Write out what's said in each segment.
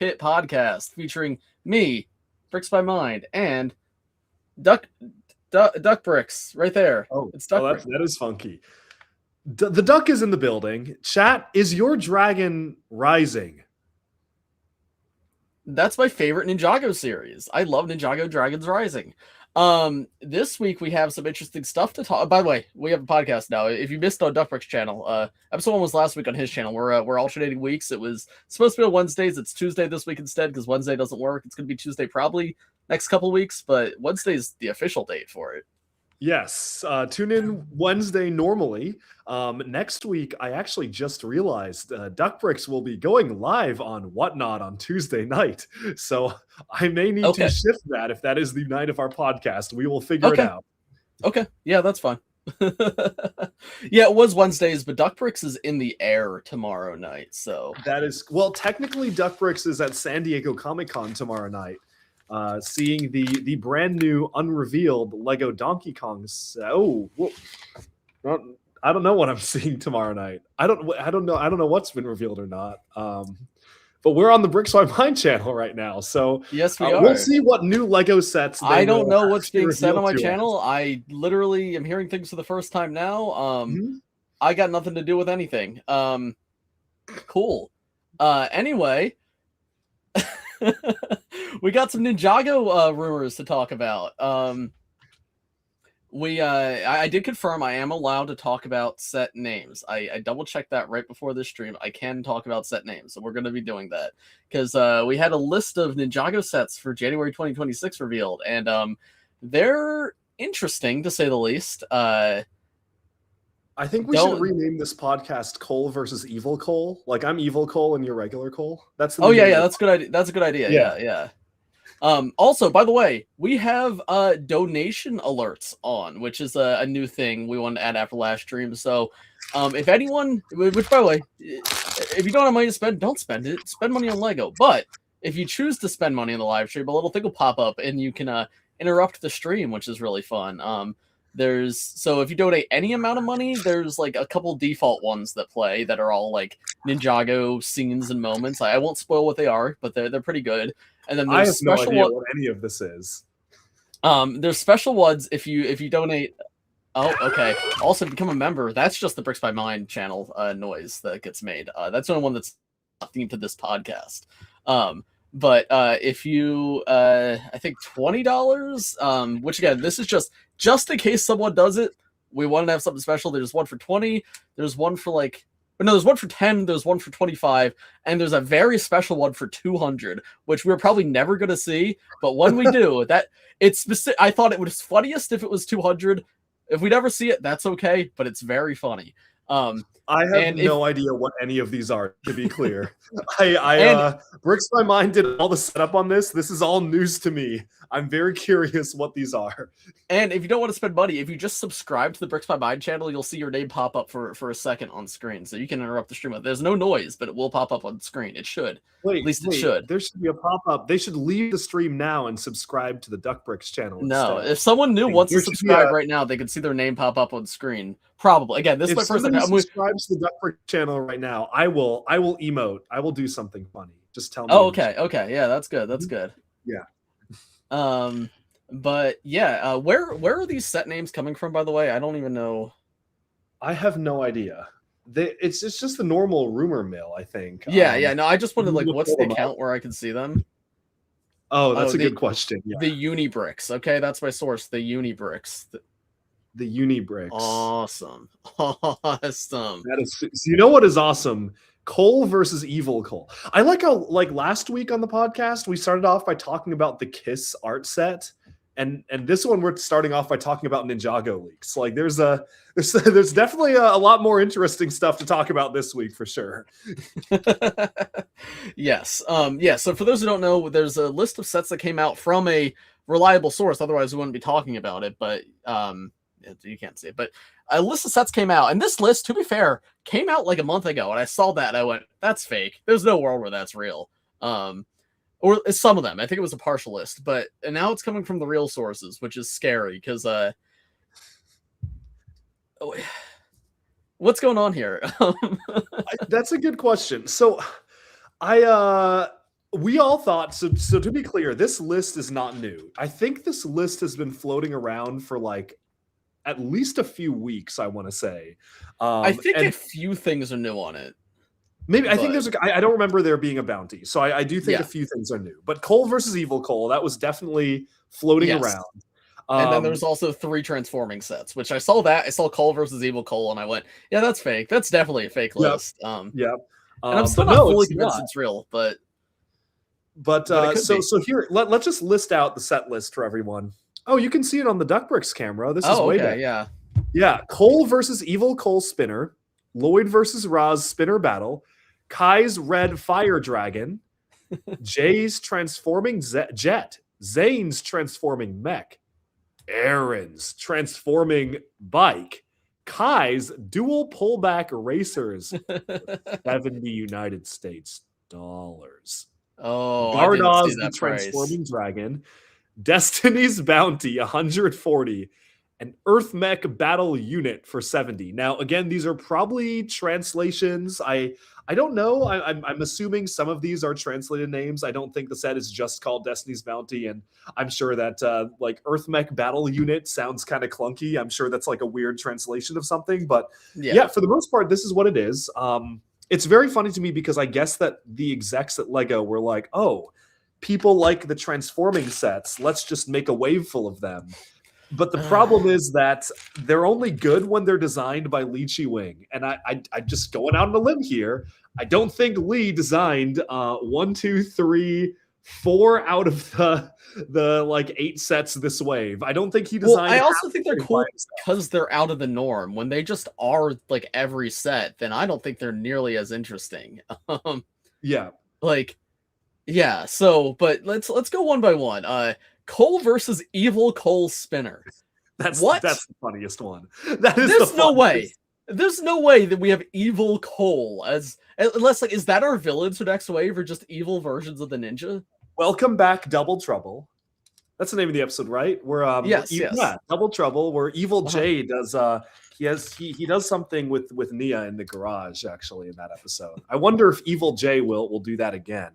hit podcast featuring me, Bricks by Mind, and Duck Bricks right there. Oh, It's Duck Bricks. that is funky. The duck is in the building. Chat, is your dragon rising? That's my favorite Ninjago series. I love Ninjago Dragons Rising. This week we have some interesting stuff to talk. By the way, we have a podcast now. If you missed on Duckbrick's channel, episode 1 was last week on his channel. We're alternating weeks. It was supposed to be on Wednesdays. It's Tuesday this week instead because Wednesday doesn't work. It's gonna be Tuesday probably next couple weeks, but Wednesday's the official date for it. Yes, tune in Wednesday normally. Next week, I actually just realized Duckbricks will be going live on Whatnot on Tuesday night. So I may need to shift that if that is the night of our podcast. We will figure it out. Okay, yeah, that's fine. Yeah, it was Wednesdays, but Duckbricks is in the air tomorrow night. So that is, well, technically Duckbricks is at San Diego Comic-Con tomorrow night. Seeing the brand new unrevealed Lego Donkey Kong. I don't know what I'm seeing tomorrow night. I don't know what's been revealed or not. But we're on the Bricks by Mind channel right now, so yes, we are. We'll see what new Lego sets. I don't know what's being said on my channel. I literally am hearing things for the first time now. I got nothing to do with anything. Cool. Anyway. We got some Ninjago rumors to talk about. I did confirm I am allowed to talk about set names. I double checked that right before this stream. I can talk about set names, so we're going to be doing that because we had a list of Ninjago sets for January 2026 revealed, and they're interesting to say the least. I think we should rename this podcast Cole versus Evil Cole. Like, I'm Evil Cole and you're regular Cole. That's the that's good idea. That's a good idea. Yeah. Also, by the way, we have donation alerts on, which is a new thing we wanted to add after last stream. So if anyone, which by the way, if you don't have money to spend, don't spend it. Spend money on Lego. But if you choose to spend money on the live stream, a little thing will pop up and you can interrupt the stream, which is really fun. So if you donate any amount of money, there's like a couple default ones that play that are all like Ninjago scenes and moments. I won't spoil what they are, but they're pretty good. And then there's special no idea what any of this is. There's special ones if you donate. Oh, okay. Also become a member. That's just the Bricks by Mind channel noise that gets made. That's the only one that's themed to this podcast. But if you I think $20, which again, this is just in case someone does it, we want to have something special. There's one for 20, there's one for there's one for 10, there's one for 25, and there's a very special one for 200, which we're probably never going to see, but when we do, I thought it was funniest if it was 200. If we never see it, that's okay, but it's very funny. I have no idea what any of these are, to be clear. Bricks by Mind did all the setup on this. This is all news to me. I'm very curious what these are. And if you don't want to spend money, if you just subscribe to the Bricks by Mind channel, you'll see your name pop up for a second on screen. So you can interrupt the stream. There's no noise, but it will pop up on screen. It should. At least it should. There should be a pop-up. They should leave the stream now and subscribe to the Duck Bricks channel. No, if someone new wants to subscribe right now, they can see their name pop up on screen. Probably. Again, this is my first time. Subscribes to the Duck Bricks channel right now. I will emote. I will do something funny. Just tell me. Oh, okay. Yeah, that's good. That's good. Yeah. But yeah, where are these set names coming from, by the way? I don't even know. I have no idea. It's just the normal rumor mill, I think. Yeah. No, I just wanted what's the account where I can see them? Oh, that's a good question. Yeah. The Unibricks. Okay, that's my source. The Unibricks. The Unibricks. Awesome. That is. So you know what is awesome? Cole versus Evil Cole. I like how last week on the podcast we started off by talking about the Kiss art set. And this one we're starting off by talking about Ninjago leaks. Like there's definitely a lot more interesting stuff to talk about this week for sure. Yes. So for those who don't know, there's a list of sets that came out from a reliable source. Otherwise, we wouldn't be talking about it. But you can't see it. But a list of sets came out, and this list, to be fair, came out like a month ago. And I saw that, and I went, "That's fake. There's no world where that's real." Or some of them. I think it was a partial list, and now it's coming from the real sources, which is scary because what's going on here? That's a good question. So I We all thought so. So to be clear, this list is not new. I think this list has been floating around for like at least a few weeks. I want to say, I think and a few things are new on it. maybe I think But there's I don't remember there being a bounty, so I do think yeah, a few things are new. But Cole versus Evil Cole, that was definitely floating yes. around. And then there's also 3 transforming sets, which I saw that. I saw Cole versus Evil Cole, and I went, yeah, that's fake. That's definitely a fake Yep. list. Yep. And I'm still but not no, fully it's convinced not. it's real, but But it could be. so here, let's just list out the set list for everyone. Oh, you can see it on the Duckbricks camera. This is way okay, better. yeah. Yeah, Cole versus Evil Cole Spinner, Lloyd versus Raz Spinner Battle, Kai's Red Fire Dragon, Jay's Transforming Jet, Zane's Transforming Mech, Aaron's Transforming Bike, Kai's Dual Pullback Racers, 70 United States dollars. Oh, I didn't see Gardoz the that price. Transforming Dragon, Destiny's Bounty 140, an Earth Mech Battle Unit for 70. Now, again, these are probably translations. I don't know. I'm assuming some of these are translated names. I don't think the set is just called Destiny's Bounty, and I'm sure that like Earth Mech Battle Unit sounds kind of clunky. I'm sure that's like a weird translation of something, but yeah, for the most part, this is what it is. It's very funny to me because I guess that the execs at Lego were like, oh, people like the transforming sets. Let's just make a wave full of them. But the problem is that they're only good when they're designed by Lee Chi-wing. And I just going out on a limb here. I don't think Lee designed 1, 2, 3, 4 out of the like 8 sets this wave. I don't think he designed. Well, I also think they're cool because they're out of the norm. When they just are like every set, then I don't think they're nearly as interesting. Yeah. Like, yeah. So, but let's go one by one. Cole versus Evil Cole Spinner. That's the funniest one. That is There's no way. There's no way that we have Evil Cole unless like is that our villains for next wave or just evil versions of the ninja? Welcome back, Double Trouble. That's the name of the episode, right? Where yes. Yeah, Double Trouble, where Evil Jay does he does something with Nia in the garage actually in that episode. I wonder if Evil Jay will do that again.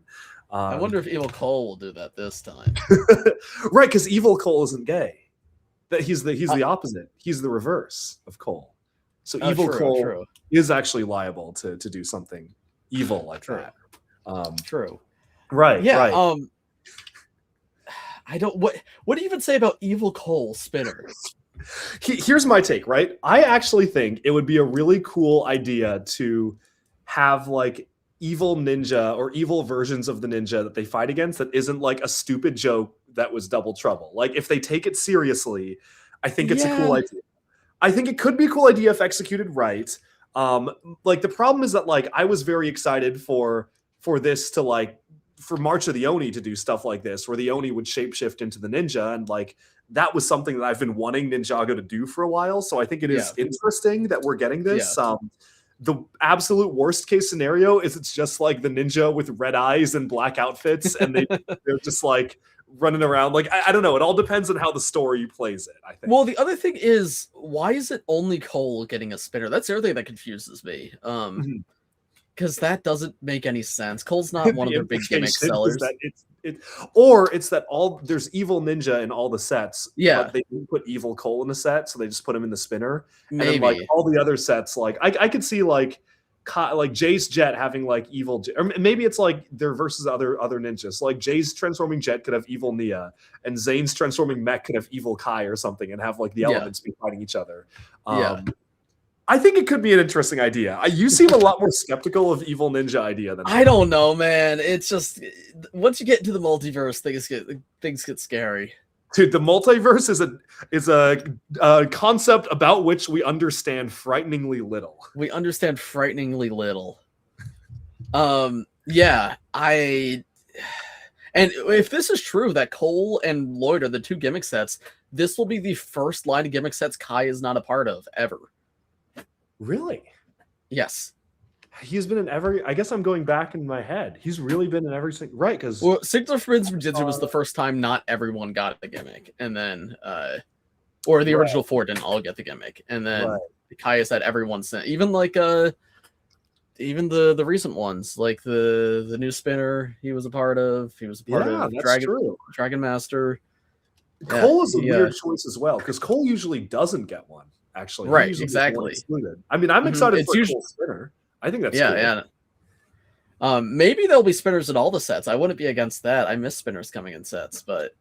I wonder if Evil Cole will do that this time. Right, because Evil Cole isn't gay. That he's the opposite. He's the reverse of Cole. So Evil Cole is actually liable to do something evil like that. True. Right. Yeah. Right. I don't. What do you even say about Evil Cole Spinner? Here's my take. Right. I actually think it would be a really cool idea to have like evil ninja or evil versions of the ninja that they fight against that isn't like a stupid joke that was Double Trouble. Like if they take it seriously, I think it's a cool idea. I think it could be a cool idea if executed right. Like the problem is that like I was very excited for this to like for March of the Oni to do stuff like this where the Oni would shapeshift into the ninja, and like that was something that I've been wanting Ninjago to do for a while. So I think it is interesting that we're getting this. The absolute worst case scenario is it's just like the ninja with red eyes and black outfits, and they're just like running around. Like I don't know. It all depends on how the story plays it, I think. Well, the other thing is, why is it only Cole getting a spinner? That's the other thing that confuses me. Because that doesn't make any sense. Cole's not one of their big gimmick sellers. It's that all there's evil ninja in all the sets. Yeah, but they didn't put evil Cole in the set, so they just put him in the spinner. Maybe. And then like all the other sets, like I could see like Jay's Jet having like evil, or maybe it's like they're versus other ninjas. Like Jay's transforming Jet could have evil Nia, and Zane's transforming Mech could have evil Kai or something, and have like the elements be fighting each other. I think it could be an interesting idea. You seem a lot more skeptical of evil ninja idea than I don't know, man. It's just once you get into the multiverse, things get scary. Dude, the multiverse is a concept about which we understand frighteningly little. We understand frighteningly little. Yeah, and if this is true that Cole and Lloyd are the 2 gimmick sets, this will be the first line of gimmick sets Kai is not a part of ever. Really? Yes. He's been in every. I guess I'm going back in my head. He's really been in every single. Right, because Signature Forbidden Jujitsu was the first time not everyone got the gimmick, and then or the original 4 didn't all get the gimmick, and then Kai has had everyone sent. Even like even the recent ones, like the new spinner he was a part of. He was a part of Dragon Master. Cole is a weird choice as well, because Cole usually doesn't get one, actually. Right, exactly. I mean, I'm excited for Cole spinner. I think that's cool. Maybe there'll be spinners in all the sets. I wouldn't be against that. I miss spinners coming in sets, but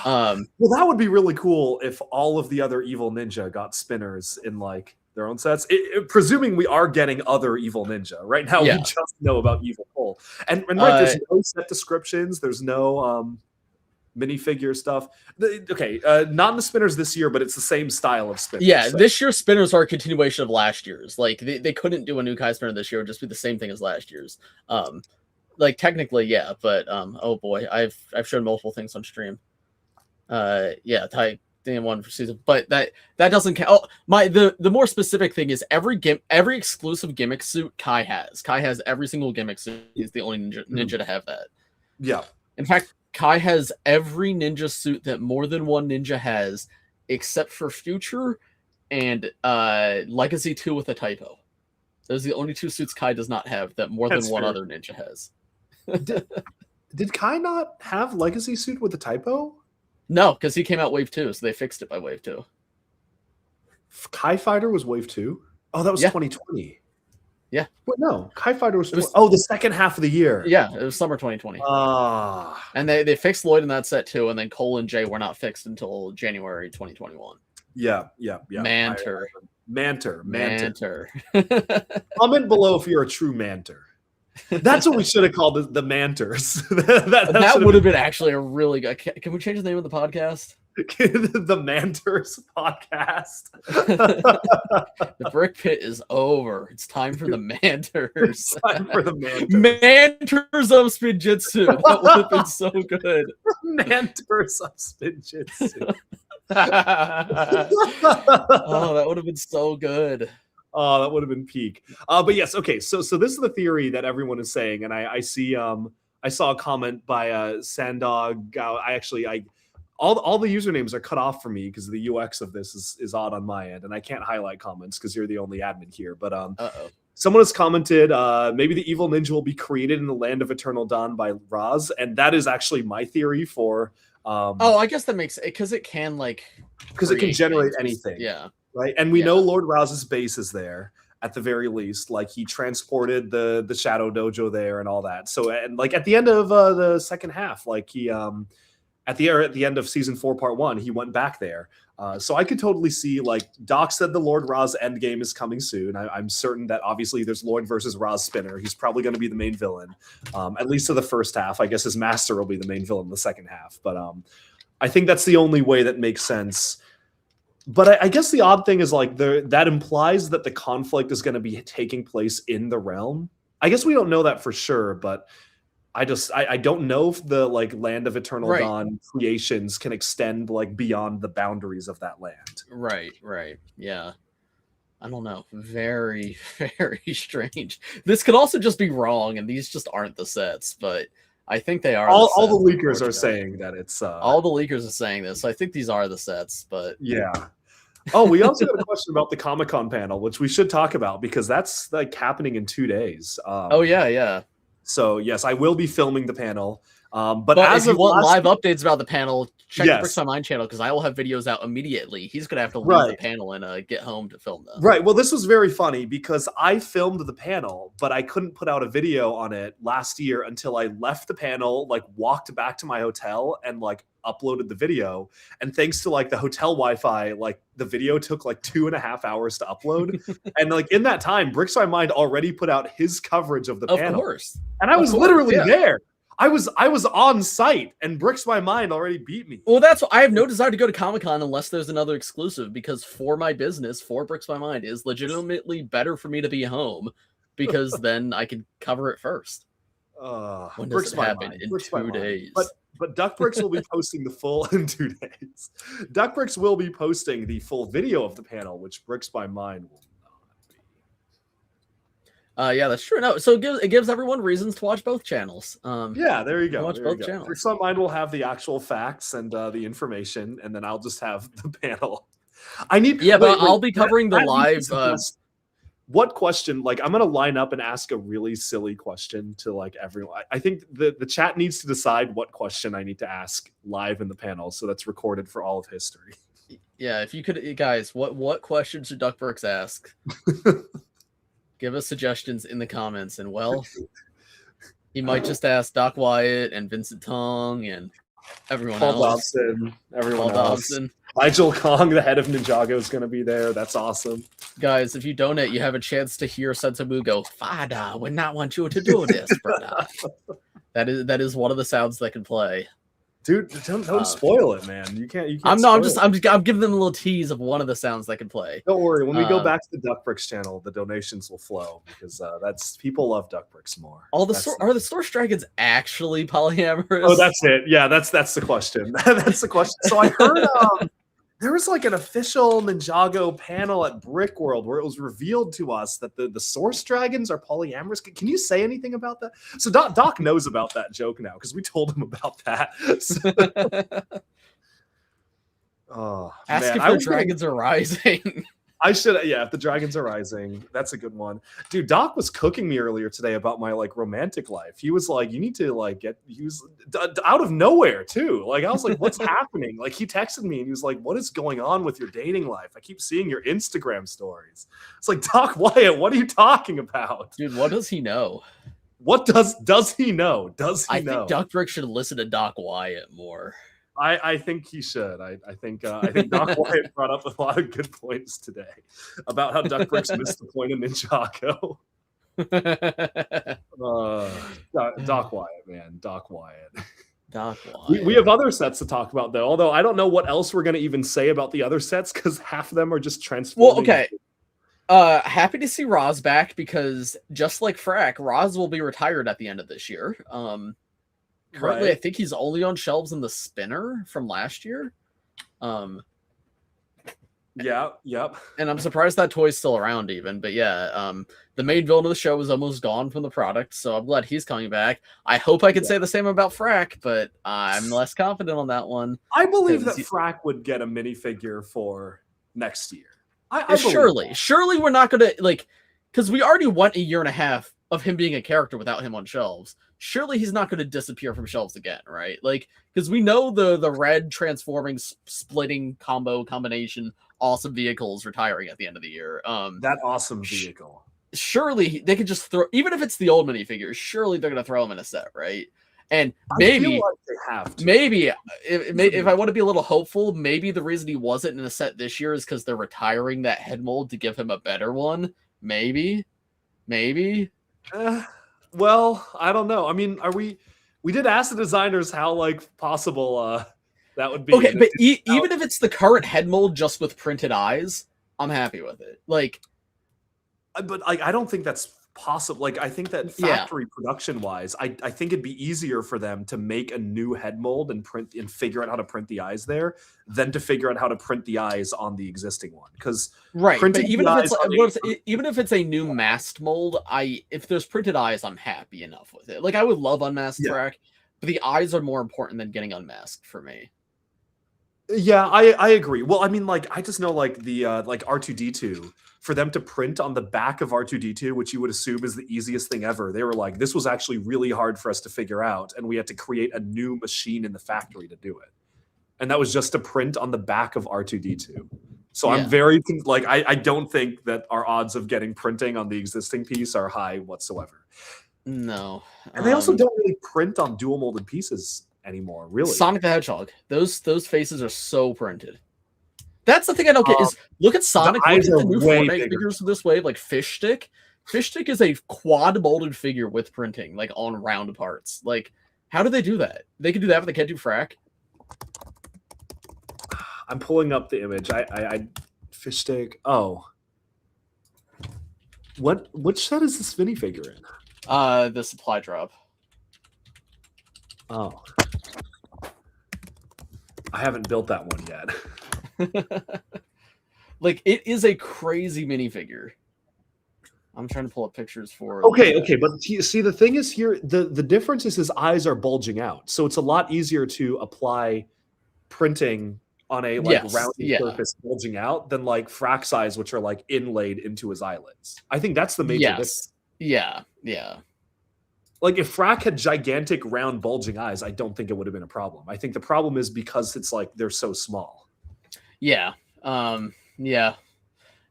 well, that would be really cool if all of the other Evil Ninja got spinners in like their own sets. Presuming we are getting other Evil Ninja. Right now, we just know about Evil Cole. And right, there's no set descriptions. There's no minifigure stuff. Not in the spinners this year, but it's the same style of spinners. Yeah, so this year's spinners are a continuation of last year's. Like they couldn't do a new Kai spinner this year; it would just be the same thing as last year's. Like technically, yeah, but oh boy, I've shown multiple things on stream. Titanium one for season, but that doesn't count. Oh, the more specific thing is every exclusive gimmick suit Kai has. Kai has every single gimmick suit. He's the only ninja to have that. Yeah. In fact, Kai has every ninja suit that more than one ninja has, except for Future and Legacy 2 with a typo. Those are the only two suits Kai does not have that more than one other ninja has. Did Kai not have Legacy suit with a typo? No, because he came out Wave 2, so they fixed it by Wave 2. Kai Fighter was Wave 2? Oh, that was 2020. Yeah. But no, Kai Fighter was the second half of the year. Yeah, it was summer 2020. And they fixed Lloyd in that set too, and then Cole and Jay were not fixed until January 2021. Yeah. Manter. Comment below if you're a true Manter. That's what we should have called the Manters. that would have been actually a really good. Can we change the name of the podcast? The Manters podcast. The brick pit is over. It's time for the Manters. It's time for the Manters. Manters of Spinjitzu. That would have been so good. Manters of Spinjitzu. Oh, that would have been so good. Oh, that would have been peak. But yes, okay. So this is the theory that everyone is saying, and I see. I saw a comment by Sandog. All the usernames are cut off for me because the UX of this is odd on my end, and I can't highlight comments because you're the only admin here. But someone has commented, maybe the evil ninja will be created in the land of Eternal Dawn by Raz, and that is actually my theory for. I guess that makes it because it can it can generate anything. Yeah. Right, and we know Lord Raz's base is there at the very least. Like he transported the Shadow Dojo there and all that. So and like at the end of the second half, like he at the end of season 4 part 1, he went back there. So I could totally see, like Doc said, the Lord Raz endgame is coming soon. I'm certain that obviously there's Lord versus Raz spinner. He's probably going to be the main villain, at least for the first half. I guess his master will be the main villain in the second half. But I think that's the only way that makes sense. But I guess the odd thing is like that implies that the conflict is going to be taking place in the realm. I guess we don't know that for sure, but I don't know if the like land of Eternal Dawn creations can extend like beyond the boundaries of that land. Right. Yeah. I don't know. Very, very strange. This could also just be wrong, and these just aren't the sets, but I think they are. All the leakers are saying that it's. All the leakers are saying this. So I think these are the sets, but yeah. Oh, we also got a question about the Comic-Con panel, which we should talk about because that's like happening in 2 days. Yeah. So yes, I will be filming the panel. But as if you want live updates about the panel, check the Bricks Online channel because I will have videos out immediately. He's gonna have to leave the panel and get home to film them. Right. Well, this was very funny because I filmed the panel, but I couldn't put out a video on it last year until I left the panel, like walked back to my hotel and like uploaded the video. And thanks to like the hotel Wi-Fi, like the video took like 2.5 hours to upload. And like in that time, Bricks My Mind already put out his coverage of the panel. Of course. And I was literally there. I was on site, and Bricks My Mind already beat me. Well, that's I have no desire to go to Comic-Con unless there's another exclusive, because for my business, for Bricks My Mind, is legitimately better for me to be home because then I can cover it first. When does it happen? In 2 days. But Duck Bricks will be posting the full in 2 days. Duck Bricks will be posting the full video of the panel, which Bricks My Mind will. Yeah, that's true. No, so it gives everyone reasons to watch both channels. Yeah, there you go. Watch both channels. Bricks My Mind will have the actual facts and the information, and then I'll just have the panel. But I'll be covering the live. what question, like I'm gonna line up and ask a really silly question to like everyone. I think the chat needs to decide what question I need to ask live in the panel, so that's recorded for all of history. Yeah, if you could, guys, what questions should Duckbricks ask? Give us suggestions in the comments, and well, he might just ask Doc Wyatt and Vincent Tong and everyone Paul else. Dobson, everyone Paul else. Dobson. Nigel Kong, the head of Ninjago, is going to be there. That's awesome. Guys, if you donate, you have a chance to hear Sensamu go, Father would not want you to do this, brother. that is one of the sounds that can play. Dude, don't spoil it, man. You can't. I'm giving them a little tease of one of the sounds that can play. Don't worry. When we go back to the Duckbricks channel, the donations will flow because that's people love Duckbricks more. Are the Source Dragons actually polyamorous? Oh, that's it. Yeah, that's the question. That's the question. So I heard there was like an official Ninjago panel at Brick World where it was revealed to us that the Source Dragons are polyamorous. Can you say anything about that? So Doc knows about that joke now because we told him about that. Oh, ask if the dragons are rising. I should, yeah, if the dragons are rising, that's a good one. Dude, Doc was cooking me earlier today about my like romantic life. He was like, you need to like he was out of nowhere too. Like, I was like, what's happening? Like, he texted me and he was like, what is going on with your dating life? I keep seeing your Instagram stories. It's like, Doc Wyatt, what are you talking about? Dude, what does he know? What does he know? Does he know? I think Duckbrick should listen to Doc Wyatt more. I think he should. I think Doc Wyatt brought up a lot of good points today about how Duckbricks missed the point of Ninjago. Doc Wyatt, man. Doc Wyatt. Doc Wyatt. We have other sets to talk about, though. Although I don't know what else we're going to even say about the other sets because half of them are just transforming. Well, okay. Happy to see Roz back because just like Frack, Roz will be retired at the end of this year. Currently, right. I think he's only on shelves in the spinner from last year. Yeah, yep. And I'm surprised that toy's still around even. But yeah, the main villain of the show is almost gone from the product, so I'm glad he's coming back. I hope I can say the same about Frack, but I'm less confident on that one. I believe that Frack would get a minifigure for next year. Surely we're not going to, like, because we already went a year and a half of him being a character without him on shelves. Surely he's not going to disappear from shelves again, right? Like, because we know the red transforming, splitting combination, awesome vehicles retiring at the end of the year. That awesome vehicle. Surely they could just throw, even if it's the old minifigures, surely they're going to throw him in a set, right? And maybe, I feel like they have to. Maybe if I want to be a little hopeful, maybe the reason he wasn't in a set this year is because they're retiring that head mold to give him a better one. Maybe. Well, I don't know. I mean, we did ask the designers how like possible that would be. Okay, but even if it's the current head mold just with printed eyes, I'm happy with it. Like, but I don't think that's possible. Like, I think that factory production wise, I think it'd be easier for them to make a new head mold and print and figure out how to print the eyes there than to figure out how to print the eyes on the existing one. Because but even if it's a new masked mold, if there's printed eyes, I'm happy enough with it. Like, I would love unmasked Frack, but the eyes are more important than getting unmasked for me. Yeah, I agree. Well, I mean, like, I just know like the like R2D2, for them to print on the back of R2D2, which you would assume is the easiest thing ever. They were like, this was actually really hard for us to figure out, and we had to create a new machine in the factory to do it. And that was just to print on the back of R2D2. So I'm very, like, I don't think that our odds of getting printing on the existing piece are high whatsoever. No. And they also don't really print on dual molded pieces anymore, really. Sonic the Hedgehog. Those faces are so printed. That's the thing I don't get is look at Sonic. Look at the new Fortnite figures for this wave, like Fish Stick. Fish Stick is a quad molded figure with printing, like on round parts. Like, how do they do that? They can do that, but they can't do Frack. I'm pulling up the image. I Fish Stick. Oh, which set is this minifigure in? The supply drop. Oh, I haven't built that one yet. Like, it is a crazy minifigure. I'm trying to pull up pictures for. Okay, but see, the thing is here, the difference is his eyes are bulging out, so it's a lot easier to apply printing on a like rounded surface bulging out than like Frack's eyes, which are like inlaid into his eyelids. I think that's the major difference. Yeah. Like if Frack had gigantic round bulging eyes, I don't think it would have been a problem. I think the problem is because it's like they're so small. Yeah. Yeah.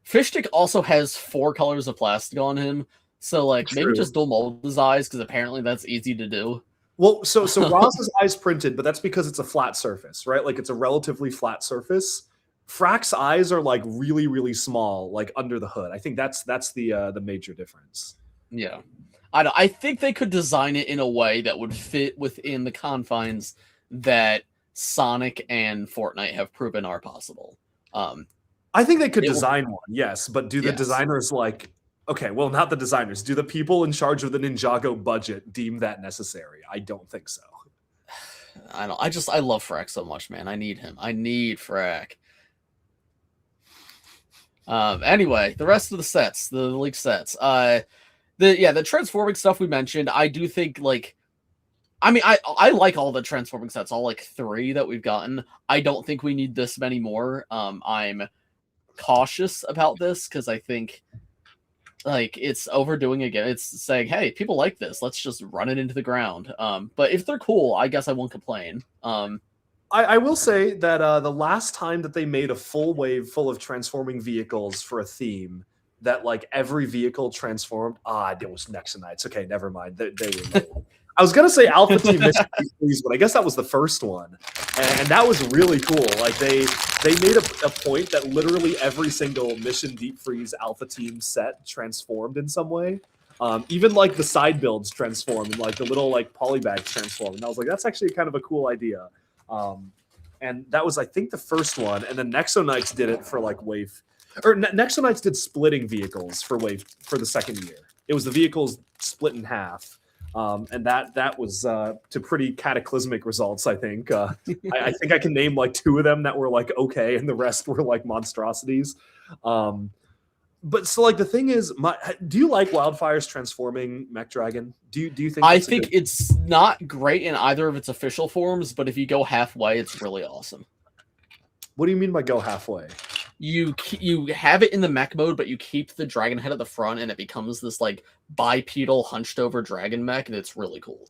Fishstick also has 4 colors of plastic on him. So like maybe just dual mold his eyes, because apparently that's easy to do. Well, so Roz's eyes printed, but that's because it's a flat surface, right? Like it's a relatively flat surface. Frack's eyes are like really, really small, like under the hood. I think that's the major difference. Yeah, I think they could design it in a way that would fit within the confines that Sonic and Fortnite have proven are possible. I think they could design one, yes, but do the designers like? Okay, well, not the designers. Do the people in charge of the Ninjago budget deem that necessary? I don't think so. I love Frack so much, man. I need him. I need Frack. Anyway, the rest of the sets, the leaked sets. The transforming stuff we mentioned, I do think like I like all the transforming sets, all like 3 that we've gotten. I don't think we need this many more. I'm cautious about this because I think like it's overdoing again. It's saying, hey, people like this, let's just run it into the ground. But if they're cool, I guess I won't complain. I will say that the last time that they made a full wave full of transforming vehicles for a theme that like every vehicle transformed, it was Nexonites. Okay, never mind. They were I was gonna say Alpha Team Mission Deep Freeze, but I guess that was the first one, and that was really cool. Like they made a point that literally every single Mission Deep Freeze Alpha Team set transformed in some way. Even like the side builds transformed, and like the little like polybags transformed. And I was like, that's actually kind of a cool idea. And that was, I think, the first one, and then Nexonites did it for like wave, or Nexonites did splitting vehicles for wave for the second year. It was the vehicles split in half. And that was to pretty cataclysmic results, I think. I think I can name like 2 of them that were like okay, and the rest were like monstrosities. But so like the thing is, do you like Wildfire's transforming Mech Dragon? Do you think? I think it's not great in either of its official forms, but if you go halfway, it's really awesome. What do you mean by go halfway? You have it in the mech mode, but you keep the dragon head at the front, and it becomes this like bipedal, hunched over dragon mech, and it's really cool.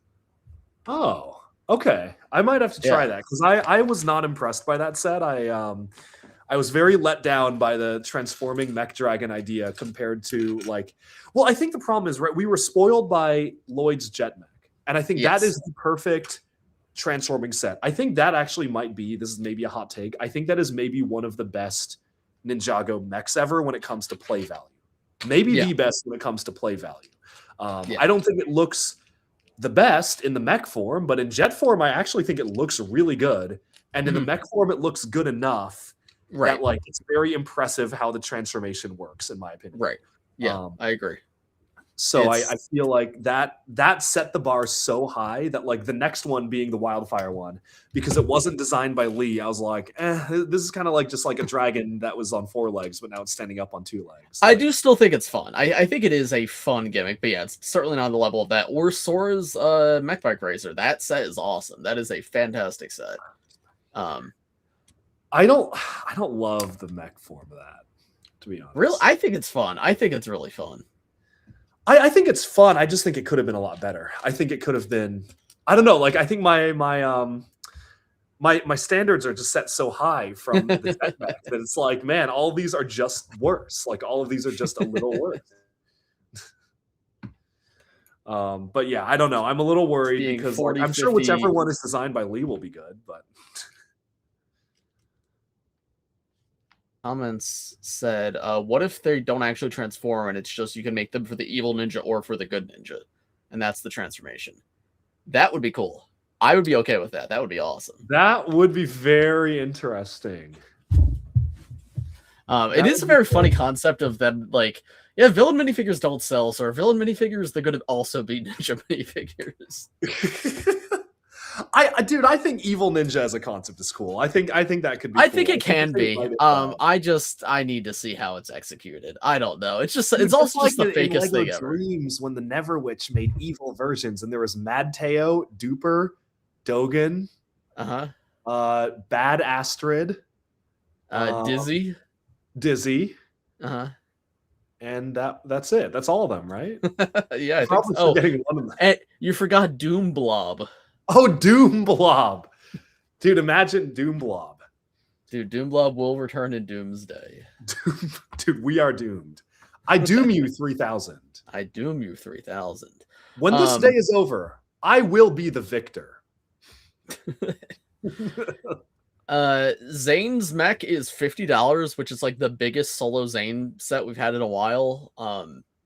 Oh, okay. I might have to try that because I was not impressed by that set. I was very let down by the transforming mech dragon idea compared to like. Well, I think the problem is right. We were spoiled by Lloyd's jet mech, and I think that is the perfect transforming set. I think that actually might be. This is maybe a hot take. I think that is maybe one of the best Ninjago mechs ever when it comes to play value. Maybe the best when it comes to play value. I don't think it looks the best in the mech form, but in jet form, I actually think it looks really good. And in the mech form, it looks good enough that like it's very impressive how the transformation works, in my opinion. Right. Yeah, I agree. So I feel like that set the bar so high that like the next one being the Wildfire one, because it wasn't designed by Lee, I was like, this is kind of like just like a dragon that was on 4 legs, but now it's standing up on 2 legs. I do still think it's fun. I think it is a fun gimmick, but yeah, it's certainly not on the level of that. Or Sora's Mech Bike Racer. That set is awesome. That is a fantastic set. I don't love the mech form of that, to be honest. Really? I think it's fun. I think it's really fun. I think it's fun. I just think it could have been a lot better. I think it could have been. I don't know. Like I think my standards are just set so high from the tech mech that it's like, man, all these are just worse. Like all of these are just a little worse. But yeah, I don't know. I'm a little worried because 40, like, I'm sure whichever one is designed by Lee will be good, but. Comments said, what if they don't actually transform and it's just you can make them for the evil ninja or for the good ninja? And that's the transformation. That would be cool. I would be okay with that. That would be awesome. That would be very interesting. It is a very funny concept of them, like, yeah, villain minifigures don't sell, so our villain minifigures, they're going to also be ninja minifigures. I think evil ninja as a concept is cool. I think that could be. I think it can be. I need to see how it's executed. I don't know. It's also just the fakest thing ever. Dreams when the Neverwitch made evil versions, and there was Mad Teo, Duper, Dogen, Bad Astrid. Dizzy. Dizzy. Uh-huh. And that's it. That's all of them, right? Yeah, I think so. Forgetting one of them. And you forgot Doom Blob. Oh, Doom Blob. Dude, imagine Doom Blob. Dude, Doom Blob will return in Doomsday. Dude, we are doomed. I doom you 3000. I doom you 3000. When this day is over, I will be the victor. Zane's mech is $50, which is like the biggest solo Zane set we've had in a while.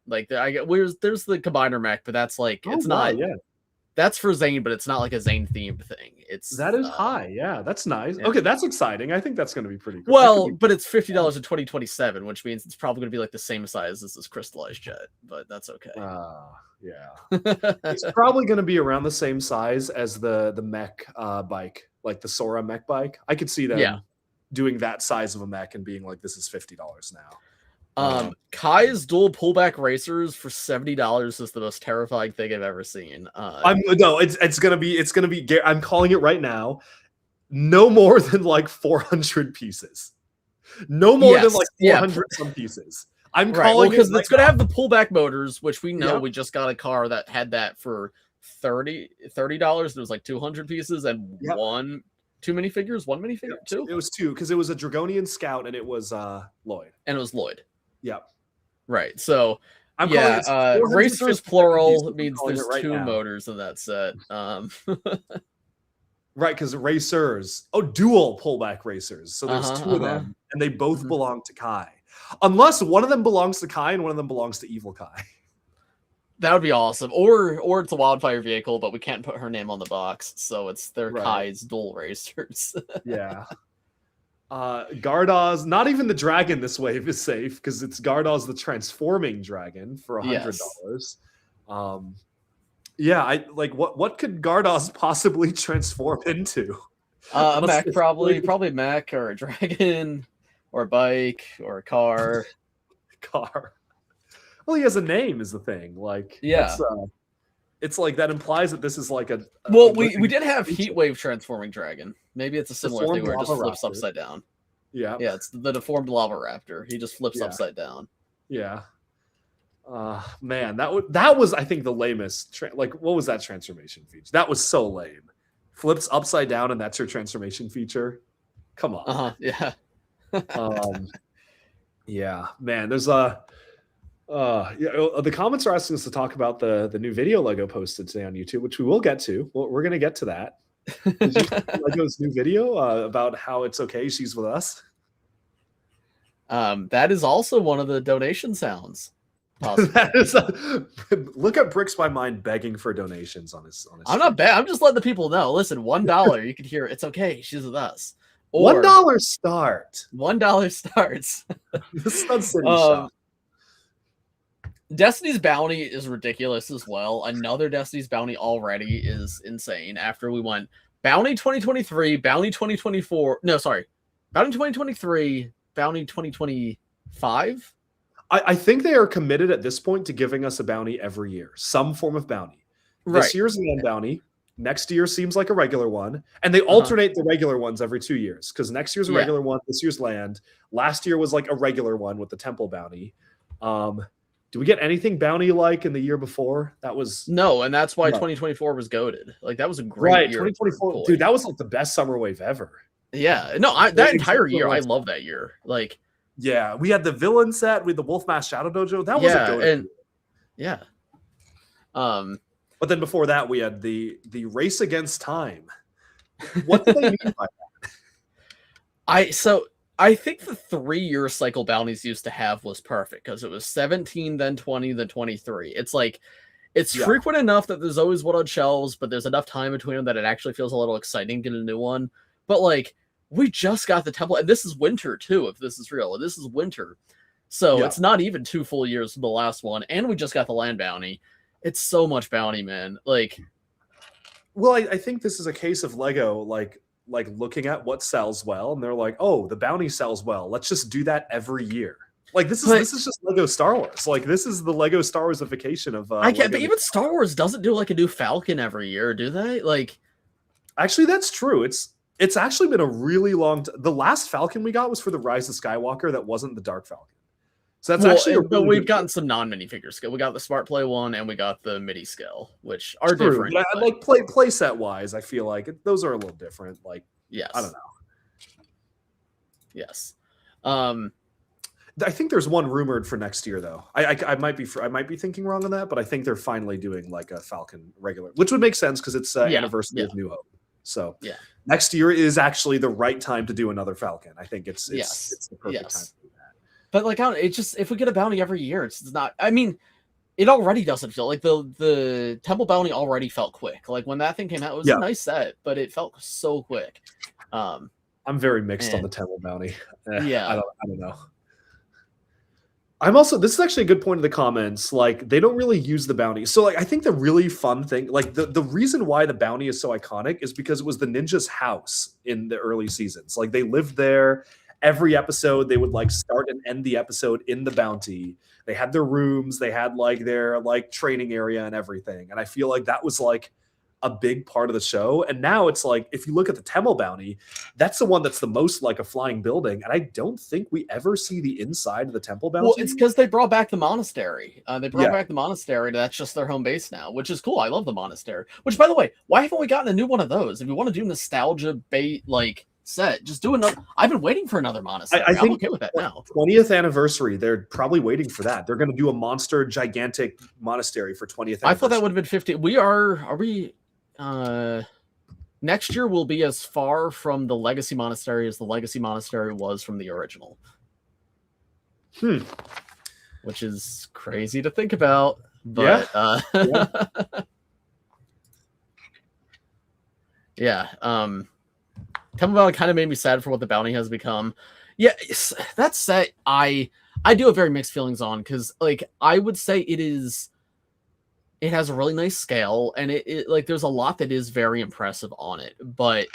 Like there's the combiner mech, but that's like it's not. Yeah. That's for Zane, but it's not like a Zane themed thing. That is high. Yeah, that's nice. Yeah. Okay, that's exciting. I think that's going to be pretty cool. Well, but it's $50 in 2027, which means it's probably going to be like the same size as this crystallized jet, but that's okay. Yeah. It's probably going to be around the same size as the mech bike, like the Sora mech bike. I could see them doing that size of a mech and being like, this is $50 now. Kai's dual pullback racers for $70 is the most terrifying thing I've ever seen. It's gonna be. I'm calling it right now. No more than like 400 pieces. No more than like 400 some pieces. I'm calling because it's gonna have the pullback motors, which we know we just got a car that had that for $30. It was like 200 pieces and one minifigure, two. It was two because it was a Dragonian Scout and it was Lloyd. And it was Lloyd. Yeah. Right. So racers plural means there's two motors in that set. Right, because racers. Oh, dual pullback racers. So there's two of them, and they both belong to Kai. Unless one of them belongs to Kai and one of them belongs to Evil Kai. That would be awesome. Or it's a wildfire vehicle, but we can't put her name on the box, so they're Kai's dual racers. Yeah. Gardoz, not even the dragon this wave is safe because it's Gardoz the transforming dragon for $100. Yes. I like what could Gardoz possibly transform into? A mech, probably mech or a dragon or a bike or a car. Well, he has a name is the thing. Like it's like that implies that this is like a we did have Heatwave transforming dragon. Maybe it's a similar thing where it just flips upside down. Yeah. Yeah, it's the deformed lava raptor. He just flips upside down. Yeah. Man, that was I think the lamest what was that transformation feature? That was so lame. Flips upside down and that's your transformation feature. Come on. Yeah. Yeah, man, there's the comments are asking us to talk about the new video Lego posted today on YouTube, which we will get to. We're going to get to that. Did you see Lego's new video about how it's okay she's with us? That is also one of the donation sounds. That is look at Bricks by Mind begging for donations on his I'm not bad. I'm just letting the people know. Listen, $1 you can hear it's okay she's with us. Or $1 start. $1 starts. This is not City Shop. Destiny's Bounty is ridiculous as well. Another Destiny's Bounty already is insane. After we went Bounty 2023, Bounty 2024. No, sorry. Bounty 2023, Bounty 2025. I think they are committed at this point to giving us a bounty every year. Some form of bounty. This year's land bounty. Next year seems like a regular one. And they alternate the regular ones every 2 years. Because next year's a regular one. This year's land. Last year was like a regular one with the temple bounty. Do we get anything bounty-like in the year before? That was... No, and that's why 2024 was goated. Like, that was a great year. 2024. Dude, that was like the best summer wave ever. Yeah. No, that entire year, I love that year. Like... Yeah, we had the villain set, we had the Wolf Mask Shadow Dojo. That was a goated year. But then before that, we had the Race Against Time. What do they mean by that? I think the 3-year cycle bounties used to have was perfect because it was 17, then 20, then 23. It's like it's frequent enough that there's always one on shelves, but there's enough time between them that it actually feels a little exciting to get a new one. But like we just got the temple, and this is winter too. If this is real, this is winter, so it's not even 2 full years from the last one, and we just got the land bounty. It's so much bounty, man. Like, well, I think this is a case of Lego, like looking at what sells well, and they're like, oh, the bounty sells well. Let's just do that every year. Like this is just Lego Star Wars. Like this is the Lego Star Warsification of. I get, but even Star Wars doesn't do like a new Falcon every year, do they? Like, actually, that's true. It's It's actually been a really long the last Falcon we got was for the Rise of Skywalker that wasn't the Dark Falcon. So that's actually but we've gotten some non-minifigure scale. We got the Smart Play one and we got the MIDI scale, which are different. But like play set wise, I feel like those are a little different. Like, yes, I don't know. Yes. I think there's one rumored for next year though. I might be thinking wrong on that, but I think they're finally doing like a Falcon regular, which would make sense because it's anniversary of New Hope. So next year is actually the right time to do another Falcon. I think it's the perfect time to do that. But like, it's just if we get a bounty every year, it's not. I mean, it already doesn't feel like the Temple bounty already felt quick. Like when that thing came out, it was a nice set, but it felt so quick. I'm very mixed on the Temple bounty. I don't know. I'm also, this is actually a good point in the comments. Like, they don't really use the bounty. So, like, I think the really fun thing, like, the reason why the bounty is so iconic is because it was the ninja's house in the early seasons. Like, they lived there. Every episode, they would, like, start and end the episode in the bounty. They had their rooms. They had, like, their, like, training area and everything. And I feel like that was, like, a big part of the show. And now it's like, if you look at the Temple bounty, that's the one that's the most like a flying building. And I don't think we ever see the inside of the Temple bounty. Well, it's because they brought back the monastery. They brought back the monastery. That's just their home base now, which is cool. I love the monastery. Which, by the way, why haven't we gotten a new one of those? If you want to do nostalgia bait like set, just do another. I've been waiting for another monastery. I think I'm okay with that now. 20th anniversary. They're probably waiting for that. They're going to do a monster gigantic monastery for 20th anniversary. I thought that would have been 50. Are we? Next year will be as far from the Legacy Monastery as the Legacy Monastery was from the original. Which is crazy to think about. But Temple Bounty kind of made me sad for what the bounty has become. Yeah, that set I do have very mixed feelings on, because like I would say it has a really nice scale, and it like there's a lot that is very impressive on it, but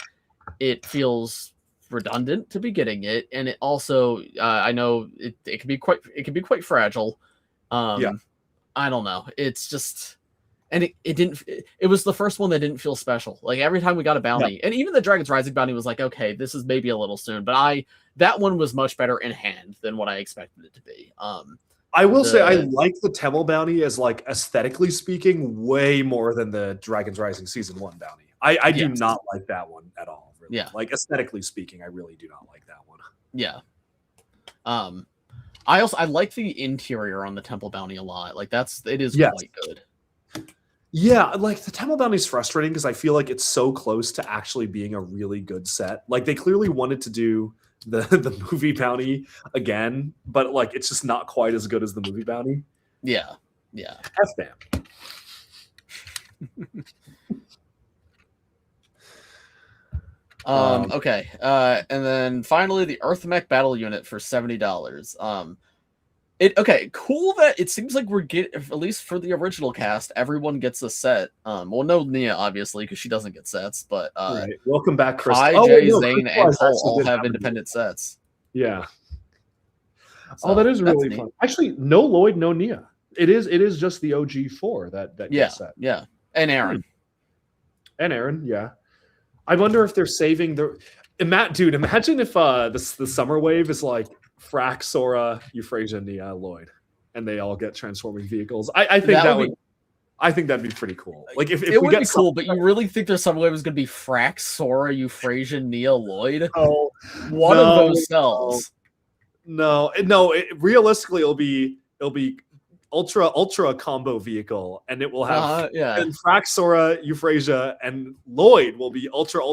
it feels redundant to be getting it, and it also I know it can be quite fragile. I don't know. It's just, and it was the first one that didn't feel special. Like every time we got a bounty, and even the Dragon's Rising bounty was like, okay, this is maybe a little soon, but that one was much better in hand than what I expected it to be. I will say I like the Temple bounty as like aesthetically speaking way more than the Dragon's Rising season 1 bounty. I do not like that one at all. Really. Yeah, like aesthetically speaking, I really do not like that one. Yeah. I like the interior on the Temple bounty a lot. Like it is quite good. Yeah, like the Temple bounty is frustrating because I feel like it's so close to actually being a really good set. Like they clearly wanted to do the movie bounty again, but like it's just not quite as good as the movie bounty. Yeah. F-bam. Okay. And then finally the Earth Mech battle unit for $70. Cool that it seems like we're getting, at least for the original cast, everyone gets a set. Well, no Nia, obviously, because she doesn't get sets, but right. Welcome back, Chris. Zane, and Cole all have independent sets. Yeah. So, that is really fun. Actually, no Lloyd, no Nia. It is just the OG4 that gets set. Yeah. And Aaron. Yeah. I wonder if they're saving dude, imagine if the summer wave is like Frax, Sora, Euphrasia, Nia, Lloyd, and they all get transforming vehicles. I think that'd be pretty cool. Like if it we would be cool, but you really think there's some way it was going to be Frax, Sora, Euphrasia, Nia, Lloyd? Oh, one of those cells. No. Realistically, it'll be ultra combo vehicle, and it will have and Frax, Sora, Euphrasia, and Lloyd will be ultra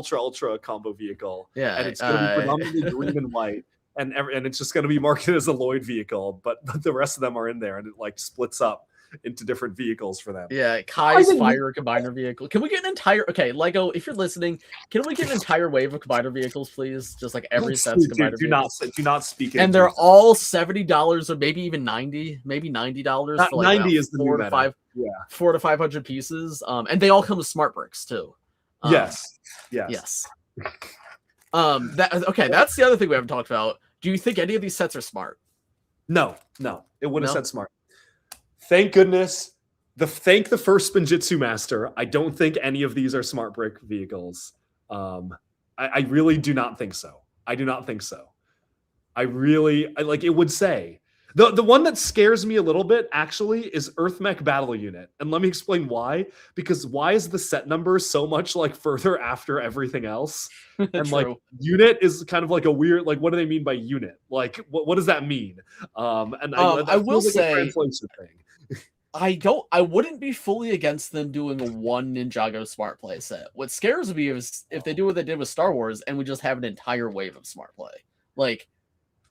combo vehicle. Yeah, and it's going to be predominantly green and white. And it's just going to be marketed as a Lloyd vehicle, but the rest of them are in there, and it like splits up into different vehicles for them. Yeah, Kai's fire combiner vehicle. Can we get an entire Lego? If you're listening, can we get an entire wave of combiner vehicles, please? Just like every set's combiner vehicles. Do not speak. And they're all $70 or maybe even $90, maybe $90. For like 90 is the new meta. 400 to 500 pieces. And they all come with smart bricks too. Yes. That's the other thing we haven't talked about. Do you think any of these sets are smart? No. It wouldn't have said smart. Thank goodness. Thank the first Spinjitzu master. I don't think any of these are smart brick vehicles. I really do not think so. I do not think so. I like it would say the one that scares me a little bit actually is Earth Mech Battle Unit. And let me explain why. Because why is the set number so much like further after everything else? And like unit is kind of like a weird, like, what do they mean by unit? Like, what does that mean? I will say, a translation thing. I wouldn't be fully against them doing a one Ninjago smart play set. What scares me is if they do what they did with Star Wars and we just have an entire wave of smart play. Like,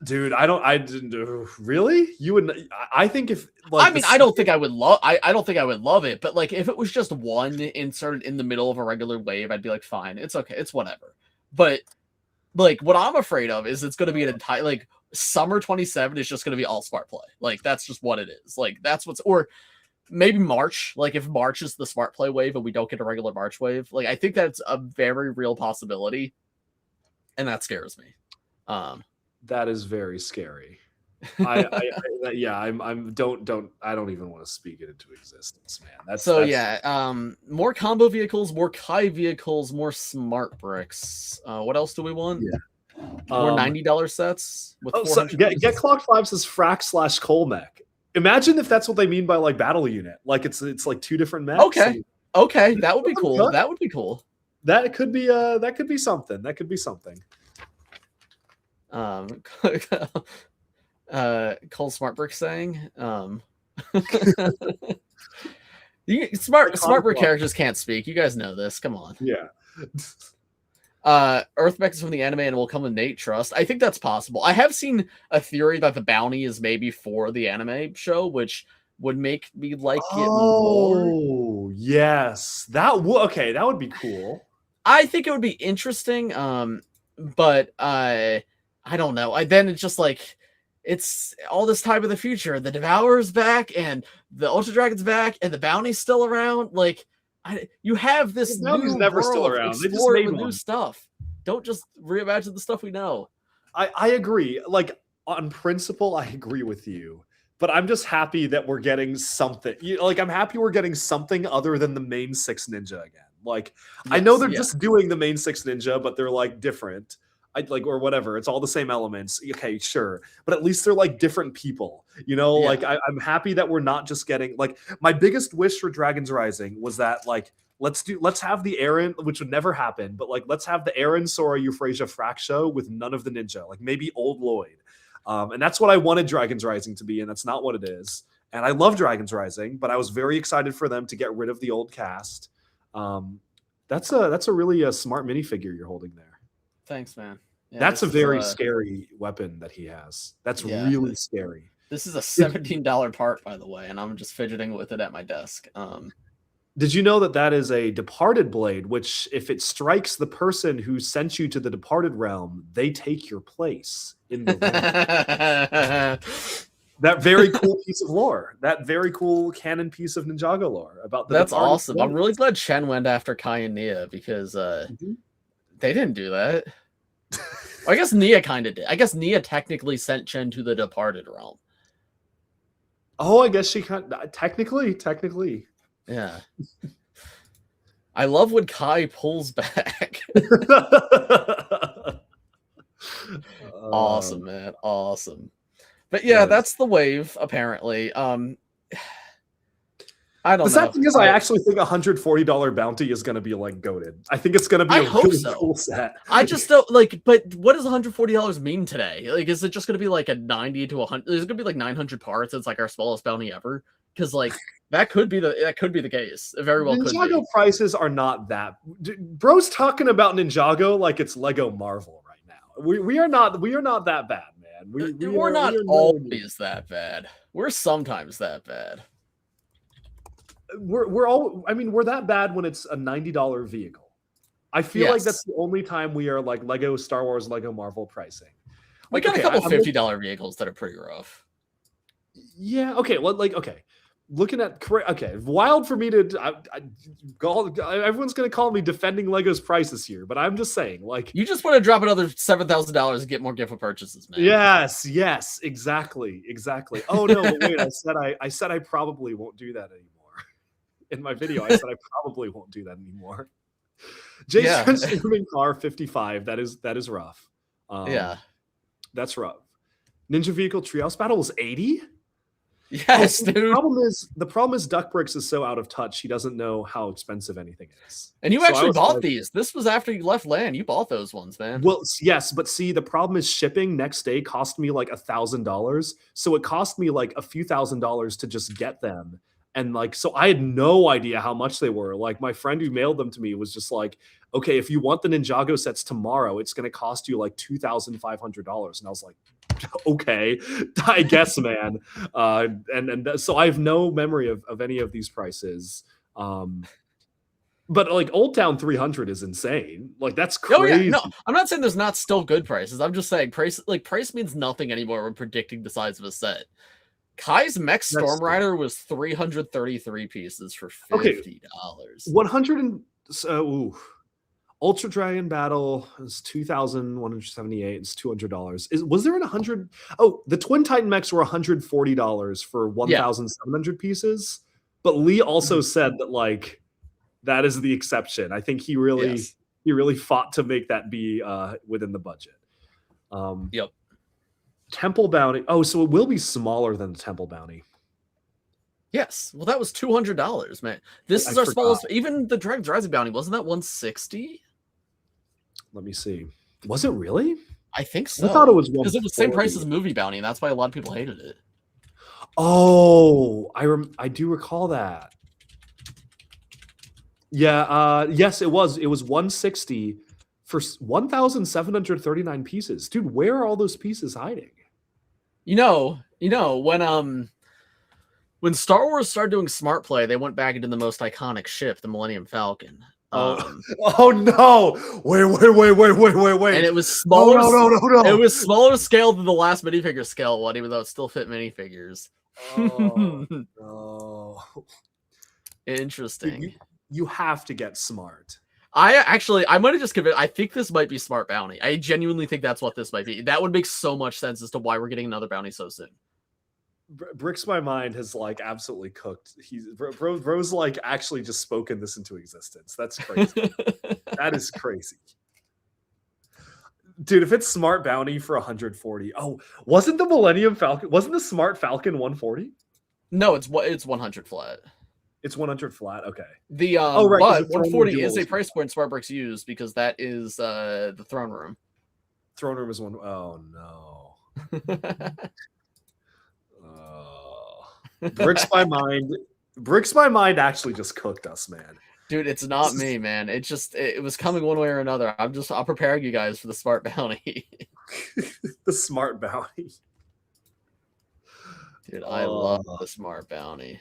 dude, I didn't really. You would. I think if. Like, I mean, I don't think I would love. I don't think I would love it. But like, if it was just one inserted in the middle of a regular wave, I'd be like, fine, it's okay, it's whatever. But like, what I'm afraid of is it's going to be an entire like summer 27 is just going to be all smart play. Like, that's just what it is. Like, that's what's or maybe March. Like, if March is the smart play wave and we don't get a regular March wave, like I think that's a very real possibility, and that scares me. That is very scary. I don't even want to speak it into existence, man. That's more combo vehicles, more Kai vehicles, more smart bricks. What else do we want? Yeah, more $90 sets with Get Clock 5 says Frack / Cole mech. Imagine if that's what they mean by like battle unit. Like it's like two different mechs. Okay, that would be cool. That would be cool. That could be something. That could be something. Cole Smartbrick saying smart brick characters can't speak. You guys know this. Come on. Yeah. Earthmech is from the anime and will come with Nate Trust. I think that's possible. I have seen a theory that the bounty is maybe for the anime show, which would make me like it more. Oh yes, that would be cool. I think it would be interesting. But I don't know. Then it's just like it's all this time in the future. The Devourer's back, and the Ultra Dragon's back, and the bounty's still around. Like, you have this new never still around. They just made new stuff. Don't just reimagine the stuff we know. I agree. Like, on principle, I agree with you. But I'm just happy that we're getting something. I'm happy we're getting something other than the main 6 ninja again. Like, yes, I know they're just doing the main 6 ninja, but they're like different. Or whatever, it's all the same elements. Okay, sure, but at least they're like different people, Like I'm happy that we're not just getting like my biggest wish for Dragon's Rising was that like let's have the Eren, which would never happen, but like let's have the Eren, Sora, Euphrasia Frack show with none of the ninja, like maybe old Lloyd, and that's what I wanted Dragon's Rising to be, and that's not what it is. And I love Dragon's Rising, but I was very excited for them to get rid of the old cast. That's a really smart minifigure you're holding there. Thanks, man. Yeah, that's a very scary weapon that he has. That's really scary. This is a $17 part, by the way, and I'm just fidgeting with it at my desk. Did you know that is a departed blade, which if it strikes the person who sent you to the departed realm, they take your place in the realm? That very cool piece of lore. That very cool canon piece of Ninjago lore about the That's awesome. Blade. I'm really glad Chen went after Kai and Nia because they didn't do that. I guess Nia kind of did. I guess Nia technically sent Chen to the departed realm. Oh, I guess she technically. Yeah. I love when Kai pulls back. Awesome, man. Awesome. But yeah, that's the wave, apparently. I don't know. The sad thing is, I actually think $140 bounty is going to be like goated. I think it's going to be a really cool set. I just don't like. But what does $140 mean today? Like, is it just going to be like a 90 to 100? Is it going to be like 900 parts? It's like our smallest bounty ever. Because like that could be the case. It very well could be. Ninjago prices are not that. Bro's talking about Ninjago like it's Lego Marvel right now. We are not that bad, man. We're not always that bad. We're sometimes that bad. We're that bad when it's a $90 vehicle. I feel like that's the only time we are like Lego Star Wars, Lego Marvel pricing. We got a couple $50 vehicles that are pretty rough. Yeah. Okay. Well, looking at wild for me to everyone's gonna call me defending Lego's prices here, but I'm just saying, like, you just want to drop another $7,000 and get more gift purchases, man. Yes, exactly. Oh no, but wait, I said I probably won't do that anymore. In my video, I said I probably won't do that anymore. Jace transforming car 55. That is rough. Yeah. That's rough. Ninja Vehicle Treehouse Battle was 80? Yes, dude. The problem is Duckbricks is so out of touch. He doesn't know how expensive anything is. And you actually bought these. This was after you left LAN. You bought those ones, man. Well, yes, but see, the problem is shipping next day cost me like $1,000. So it cost me like a few $1,000s to just get them. And like, so I had no idea how much they were. Like my friend who mailed them to me was just like, okay, if you want the Ninjago sets tomorrow, it's going to cost you like $2,500. And I was like, okay, I guess, man. So I have no memory of any of these prices. But like Old Town 300 is insane. Like that's crazy. Oh, yeah. No, I'm not saying there's not still good prices. I'm just saying price means nothing anymore when predicting the size of a set. Kai's Mech Storm Rider was 333 pieces for $50. 100 and Ultra Dragon Battle is 2,178. It's $200. Was there an 100? Oh, the Twin Titan mechs were $140 for 1,700 pieces. But Lee also said that like that is the exception. I think he really fought to make that be within the budget. Yep. Temple Bounty. Oh, so it will be smaller than the Temple Bounty. Yes. Well, that was $200, man. This is our smallest. Even the Dragon's Rising Bounty, wasn't that 160? Let me see. Was it really? I think so. I thought it was because it was the same price as Movie Bounty, and that's why a lot of people hated it. Oh, I do recall that. Yeah. Yes, it was. It was 160 for 1,739 pieces. Dude, where are all those pieces hiding? You know, when Star Wars started doing smart play, they went back into the most iconic ship, the Millennium Falcon. Oh no! Wait! And it was smaller. No! It was smaller scale than the last minifigure scale one, even though it still fit minifigures. Oh no! Interesting. You have to get smart. I might have just convinced. I think this might be Smart Bounty. I genuinely think that's what this might be. That would make so much sense as to why we're getting another bounty so soon. Bricks My Mind has like absolutely cooked. Bro's like actually just spoken this into existence. That's crazy. That is crazy. Dude, if it's Smart Bounty for 140. Oh, wasn't the Millennium Falcon? Wasn't the Smart Falcon 140? No, it's 100 flat. It's 100 flat. Okay. The but 140 is a price point Smartbricks use because that is the throne room. Throne room is one. Oh no. Bricks by Mind actually just cooked us, man. Dude, it's not me, man. It was coming one way or another. I'm preparing you guys for the Smart Bounty. The Smart Bounty. Dude, I love the Smart Bounty.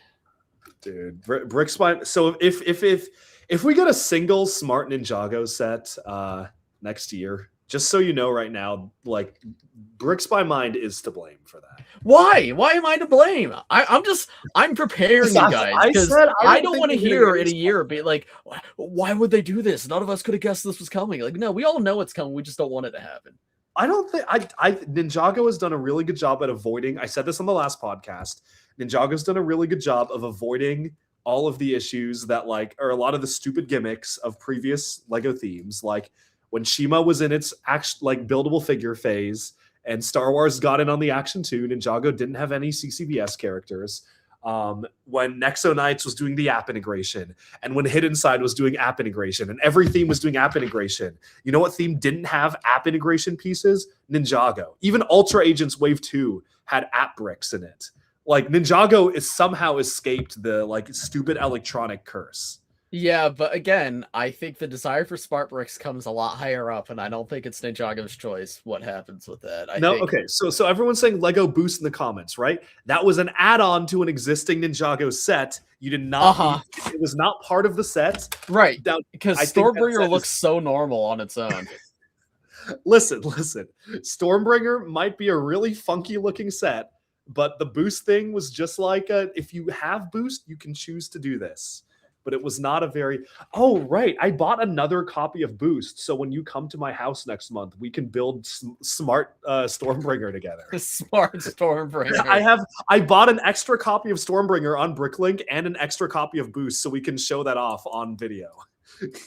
Dude, Bricks by. So if we get a single Smart Ninjago set next year, just so you know right now, like Bricks by Mind is to blame for that. Why? Why am I to blame? I'm preparing you guys because I don't want to hear in a year be like, why would they do this? None of us could have guessed this was coming. Like, no, we all know it's coming. We just don't want it to happen. I don't think Ninjago has done a really good job at avoiding. I said this on the last podcast. Ninjago's done a really good job of avoiding all of the issues that like, or a lot of the stupid gimmicks of previous Lego themes. Like when Shima was in its buildable figure phase and Star Wars got in on the action too, Ninjago didn't have any CCBS characters. When Nexo Knights was doing the app integration and when Hidden Side was doing app integration and every theme was doing app integration. You know what theme didn't have app integration pieces? Ninjago. Even Ultra Agents Wave 2 had app bricks in it. Like Ninjago is somehow escaped the like stupid electronic curse. Yeah, but again, I think the desire for Smart Bricks comes a lot higher up, and I don't think it's Ninjago's choice what happens with that. Okay. So everyone's saying Lego Boost in the comments, right? That was an add-on to an existing Ninjago set. You did not. It was not part of the set, right? Because Stormbringer looks so normal on its own. Listen. Stormbringer might be a really funky looking set, but the Boost thing was just like if you have Boost, you can choose to do this. But it was not a very... Oh, right. I bought another copy of Boost. So when you come to my house next month, we can build Smart Stormbringer together. Smart Stormbringer. I bought an extra copy of Stormbringer on Bricklink and an extra copy of Boost so we can show that off on video.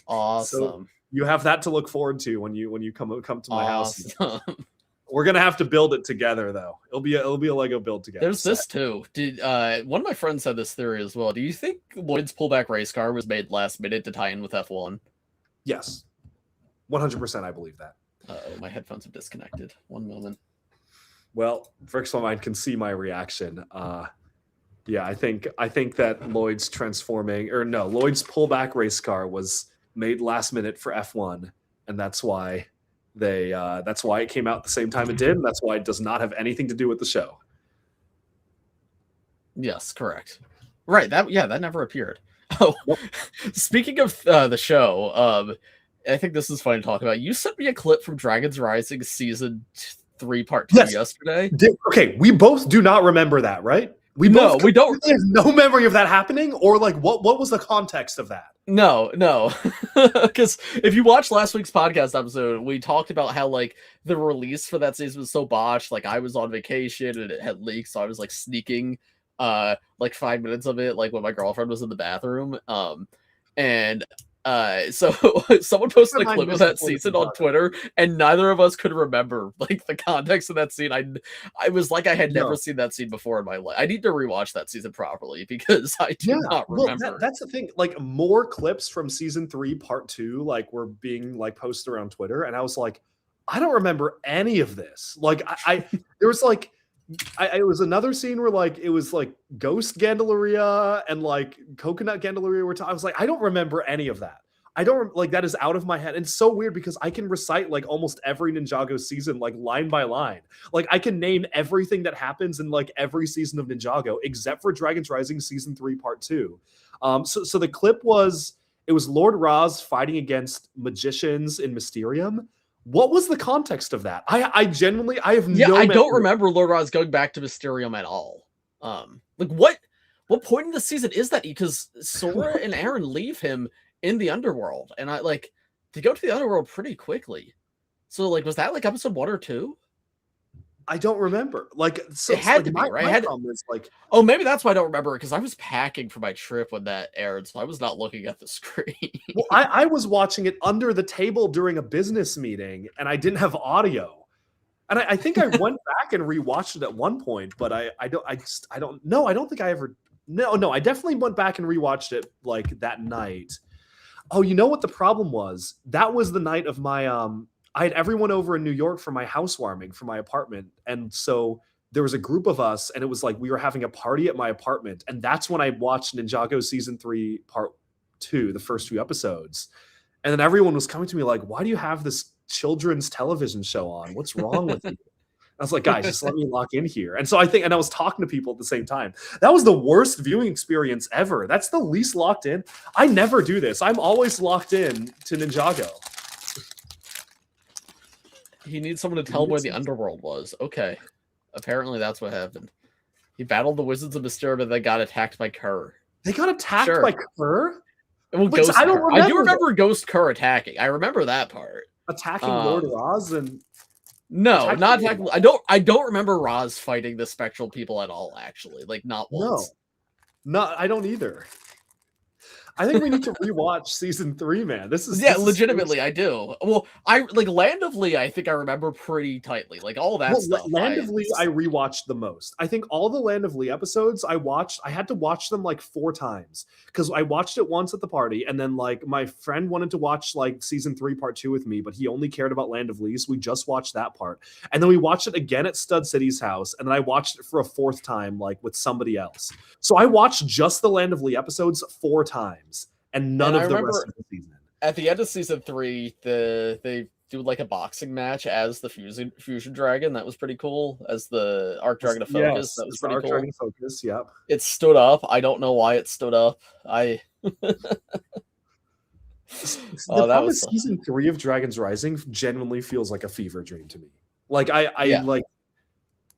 Awesome. So you have that to look forward to when you come to my house. Awesome. We're gonna have to build it together, though. It'll be a Lego build together. There's this too. Did one of my friends had this theory as well? Do you think Lloyd's pullback race car was made last minute to tie in with F1? Yes, 100%. I believe that. My headphones have disconnected. One moment. Well, Brixel Mind can see my reaction. Yeah, I think that Lloyd's pullback race car was made last minute for F1, and that's why it came out at the same time it did, and that's why it does not have anything to do with the show. Yes, correct. Right. That never appeared. Oh, speaking of the show, I think this is fun to talk about. You sent me a clip from Dragon's Rising season 3 part 2 yesterday. Okay, we both do not remember that, right? We don't. We have no memory of that happening, or like what was the context of that? No, because if you watched last week's podcast episode, we talked about how like the release for that season was so botched. Like I was on vacation and it had leaked, so I was like sneaking like 5 minutes of it, like when my girlfriend was in the bathroom. So someone posted a clip of that season on Twitter, and neither of us could remember like the context of that scene. I was like I had never seen that scene before in my life. I need to rewatch that season properly because I do not remember. Well, that's the thing. Like more clips from season 3 part 2 like were being like posted around Twitter, and I was like, I don't remember any of this. Like I there was like it was another scene where like it was like Ghost Gandalaria and like Coconut Gandalaria I was like, I don't remember any of that. I don't like that is out of my head. And it's so weird because I can recite like almost every Ninjago season, like line by line. Like I can name everything that happens in like every season of Ninjago except for Dragon's Rising season 3 part 2. So the clip was Lord Raz fighting against magicians in Mysterium. What was the context of that? I genuinely I have no I don't remember Lord Raz going back to Mysterium at all. Like what point in the season is that? Because Sora and Aaron leave him in the underworld, and they go to the underworld pretty quickly. So like was that like episode 1 or 2? I don't remember. Like so, it had like, to be right. My problem is like, oh, maybe that's why I don't remember it because I was packing for my trip when that aired, so I was not looking at the screen. Well, I was watching it under the table during a business meeting, and I didn't have audio. And I think I went back and rewatched it at one point, but I don't know. I don't think I ever. No, I definitely went back and rewatched it like that night. Oh, you know what the problem was? That was the night of my I had everyone over in New York for my housewarming for my apartment. And so there was a group of us, and it was like we were having a party at my apartment. And that's when I watched Ninjago season 3 part 2, the first 2 episodes. And then everyone was coming to me like, why do you have this children's television show on? What's wrong with you? I was like, guys, just let me lock in here. And so I was talking to people at the same time. That was the worst viewing experience ever. That's the least locked in. I never do this. I'm always locked in to Ninjago. He needs someone to tell him where the underworld was. Okay. Apparently that's what happened. He battled the Wizards of Mysterium and they got attacked by Kerr. They got attacked by Kerr? Well, Ghost I don't remember. I do remember Ghost Kerr attacking. I remember that part. Attacking Lord Raz and no, not attacking. I don't remember Raz fighting the spectral people at all, actually. Like not once. No, I don't either. I think we need to rewatch season 3, man. This is legitimately, I do. Well, I like Land of Lee. I think I remember pretty tightly, like all that stuff. Land of Lee, I rewatched the most. I think all the Land of Lee episodes I watched. I had to watch them like 4 times because I watched it once at the party, and then like my friend wanted to watch like season 3 part 2 with me, but he only cared about Land of Lee, so we just watched that part, and then we watched it again at Stud City's house, and then I watched it for a 4th time like with somebody else. So I watched just the Land of Lee episodes 4 times. And none of the rest of the season. At the end of season 3, they do like a boxing match as the fusion dragon. That was pretty cool. As the Arc Dragon of Focus. That was pretty cool. Dragon Focus, yep. It stood up. I don't know why it stood up. The problem is season 3 of Dragon's Rising genuinely feels like a fever dream to me. Like I like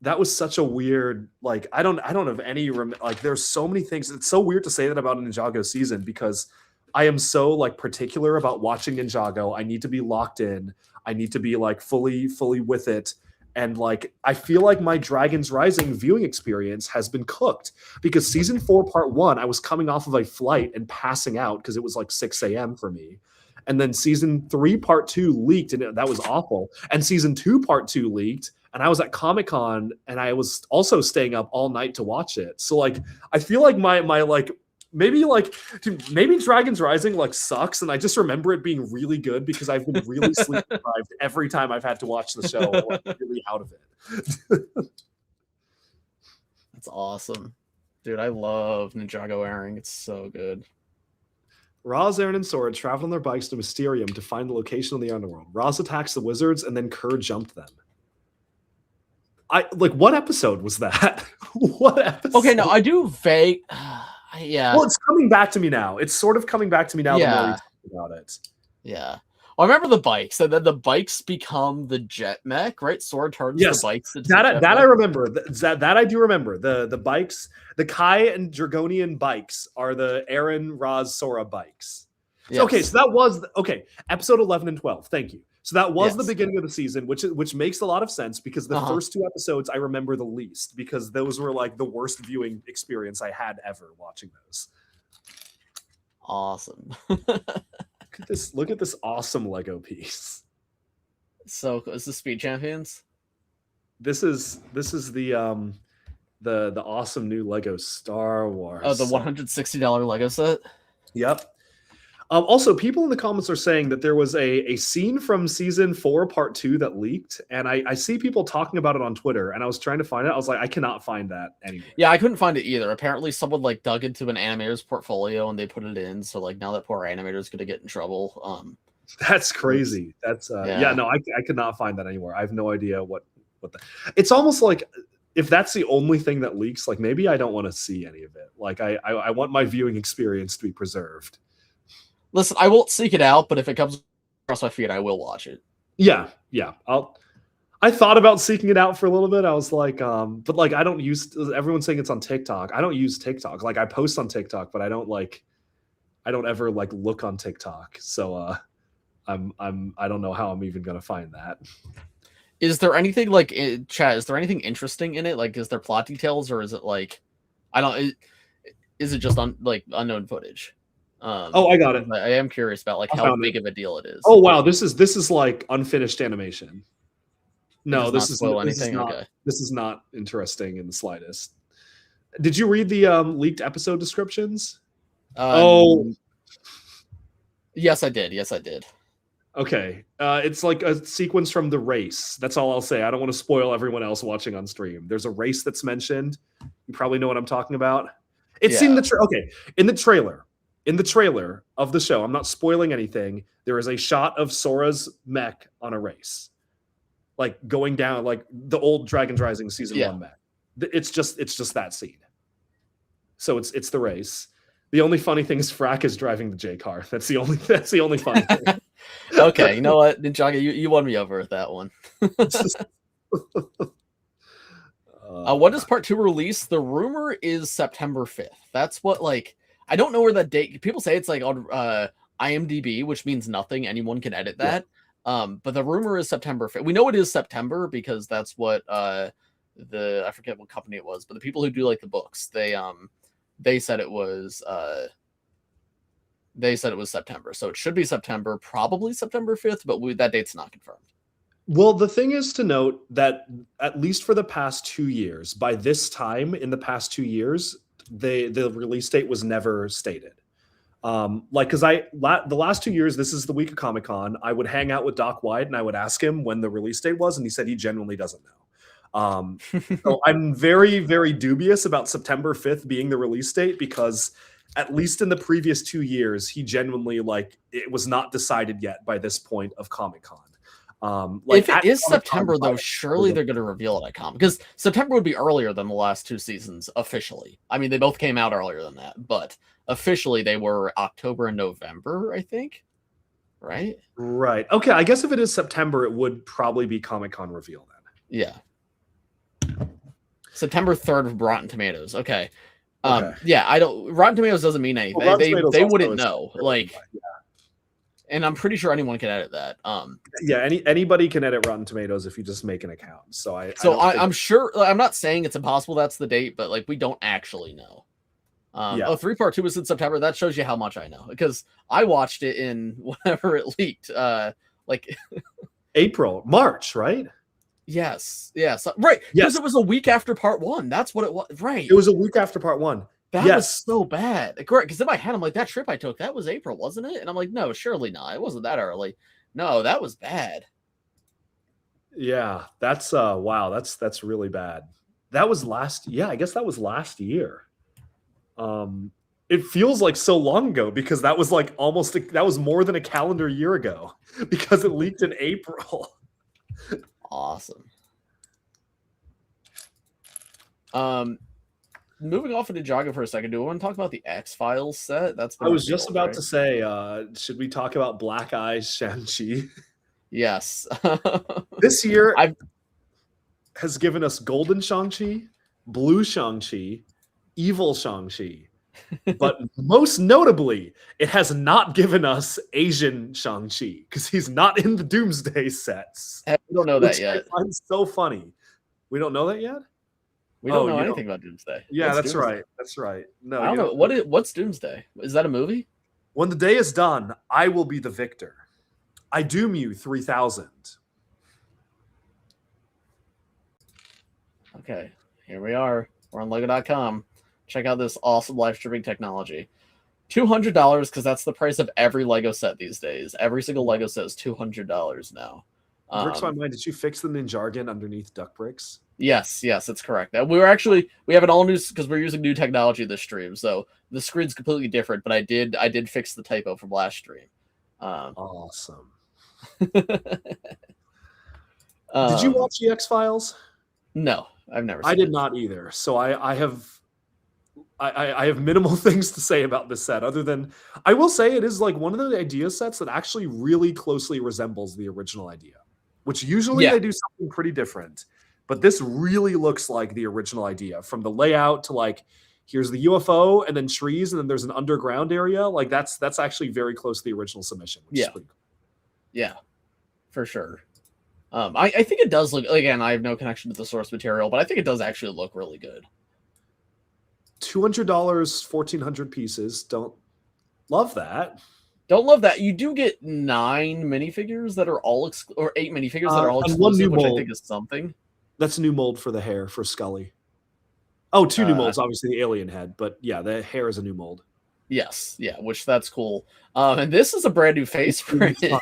that was such a weird, like, I don't have any, like, there's so many things. It's so weird to say that about a Ninjago season because I am so, like, particular about watching Ninjago. I need to be locked in. I need to be, like, fully with it. And like, I feel like my Dragons Rising viewing experience has been cooked because season 4, part 1, I was coming off of a flight and passing out because it was like 6 a.m. for me. And then season 3, part 2 leaked, and that was awful. And season 2, part 2 leaked, and I was at Comic-Con, and I was also staying up all night to watch it. So like, I feel like my like, maybe Dragons Rising like sucks, and I just remember it being really good because I've been really sleep deprived every time I've had to watch the show. I'm like really out of it. That's awesome, dude. I love Ninjago airing. It's so good. Roz, Aaron, and Sora travel on their bikes to Mysterium to find the location of the underworld. Roz attacks the wizards, and then Kerr jumped them. What episode was that? What episode? Okay, no, I do vague. Yeah. Well, it's coming back to me now. It's sort of coming back to me now. Yeah. The more we talk about it. Yeah. Well, I remember the bikes. So then the bikes become the jet mech, right? Sora turns the bikes into that I remember. That I do remember. The bikes, the Kai and Dragonian bikes are the Aaron, Roz, Sora bikes. Yes. Okay, so that was episode 11 and 12. Thank you. So that was the beginning of the season, which makes a lot of sense because the first 2 episodes I remember the least because those were like the worst viewing experience I had ever watching those. Awesome. Look at this awesome Lego piece. So is the Speed Champions? This is the awesome new Lego Star Wars. Oh, the $160 Lego set? Yep. Also, people in the comments are saying that there was a scene from season 4, part 2 that leaked, and I see people talking about it on Twitter, and I was trying to find it. I was like, I cannot find that anywhere. Yeah, I couldn't find it either. Apparently, someone like dug into an animator's portfolio and they put it in. So like now that poor animator's gonna get in trouble. That's crazy. That's no, I could not find that anywhere. I have no idea what it's almost like if that's the only thing that leaks, like maybe I don't want to see any of it. Like I want my viewing experience to be preserved. Listen, I won't seek it out, but if it comes across my feed, I will watch it. Yeah. I thought about seeking it out for a little bit. I was like, but like I don't use. Everyone's saying it's on TikTok. I don't use TikTok. Like I post on TikTok, but I don't ever like look on TikTok. So I don't know how I'm even gonna find that. Is there anything like in chat? Is there anything interesting in it? Like, is there plot details, or is it like, is it just unknown footage? I got it. I am curious about like how big of a deal it is. Oh wow, this is like unfinished animation. No, this is not interesting in the slightest. Did you read the leaked episode descriptions? Yes, I did. Okay. It's like a sequence from The Race. That's all I'll say. I don't want to spoil everyone else watching on stream. There's a race that's mentioned. You probably know what I'm talking about. It's in the In the trailer of the show, I'm not spoiling anything, there is a shot of Sora's mech on a race. Like going down like the old Dragons Rising season 1 mech. It's just that scene. So it's the race. The only funny thing is Frack is driving the J car. That's the only funny thing. Okay, you know what, Ninjago, you won me over with that one. When does part 2 release? The rumor is September 5th. That's what I don't know where that date. People say it's like on IMDb, which means nothing. Anyone can edit that. But the rumor is September 5th. We know it is September because that's what I forget what company it was, but the people who do like the books, they said it was September. So it should be September, probably September 5th, but that date's not confirmed. Well, the thing is to note that at least for the past 2 years, by this time in the past 2 years, the release date was never stated. Because the last 2 years, this is the week of Comic-Con, I would hang out with Doc White and I would ask him when the release date was, and he said he genuinely doesn't know. So I'm very, very dubious about September 5th being the release date because at least in the previous 2 years, he genuinely it was not decided yet by this point of Comic-Con. If it is September, though, surely they're going to reveal it at Comic, because September would be earlier than the last 2 seasons officially. I mean, they both came out earlier than that, but officially they were October and November, I think. Right? Right. Okay, I guess if it is September, it would probably be Comic-Con reveal then. Yeah. September 3rd of Rotten Tomatoes. Okay. Rotten Tomatoes doesn't mean anything. Well, they wouldn't know. and I'm pretty sure anyone can edit that. Yeah, anybody can edit Rotten Tomatoes if you just make an account. So I'm sure. I'm not saying it's impossible. That's the date, but like we don't actually know. Yeah. Oh, 3 Part 2 was in September. That shows you how much I know because I watched it in whenever it leaked. Like April, March, right? Yes, right. Because Yes. it was a week after Part 1. That's what it was. Right. It was a week after Part 1. That was so bad. Correct. Because in my head, I'm like, that trip I took, that was April, wasn't it? And I'm like, no, surely not. It wasn't that early. No, that was bad. Yeah, that's wow, that's really bad. That was I guess that was last year. It feels like so long ago because that was like that was more than a calendar year ago because it leaked in April. Awesome. Moving off of Ninjago for a second, do we want to talk about the X-Files set? I was just about to say, should we talk about Black Eyes Shang-Chi? Yes. This year has given us Golden Shang-Chi, Blue Shang-Chi, Evil Shang-Chi. But most notably, it has not given us Asian Shang-Chi because he's not in the Doomsday sets. We don't know that yet. I find so funny. We don't know that yet? We don't know anything about Doomsday. Yeah, that's Doomsday? Right. That's right. No, I don't know. What's Doomsday? Is that a movie? When the day is done, I will be the victor. I doom you 3000. Okay, here we are. We're on Lego.com. Check out this awesome live streaming technology. $200 because that's the price of every Lego set these days. Every single Lego set is $200 now. Bricks my mind. Did you fix the Ninjago underneath duck bricks? Yes, that's correct. We have an all new because we're using new technology this stream, so the screen's completely different. But I did fix the typo from last stream. Awesome. Did you watch the X-Files? No, I've never. I did not either. So I have minimal things to say about this set, other than I will say it is like one of the idea sets that actually really closely resembles the original idea, which usually they do something pretty different. But this really looks like the original idea, from the layout to like, here's the UFO and then trees and then there's an underground area. Like that's actually very close to the original submission. Which is pretty cool. Yeah, for sure. I think it does look, again, I have no connection to the source material, but I think it does actually look really good. $200, 1,400 pieces. Don't love that. Don't love that. You do get 9 minifigures that are all or 8 minifigures that are all exclusive, which I think is something. That's a new mold for the hair for Scully. Oh, 2 new molds, obviously the alien head, but yeah, the hair is a new mold. Yes, which that's cool. And this is a brand new face print. If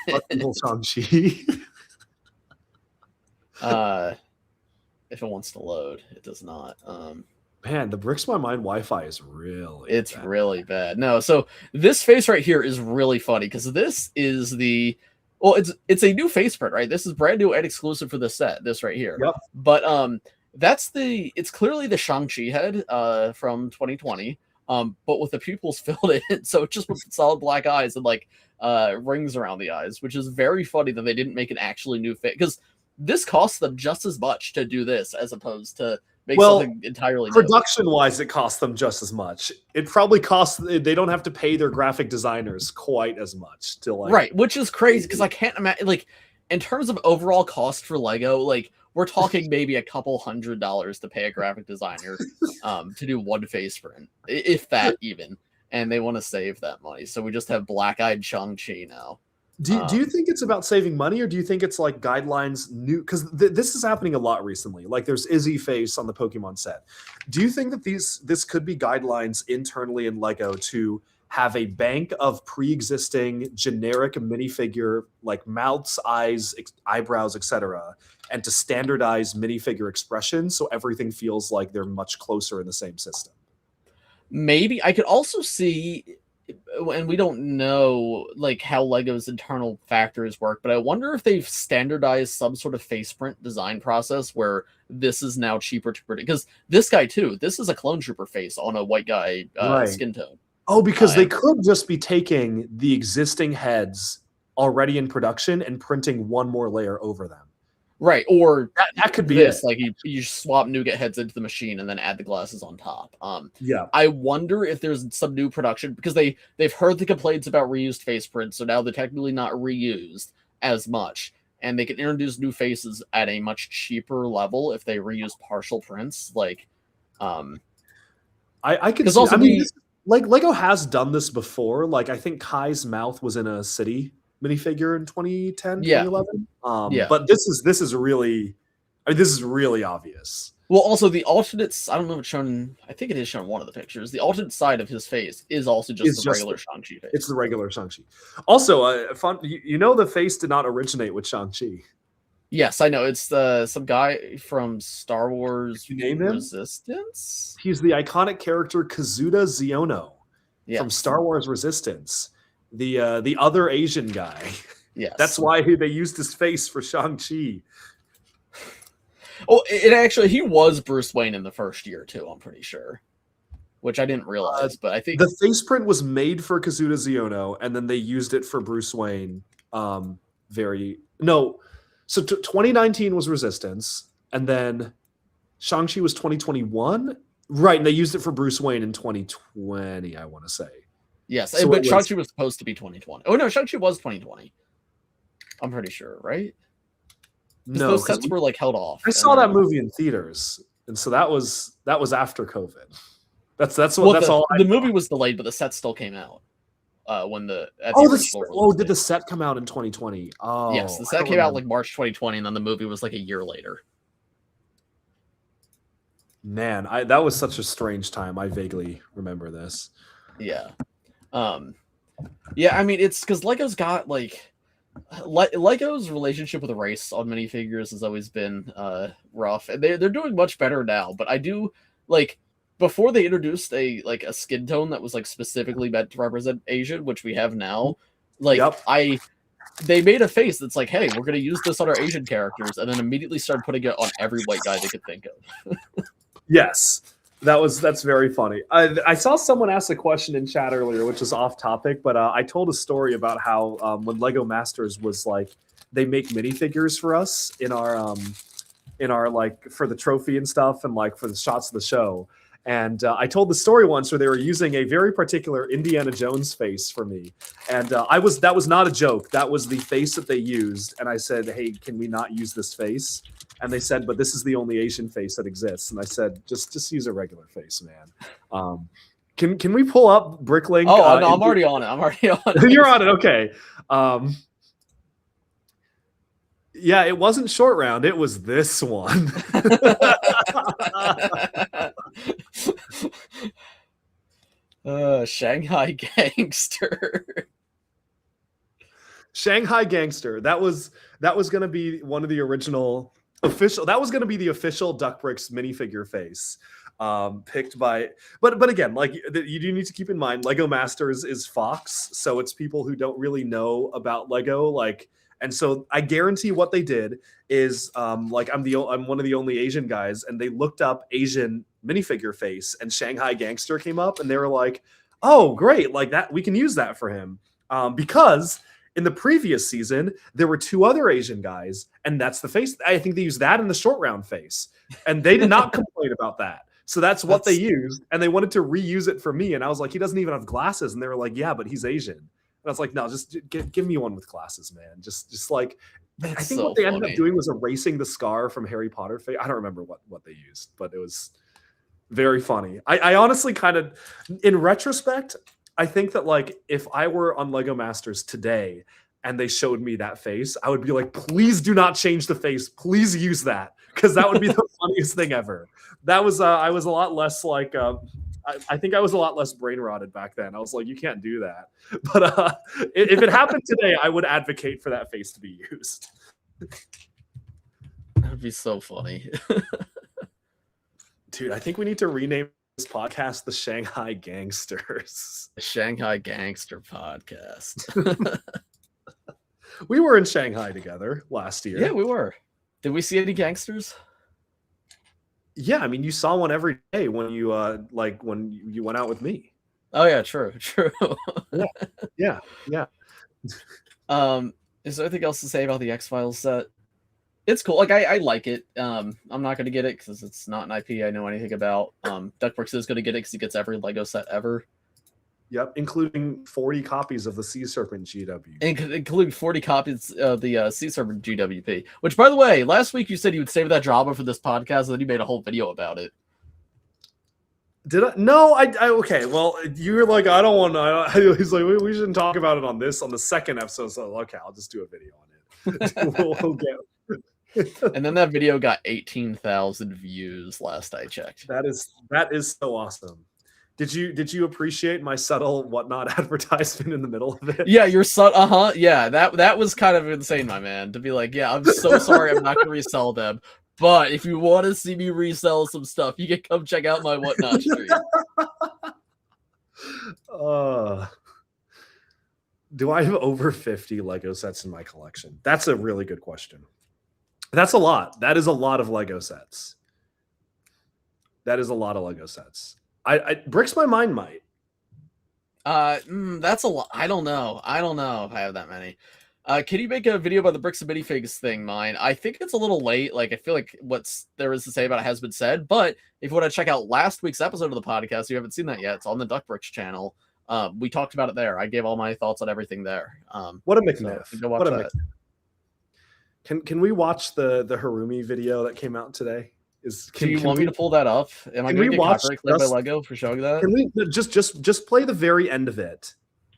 it wants to load, it does not. Man, the Bricks My Mind Wi-Fi is really bad. Really bad. No, so this face right here is really funny because this is it's a new face print, right? This is brand new and exclusive for the set, this right here. Yep. But it's clearly the Shang-Chi head from 2020, but with the pupils filled in, so just with solid black eyes and like rings around the eyes, which is very funny that they didn't make an actually new face, because this costs them just as much to do this as opposed to make something entirely new. Production-wise, it costs them just as much. It probably costs, they don't have to pay their graphic designers quite as much to like. Right, which is crazy because I can't imagine, like, in terms of overall cost for Lego, like, we're talking maybe a couple $100 to pay a graphic designer to do one face print, if that even. And they want to save that money. So we just have black-eyed Shang-Chi now. Do you think it's about saving money, or do you think it's like guidelines new? Because this is happening a lot recently. Like there's Izzy face on the Pokemon set. Do you think that this could be guidelines internally in Lego to have a bank of pre-existing generic minifigure, like mouths, eyes, eyebrows, etc., and to standardize minifigure expression so everything feels like they're much closer in the same system? Maybe. I could also see, and we don't know like how Lego's internal factors work, but I wonder if they've standardized some sort of face print design process where this is now cheaper to predict. Because this guy too, this is a clone trooper face on a white guy skin tone. Oh, because they could just be taking the existing heads already in production and printing one more layer over them. Right, or that could be this, it. like you swap nougat heads into the machine and then add the glasses on top. Yeah. I wonder if there's some new production because they've heard the complaints about reused face prints, so now they're technically not reused as much, and they can introduce new faces at a much cheaper level if they reuse partial prints. Like, I could see. I mean, like Lego has done this before. Like I think Kai's mouth was in a city minifigure in 2010, 2011. But this is really, I mean, this is really obvious. Well, also the alternates, I don't know if it's shown, I think it is shown in one of the pictures. The alternate side of his face is also just the regular Shang-Chi face. It's the regular Shang-Chi. Also, fun, you know, the face did not originate with Shang-Chi. Yes, I know. It's some guy from Star Wars Resistance. He's the iconic character Kazuda Xiono from Star Wars Resistance. The other Asian guy. Yes. That's why they used his face for Shang-Chi. Oh, it actually, he was Bruce Wayne in the first year too, I'm pretty sure. Which I didn't realize, but I think the face print was made for Kazuda Xiono, and then they used it for Bruce Wayne. So 2019 was Resistance, and then Shang-Chi was 2021. Right, and they used it for Bruce Wayne in 2020, I want to say. Yes, so but Shang-Chi was supposed to be 2020. Oh, no, Shang-Chi was 2020. I'm pretty sure, right? No, those sets were like held off. I saw that movie in theaters, and so that was after COVID. That's all. The movie was delayed, but the set still came out. When did the set come out in 2020? Oh, yes, the set came out like March 2020, and then the movie was like a year later. Man, that was such a strange time. I vaguely remember this. Yeah. Yeah, I mean, it's because Lego's got Lego's relationship with race on minifigures has always been rough, and they're doing much better now. But I do before they introduced a skin tone that was like specifically meant to represent Asian, which we have now. They made a face that's like, hey, we're gonna use this on our Asian characters, and then immediately started putting it on every white guy they could think of. Yes. That's very funny. I saw someone ask a question in chat earlier, which is off topic, but I told a story about how when Lego Masters was like, they make minifigures for us in our like for the trophy and stuff, and like for the shots of the show. And I told the story once where they were using a very particular Indiana Jones face for me, and that was not a joke. That was the face that they used, and I said, "Hey, can we not use this face?" And they said, "But this is the only Asian face that exists." And I said, "Just use a regular face, man." Can we pull up Bricklink? Oh, no, I'm already on it. I'm already on it. You're on it. Okay. Yeah, it wasn't Short Round. It was this one. Shanghai Gangster. Shanghai Gangster. That was going to be one of the original official. That was going to be the official Duck Bricks minifigure face, picked by. But again, like you do need to keep in mind, Lego Masters is Fox, so it's people who don't really know about Lego, like. And so I guarantee what they did is I'm one of the only Asian guys, and they looked up Asian minifigure face, and Shanghai Gangster came up, and they were like, "Oh, great! Like that, we can use that for him." Because in the previous season there were two other Asian guys, and that's the face. I think they used that in the Short Round face, and they did not complain about that. So that's what they used, and they wanted to reuse it for me. And I was like, "He doesn't even have glasses," and they were like, "Yeah, but he's Asian." And I was like, no, just give me one with glasses, man. Just like, I think what they ended up doing was erasing the scar from Harry Potter face. I don't remember what they used, but it was very funny. I honestly kind of, in retrospect, I think that like if I were on Lego Masters today and they showed me that face, I would be like, please do not change the face. Please use that, because that would be the funniest thing ever. That was I was a lot less like. I think I was a lot less brain rotted back then. I was like, you can't do that. But if it happened today, I would advocate for that face to be used. That would be so funny. Dude, I think we need to rename this podcast the Shanghai Gangsters. The Shanghai Gangster Podcast. We were in Shanghai together last year. Yeah, we were. Did we see any gangsters? Yeah, I mean, you saw one every day when you when you went out with me. Oh yeah, true. Yeah. Is there anything else to say about the X-Files set? It's cool. Like I like it. I'm not gonna get it because it's not an IP I know anything about. Duckworks is gonna get it because he gets every Lego set ever. Yep, including 40 copies of the Sea Serpent GW. Including 40 copies of the Sea Serpent GWP. Which, by the way, last week you said you would save that drama for this podcast, and then you made a whole video about it. Did I? No, I okay. Well, you were like, I don't want to. He's like, we shouldn't talk about it on the second episode. So okay, I'll just do a video on it. we'll get. And then that video got 18,000 views last I checked. That is so awesome. Did you appreciate my subtle whatnot advertisement in the middle of it? Yeah, your son. Yeah, that was kind of insane, my man. To be like, yeah, I'm so sorry, I'm not gonna resell them. But if you want to see me resell some stuff, you can come check out my whatnot stream. Do I have over 50 Lego sets in my collection? That's a really good question. That's a lot. That is a lot of Lego sets. That is a lot of Lego sets. I Bricks My Mind might. That's a lot. I don't know if I have that many. Can you make a video about the Bricks and Minifigs thing, mine? I think it's a little late. Like, I feel like what's there is to say about it has been said. But if you want to check out last week's episode of the podcast, you haven't seen that yet. It's on the Duck Bricks channel. We talked about it there. I gave all my thoughts on everything there. What a McNiff. So go watch that. Can we watch the Harumi video that came out today? Do you want me to pull that up? Am I going to get copyright claimed by Lego for showing that? Can we just play the very end of it?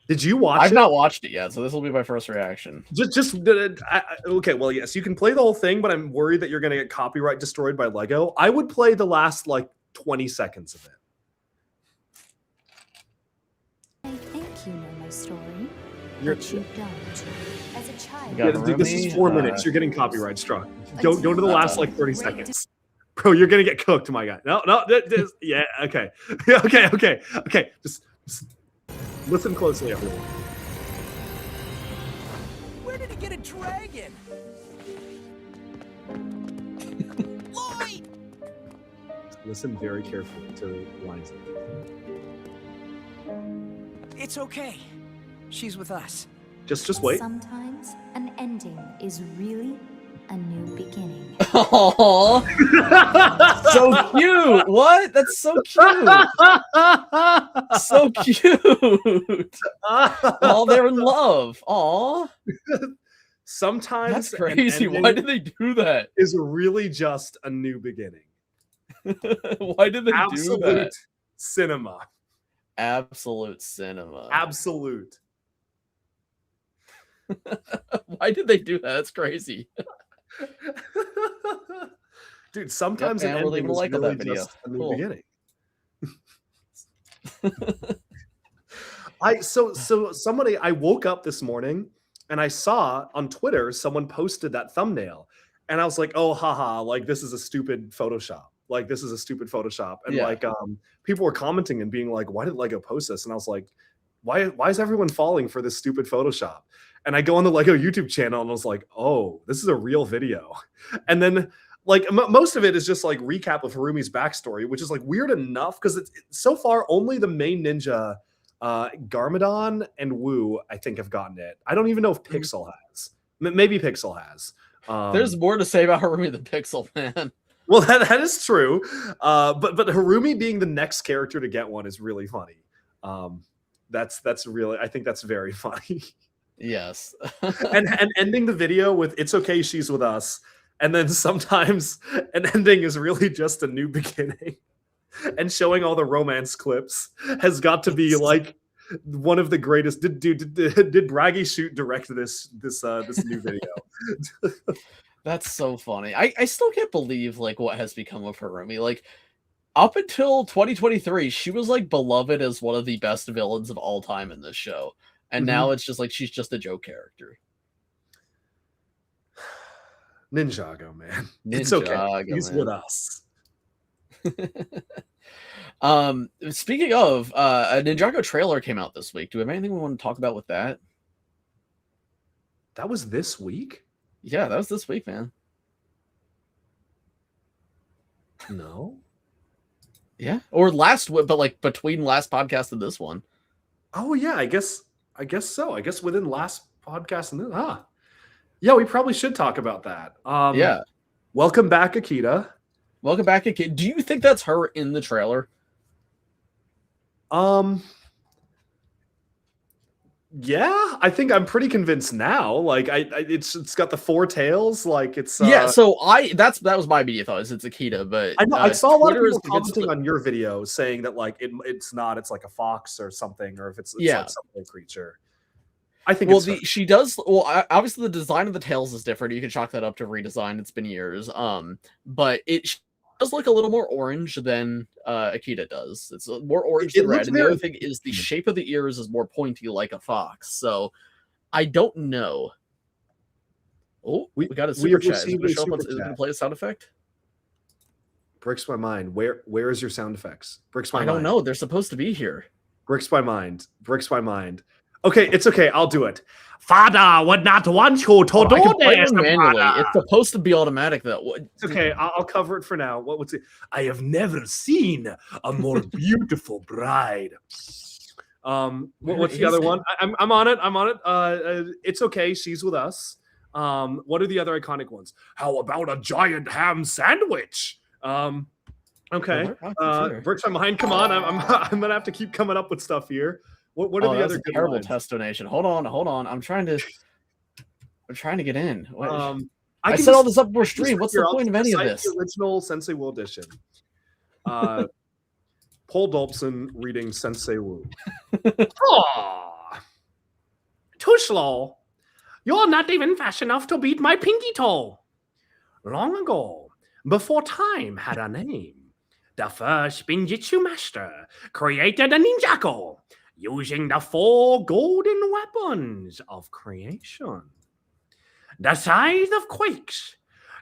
Did you watch it? I've not watched it yet, so this will be my first reaction. Okay, well, yes, you can play the whole thing, but I'm worried that you're going to get copyright destroyed by Lego. I would play the last, 20 seconds of it. I think you know my story, but you don't. As a child, this is 4 minutes. You're getting copyright struck. Go to the last 30 seconds. Bro, you're gonna get cooked, my guy. No, yeah, okay. Okay. Just listen closely, everyone. Where did he get a dragon? Lloyd! Listen very carefully to the lines. It's okay. She's with us. Just wait. Sometimes an ending is really a new beginning. Oh, so cute! What? That's so cute. So cute. Oh, they're in love. Aw. Sometimes that's crazy. Why did they do that? Is really just a new beginning. Why did they do that? Cinema. Absolute cinema. Absolute. Why did they do that? That's crazy. Dude, sometimes an ending is really just a new beginning. I woke up this morning and I saw on Twitter someone posted that thumbnail, and I was like, oh, haha, this is a stupid Photoshop. And people were commenting and being like, why did Lego post this? And I was like, why is everyone falling for this stupid Photoshop? And I go on the Lego YouTube channel and I was like, oh, this is a real video. And then most of it is just recap of Harumi's backstory, which is weird enough because it's so far only the main ninja, Garmadon and Wu, I think, have gotten it. I don't even know if Pixel has. Maybe Pixel has. There's more to say about Harumi than Pixel, man. Well, that is true. But Harumi being the next character to get one is really funny. That's really, I think that's very funny. Yes. and ending the video with "It's okay, she's with us," and then sometimes an ending is really just a new beginning, and showing all the romance clips has got to be one of the greatest. Did Braggy Shoot direct this new video? That's so funny. I still can't believe what has become of Harumi. Up until 2023, she was beloved as one of the best villains of all time in this show. And now it's just she's just a joke character. Ninjago, man. It's okay. He's with us. Speaking of, a Ninjago trailer came out this week. Do we have anything we want to talk about with that? That was this week? Yeah, that was this week, man. No. Yeah, or last week, but between last podcast and this one. Oh yeah, I guess so. I guess within last podcast and this, Yeah, we probably should talk about that. Yeah. Welcome back, Akita. Welcome back, Akita. Do you think that's her in the trailer? Yeah, I think I'm pretty convinced now. Like, it's got the four tails. Like, it's yeah. So that was my immediate thought. Is it's Akita, but I know I saw a lot of Twitter people commenting on your video saying that like it's not. It's like a fox or something, or if it's like some other creature. I think. Well, she does. Well, obviously the design of the tails is different. You can chalk that up to redesign. It's been years. But it does look a little more orange than Akita does. It's more orange than red. And the other thing is the shape of the ears is more pointy like a fox. So I don't know. Oh, we got a super chat. Is it going to play a sound effect? Breaks my mind. Where is your sound effects? Breaks my mind. I don't know. They're supposed to be here. Breaks my mind. Breaks my mind. Okay, it's okay. I'll do it. Father would not want you to do this. Manually. It's supposed to be automatic, though. It's okay. I'll cover it for now. What's it? I have never seen a more beautiful bride. What's the other one? I'm on it. I'm on it. It's okay. She's with us. What are the other iconic ones? How about a giant ham sandwich? Okay. Breaks my mind. Come on. I'm gonna have to keep coming up with stuff here. What are the other good terrible lines? test donation? Hold on. I'm trying to get in. I can set all this up for stream. What's the point of any of this? The original Sensei Wu edition. Paul Dolpson reading Sensei Wu. Too slow. You're not even fast enough to beat my pinky toe. Long ago, before time had a name, the first Spinjitzu master created a Ninjago, using the 4 golden weapons of creation. The scythe of quakes,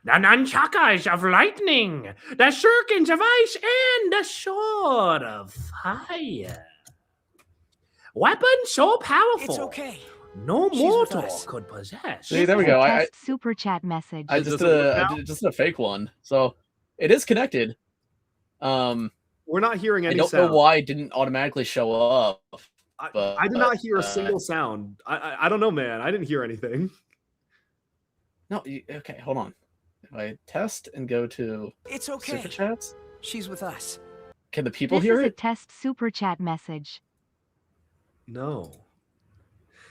the nunchakas of lightning, the shurikens of ice, and the sword of fire. Weapons so powerful. It's okay. No mortal could possess. See, there we go. I super chat message. I just did a fake one, so it is connected. We're not hearing any sound. I don't know why it didn't automatically show up. But, I did not hear a single sound. I don't know, man. I didn't hear anything. No, okay, hold on. If I test and go to it's okay. Super chats, she's with us. Can the people hear it? This is a test super chat message. No.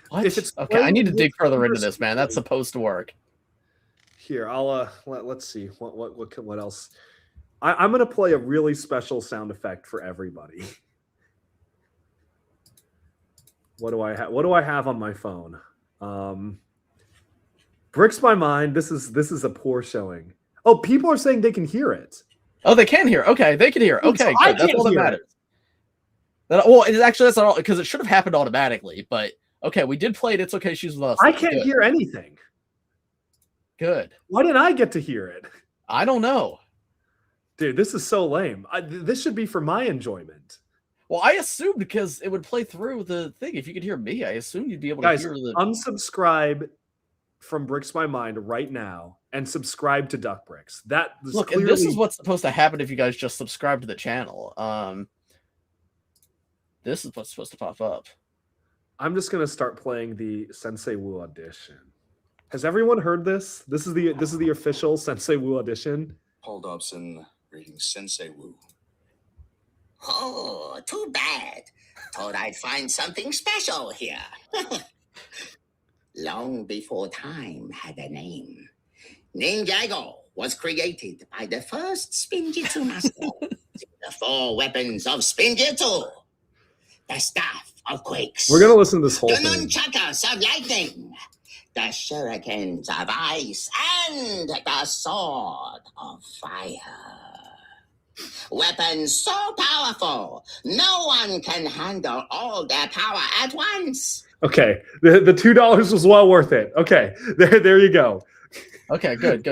What? Okay, I need to dig further into this, man. That's supposed to work. Here, I'll let's see what else. I'm gonna play a really special sound effect for everybody. What do I have? What do I have on my phone? Breaks my mind. This is a poor showing. Oh, people are saying they can hear it. Oh, they can hear. Okay, they can hear. Okay, good. That's all that matters. Well, that's not all because it should have happened automatically. But okay, we did play it. It's okay. She's with us. I can't hear anything. Good. Why didn't I get to hear it? I don't know. Dude, this is so lame. This should be for my enjoyment. Well, I assumed because it would play through the thing. If you could hear me, I assumed you'd be able to hear the. Unsubscribe from Bricks My Mind right now and subscribe to Duck Bricks. Look, and this is what's supposed to happen if you guys just subscribe to the channel. This is what's supposed to pop up. I'm just gonna start playing the Sensei Wu audition. Has everyone heard this? This is the official Sensei Wu audition. Paul Dobson reading Sensei Wu. Oh, too bad. Thought I'd find something special here. Long before time had a name, Ninjago was created by the first Spinjitzu master. The 4 weapons of Spinjitzu. The staff of quakes. We're gonna listen to this whole the thing. The nunchakas of lightning. The shurikens of ice. And the sword of fire. Weapons so powerful, no one can handle all their power at once. Okay, the $2 was well worth it. Okay, there you go. Okay, good.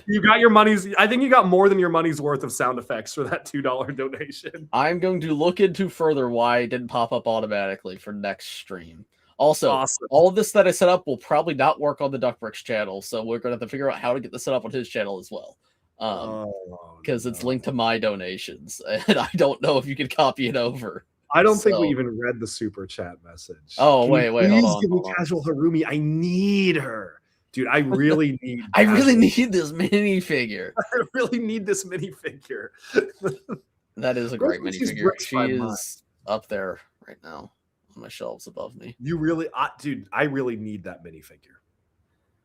You got your money's. I think you got more than your money's worth of sound effects for that $2 donation. I'm going to look into further why it didn't pop up automatically for next stream. Also, awesome. All of this that I set up will probably not work on the Duckbricks channel, so we're going to have to figure out how to get this set up on his channel as well. Because it's linked to my donations, and I don't know if you can copy it over. I don't think we even read the super chat message. Oh, wait, hold on. Give me Casual Harumi. I need her Dude, I really need. I really need this minifigure. I really need this minifigure. That is a great She's minifigure. bricks She by is up there right now on my shelves above me. You really, dude, I really need that minifigure.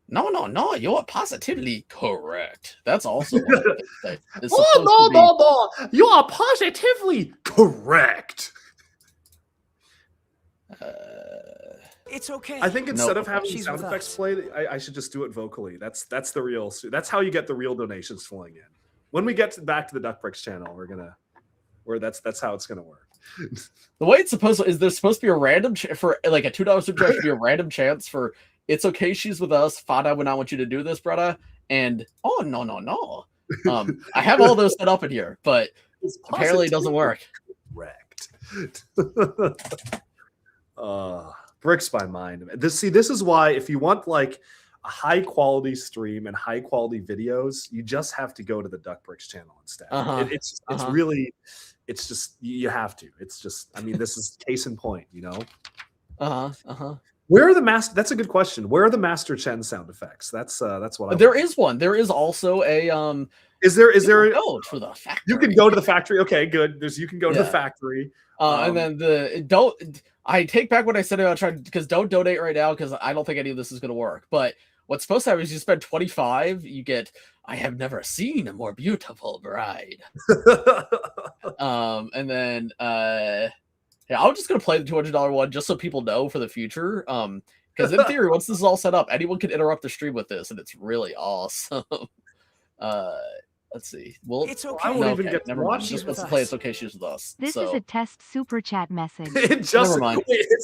No, you're positively correct. That's also one of the things that is no. You are positively correct. It's okay. I think instead of having She's sound with effects us. played, I should just do it vocally. That's the real. That's how you get the real donations flowing in. When we get back to the Duck Bricks channel, that's how it's gonna work. The way it's supposed to is there's supposed to be a random for like a $2 super chat should be a random chance for it's okay she's with us. Fada would not want you to do this, brother. And oh no. I have all those set up in here, but apparently it doesn't work. Correct. Bricks by mind. This is why if you want like a high quality stream and high quality videos, you just have to go to the Duck Bricks channel instead. It's really, it's just you have to. It's just, I mean, this is case in point, you know. Where are the master? That's a good question. Where are the Master Chen sound effects? That's what there is one. There is also a Is there go to the factory. You can go to the factory. Okay, good. You can go to the factory. And then I take back what I said about trying because don't donate right now because I don't think any of this is going to work. But what's supposed to happen is you spend 25, you get I have never seen a more beautiful bride. And then yeah, I'm just gonna play the $200 one just so people know for the future. Because in theory, once this is all set up, anyone can interrupt the stream with this, and it's really awesome. Let's see. Well, it's okay. I won't even get never mind. Just wants to play. It's okay. She's with us. This is a test super chat message. It's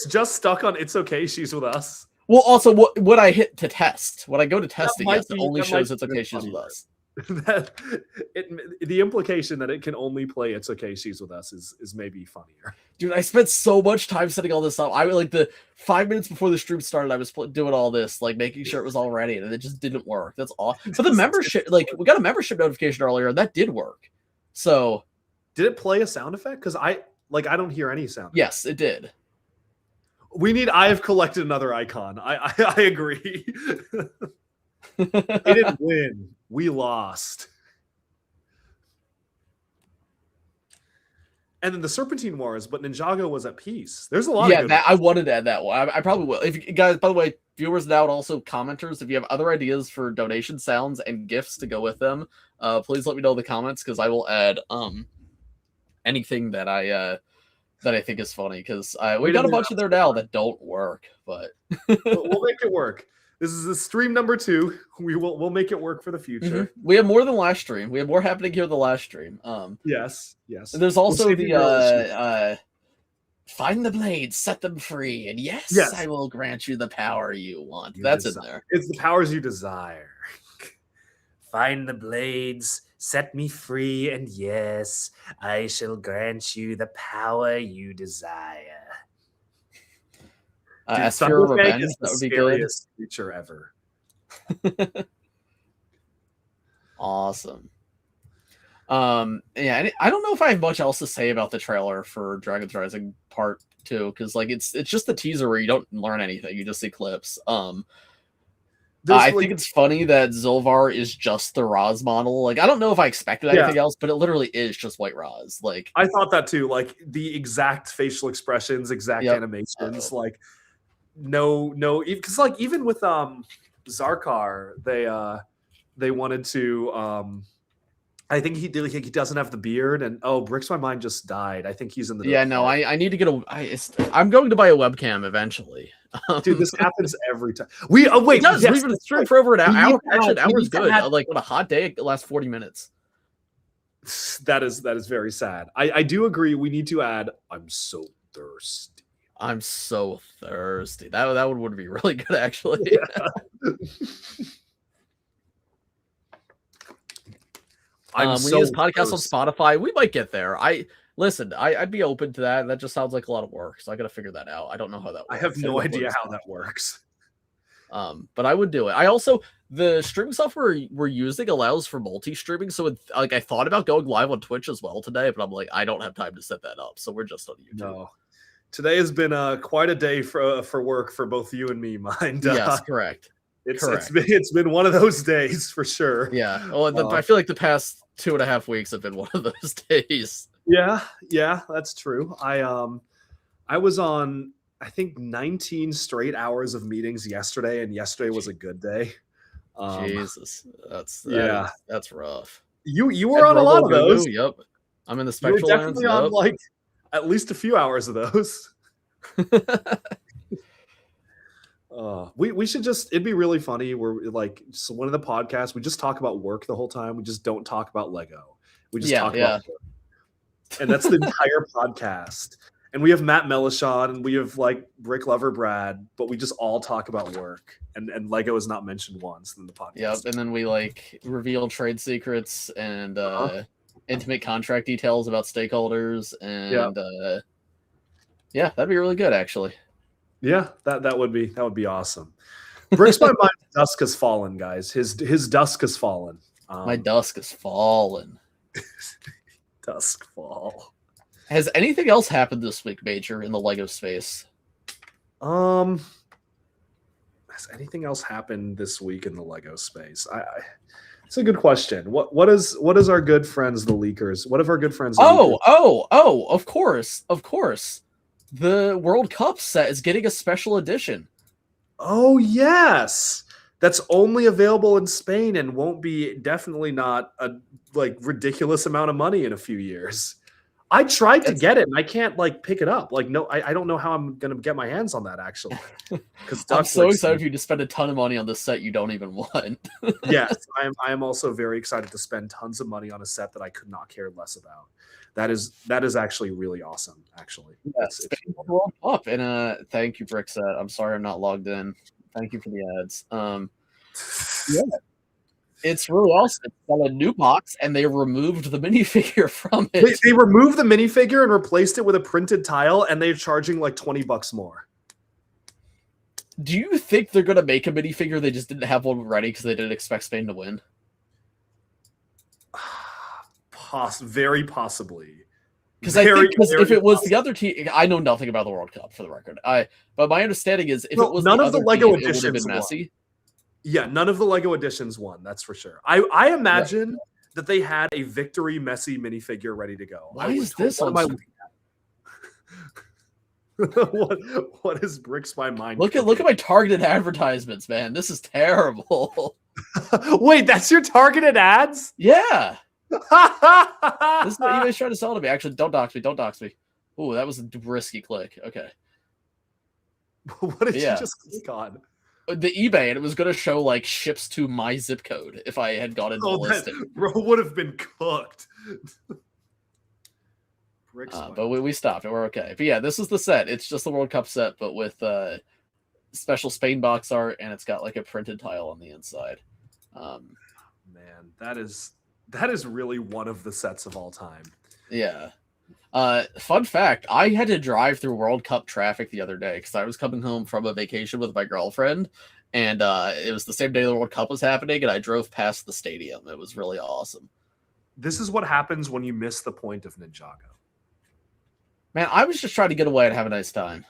just stuck on. It's okay. She's with us. Well, also, what I hit to test, when I go to test it, yes, it only shows it's okay. She's with us. The implication that it can only play "It's Okay, She's with Us" is maybe funnier. Dude, I spent so much time setting all this up. I like the 5 minutes before the stream started, I was doing all this, like making sure it was all ready, and it just didn't work. That's all. But the membership, like we got a membership notification earlier, and that did work. So, did it play a sound effect? Because I don't hear any sound. Yes, it did. I have collected another icon. I agree. They didn't win. We lost. And then the Serpentine Wars, but Ninjago was at peace. There's a lot of I wanted to add that one. I probably will. If you guys, by the way, viewers now and also commenters, if you have other ideas for donation sounds and gifts to go with them, please let me know in the comments because I will add anything that I think is funny because we got a bunch of there now that don't work, but we'll make it work. This is the stream number 2. We'll make it work for the future. Mm-hmm. We have more than last stream. We have more happening here than last stream. Yes. And there's also the find the blades, set them free, and yes, I will grant you the power you want. That's in there. It's the powers you desire. Find the blades, set me free, and yes, I shall grant you the power you desire. As for revenge, that would be good. Creature ever. Awesome. Yeah, I don't know if I have much else to say about the trailer for Dragon's Rising Part 2 because like it's just the teaser where you don't learn anything, you just see clips. I think it's funny that Zilvar is just the Roz model. Like, I don't know if I expected anything else, but it literally is just white Roz. Like, I thought that too. Like the exact facial expressions, exact animations. Like, no, because like even with Zarkar, they wanted to. I think he doesn't have the beard, and Bricks My Mind just died. I think he's in the I need to get I'm going to buy a webcam eventually. Dude, this happens every time. Wait, it does. We've been streaming for over an hour. Actually, an hour is good. Like, what a hot day! It lasts 40 minutes. That is very sad. I do agree. We need to add. I'm so thirsty. I'm so thirsty. That one would be really good, actually. Yeah. We use podcasts on Spotify. We might get there. I'd be open to that. That just sounds like a lot of work. So I got to figure that out. I don't know how that works. I have no idea how that works. But I would do it. I also, the streaming software we're using allows for multi-streaming. So I thought about going live on Twitch as well today, but I'm like, I don't have time to set that up. So we're just on YouTube. No. Today has been quite a day for work for both you and me, Mind. Yes, correct. It's been one of those days for sure. Yeah. Well, I feel like the past 2.5 weeks have been one of those days. Yeah, that's true. I was on, I think, 19 straight hours of meetings yesterday, and yesterday was a good day. Jesus, that's rough. You were on a lot of those. Yep, I'm in the You were spectral definitely lens. on like at least a few hours of those. We should just, it'd be really funny. We're like, so one of the podcasts, we just talk about work the whole time. We just don't talk about Lego. We just talk about work. And that's the entire podcast. And we have Matt Melishon and we have like Brick Lover Brad, but we just all talk about work. And Lego is not mentioned once in the podcast. Yep, and then we like reveal trade secrets and intimate contract details about stakeholders, and yeah, that'd be really good actually. Yeah, that would be awesome. Bricks by Mind dusk has fallen, guys. His dusk has fallen. My dusk has fallen. Dusk fall. Has anything else happened this week, Major, in the Lego space? Has anything else happened this week in the Lego space? It's a good question. What is our good friends, the leakers? What have our good friends? Of course. The World Cup set is getting a special edition. Oh yes, that's only available in Spain and won't be, definitely not a like ridiculous amount of money in a few years. I tried to get it and I can't like pick it up. Like, no, I don't know how I'm gonna get my hands on that actually. Because I'm so excited for you to spend a ton of money on this set you don't even want. Yes, I am also very excited to spend tons of money on a set that I could not care less about. That is actually really awesome. Actually, it's World Cup, and thank you, Brickset. I'm sorry I'm not logged in. Thank you for the ads. Yeah. It's really awesome. It's got a new box, and they removed the minifigure from it. They removed the minifigure and replaced it with a printed tile, and they're charging like $20 more. Do you think they're going to make a minifigure? They just didn't have one ready because they didn't expect Spain to win? Very possibly. Because I think if it was the other team, I know nothing about the World Cup for the record. But my understanding is if it was none the of the other Lego team, editions it would have been messy. Yeah, none of the Lego editions won. That's for sure. I imagine that they had a victory Messi minifigure ready to go. Why is this on my? What is Bricks by Mind? Look at my targeted advertisements, man. This is terrible. Wait, that's your targeted ads? Yeah. This is what eBay's trying to sell to me. Actually, don't dox me. Don't dox me. Ooh, that was a risky click. Okay. What did you just click on? The eBay, and it was going to show like ships to my zip code if I had gone into the listing. Bro would have been cooked. But we stopped it. We're okay. But yeah, this is the set. It's just the World Cup set, but with special Spain box art, and it's got like a printed tile on the inside. Man, that is really one of the sets of all time. Yeah. Fun fact, I had to drive through World Cup traffic the other day because I was coming home from a vacation with my girlfriend, and it was the same day the World Cup was happening, and I drove past the stadium. It was really awesome. This is what happens when you miss the point of Ninjago. Man, I was just trying to get away and have a nice time.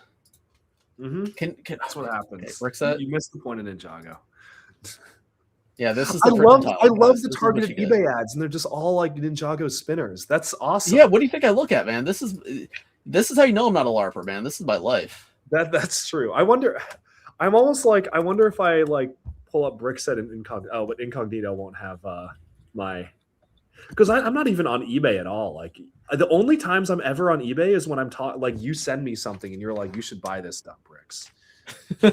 Mm-hmm. That's what happens. Okay, you missed the point of Ninjago. Yeah, this is. I love the targeted eBay ads, and they're just all like Ninjago spinners. That's awesome. Yeah, what do you think I look at, man? This is how you know I'm not a LARPer, man. This is my life. That's true. I wonder. I'm almost like I wonder if I like pull up Brickset and Incognito. Oh, but Incognito won't have my. Because I'm not even on eBay at all. Like the only times I'm ever on eBay is when I'm like you send me something and you're like, you should buy this stuff, Bricks. I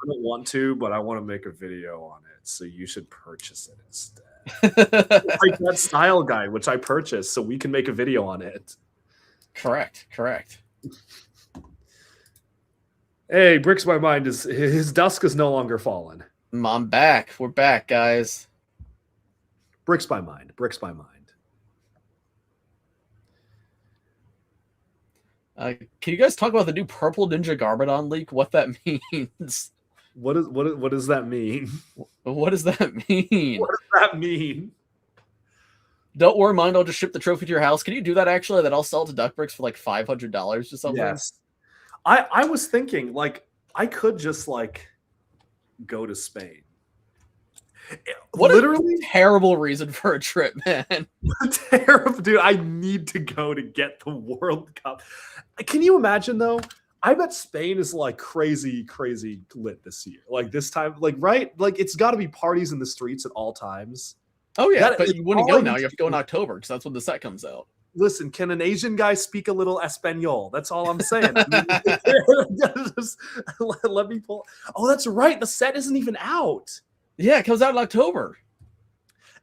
don't want to, but I want to make a video on it, so you should purchase it instead. Like that style guide, which I purchased, so we can make a video on it. Correct. Hey, Bricks by Mind his dusk is no longer fallen. I'm back. We're back, guys. Bricks by Mind. Can you guys talk about the new purple Ninja Garbodon leak? What that means? What does that mean? What does that mean? What does that mean? Don't worry, mind. I'll just ship the trophy to your house. Can you do that actually? Then I'll sell it to Duck Bricks for like $500 or something. Yes. I was thinking like I could just like go to Spain What literally a terrible reason for a trip, man. terrible, dude. I need to go to get the World Cup. Can you imagine though? I bet Spain is like crazy lit this year. Like this time, like right, like it's got to be parties in the streets at all times. Oh yeah, That but is you wouldn't all go I now. need You have to to go in do. October because that's when the set comes out. Listen, can an Asian guy speak a little Espanol? That's all I'm saying. Just let me pull. Oh, that's right. The set isn't even out. Yeah, it comes out in October.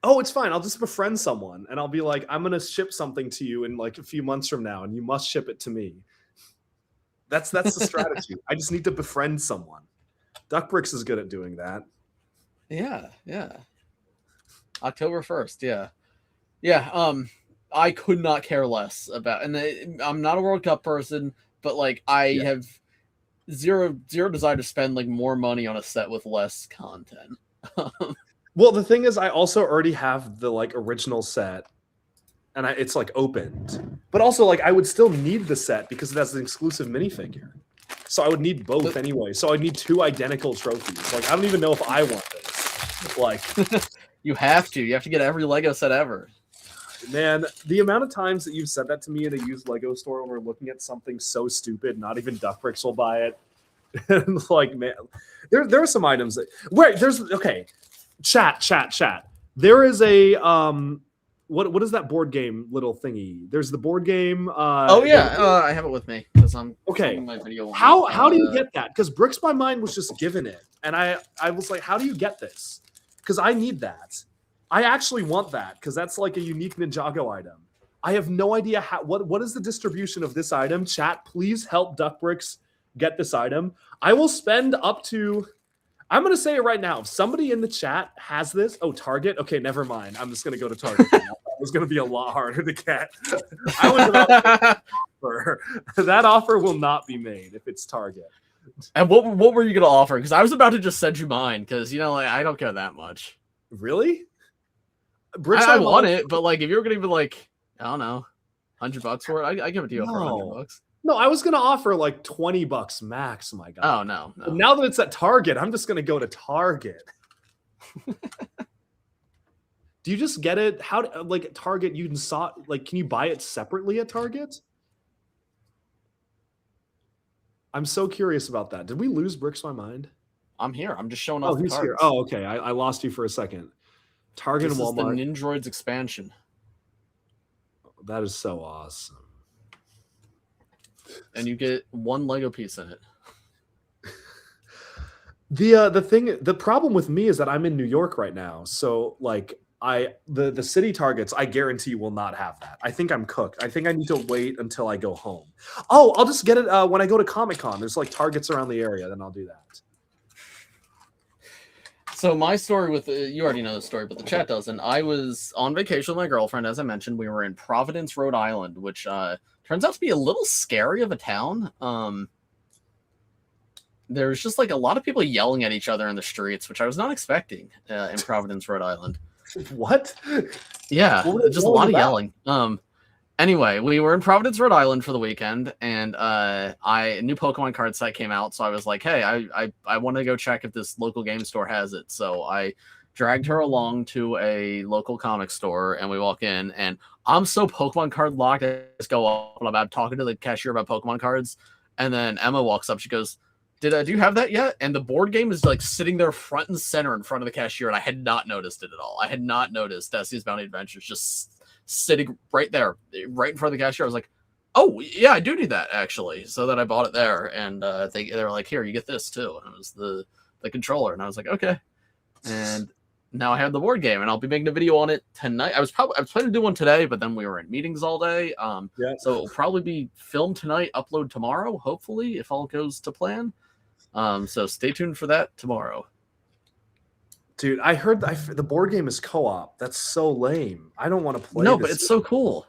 Oh, it's fine. I'll just befriend someone and I'll be like, I'm gonna ship something to you in like a few months from now, and you must ship it to me. That's the strategy. I just need to befriend someone. Duckbricks is good at doing that. Yeah. October 1st. Yeah. I could not care less about, and I'm not a World Cup person, but like I have zero desire to spend like more money on a set with less content. Well, the thing is, I also already have the like original set, and it's like opened. But also, like, I would still need the set because it has an exclusive minifigure. So I would need both anyway. So I need 2 identical trophies. Like, I don't even know if I want this. Like, You have to get every Lego set ever. man, the amount of times that you've said that to me in a used Lego store when we're looking at something so stupid, not even Duckbricks will buy it. And like, man, there are some items that chat. There is a what is that board game little thingy? There's the board game. I have it with me because I'm okay. my video. How do you get that? Because Bricks by Mine was just given it, and I was like, how do you get this? Because I need that. I actually want that because that's like a unique Ninjago item. I have no idea what is the distribution of this item. Chat, please help Duckbricks get this item. I will spend up to. I'm going to say it right now. If somebody in the chat has this, Target. Okay, never mind. I'm just going to go to Target. It's going to be a lot harder to get. I was about to offer. That offer will not be made if it's Target. And what were you going to offer? Because I was about to just send you mine because like, I don't care that much. Really? I want it, but like if you were going to be like, I don't know, $100 for it, I give it to you for $100. No, I was gonna offer like $20 max. My God. Oh no. But now that it's at Target, I'm just gonna go to Target. Do you just get it? How like at Target? Can you buy it separately at Target? I'm so curious about that. Did we lose Bricks by Mind? I'm here. I'm just showing off. Oh, he's cards. here. Oh, okay. I lost you for a second. Target and Walmart. This is the Ninjroids expansion. That is so awesome. And you get 1 Lego piece in it. The problem with me is that I'm in New York right now, so like the city Targets, I guarantee will not have that. I think I'm cooked. I think I need to wait until I go home. Oh, I'll just get it when I go to Comic-Con. There's like Targets around the area, then I'll do that. So my story with you already know the story, but the chat doesn't. I was on vacation with my girlfriend, as I mentioned. We were in Providence, Rhode Island, which turns out to be a little scary of a town. There's just like a lot of people yelling at each other in the streets, which I was not expecting in Providence, Rhode Island. What? Yeah, just a lot of yelling. Anyway, we were in Providence, Rhode Island for the weekend, and a new Pokemon card set came out. So I was like, hey, I want to go check if this local game store has it. So I dragged her along to a local comic store, and we walk in, and I'm so Pokemon card locked. I just go up and I'm talking to the cashier about Pokemon cards, and then Emma walks up. She goes, do you have that yet? And the board game is like sitting there front and center in front of the cashier, and I had not noticed it at all. I had not noticed Destiny's Bounty Adventures just sitting right there, right in front of the cashier. I was like, oh yeah, I do need that actually. So then I bought it there, and they were like, here, you get this too. And it was the controller, and I was like, okay. And now I have the board game, and I'll be making a video on it tonight. I was planning to do one today, but then we were in meetings all day. So it'll probably be filmed tonight, upload tomorrow, hopefully, if all goes to plan. So stay tuned for that tomorrow. Dude, I heard the board game is co-op. That's so lame. I don't want to play. No, but it's so cool.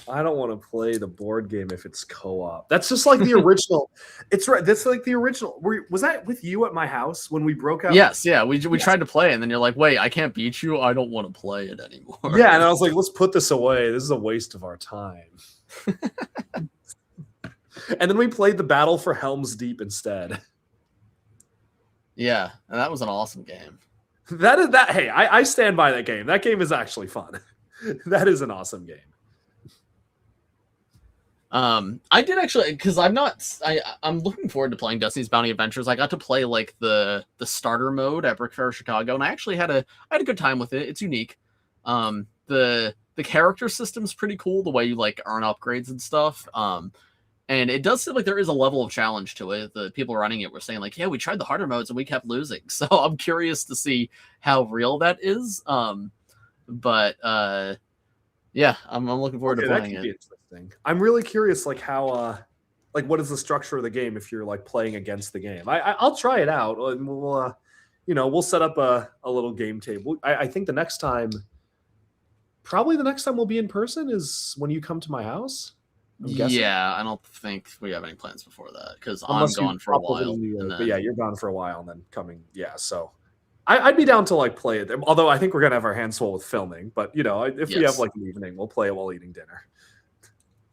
I don't want to play the board game if it's co-op. That's just like the original. It's right. That's like the original. Was that with you at my house when we broke up? Yes, yeah. We tried to play, and then you're like, wait, I can't beat you. I don't want to play it anymore. Yeah, and I was like, let's put this away. This is a waste of our time. And then we played the Battle for Helm's Deep instead. Yeah, and that was an awesome game. That is that. Hey, I stand by that game. That game is actually fun. That is an awesome game. I did actually, because I'm looking forward to playing Destiny's Bounty Adventures. I got to play like the starter mode at Brick Fair Chicago, and I actually had a good time with it. It's unique. The character system's pretty cool, the way you like earn upgrades and stuff. And it does seem like there is a level of challenge to it. The people running it were saying like, yeah, we tried the harder modes and we kept losing. So I'm curious to see how real that is. But yeah, I'm looking forward to playing it. Be interesting. I'm really curious, like how, like what is the structure of the game if you're like playing against the game? I'll try it out, and we'll, we'll set up a little game table. I think probably the next time we'll be in person is when you come to my house. Yeah, I don't think we have any plans before that because I'm gone for a while. But yeah, you're gone for a while and then coming. Yeah, so I'd be down to like play it. Although I think we're gonna have our hands full with filming. But if we have like an evening, we'll play it while eating dinner.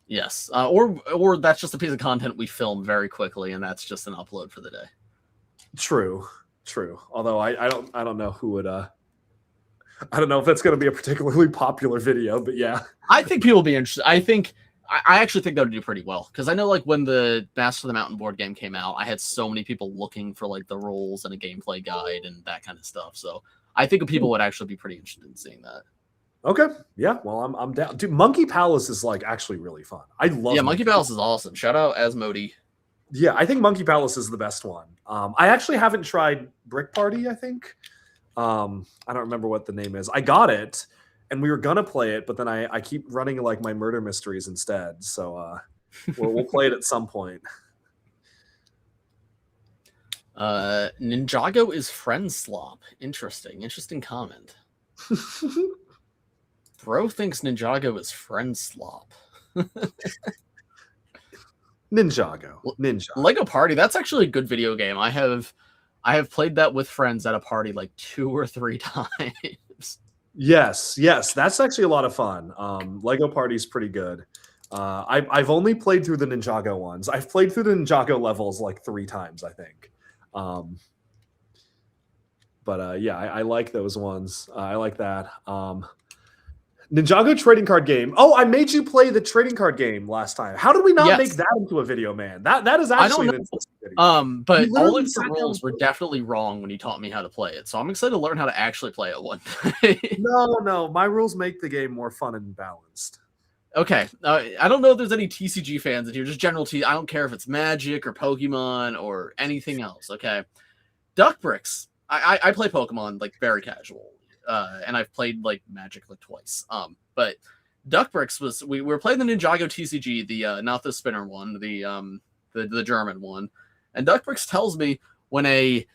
Yes, or that's just a piece of content we film very quickly, and that's just an upload for the day. True. Although I don't know who would. I don't know if that's going to be a particularly popular video, but yeah, I think people will be interested. I actually think that would do pretty well because I know like when the Master of the Mountain board game came out, I had so many people looking for like the rules and a gameplay guide and that kind of stuff. So I think people would actually be pretty interested in seeing that. Okay, yeah, well I'm down. Dude, Monkey Palace is like actually really fun. I love. Yeah, Monkey Palace is awesome. Shout out Asmodee. Yeah, I think Monkey Palace is the best one. I actually haven't tried Brick Party. I think I don't remember what the name is. I got it. And we were gonna play it, but then I keep running like my murder mysteries instead. So we'll play it at some point. Ninjago is friend slop. Interesting comment. Bro thinks Ninjago is friend slop. Ninjago. Lego Party. That's actually a good video game. I have played that with friends at a party like 2 or 3 times. Yes, that's actually a lot of fun. Lego Party's pretty good. I've only played through the Ninjago ones. I've played through the Ninjago levels like 3 times, I think. But yeah, I like those ones. I like that. Ninjago trading card game. Oh, I made you play the trading card game last time. How did we not make that into a video, man? That is actually an interesting video. But all of the rules were definitely wrong when you taught me how to play it. So I'm excited to learn how to actually play it one day. No, my rules make the game more fun and balanced. Okay, I don't know if there's any TCG fans in here. Just general I don't care if it's Magic or Pokemon or anything else. Okay, Duck Bricks. I play Pokemon like very casual. And I've played like Magic like twice. But Duck Bricks was we were playing the Ninjago TCG, the not the spinner one, the German one. And Duck Bricks tells me when a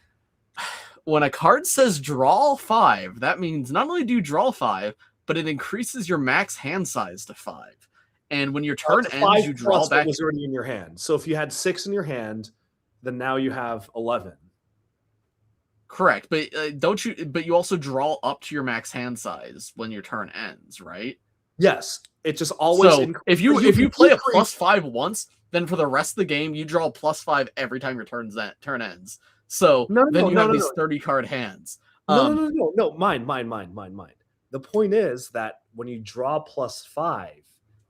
card says draw 5, that means not only do you draw 5, but it increases your max hand size to 5. And when your turn ends, you draw back. Was already in your hand. So if you had 6 in your hand, then now you have 11. Correct, but But you also draw up to your max hand size when your turn ends, right? Yes, it just always. So if you play a +5 once, then for the rest of the game you draw +5 every time your turn ends. So then you have these 30 card hands. No, mine. The point is that when you draw +5,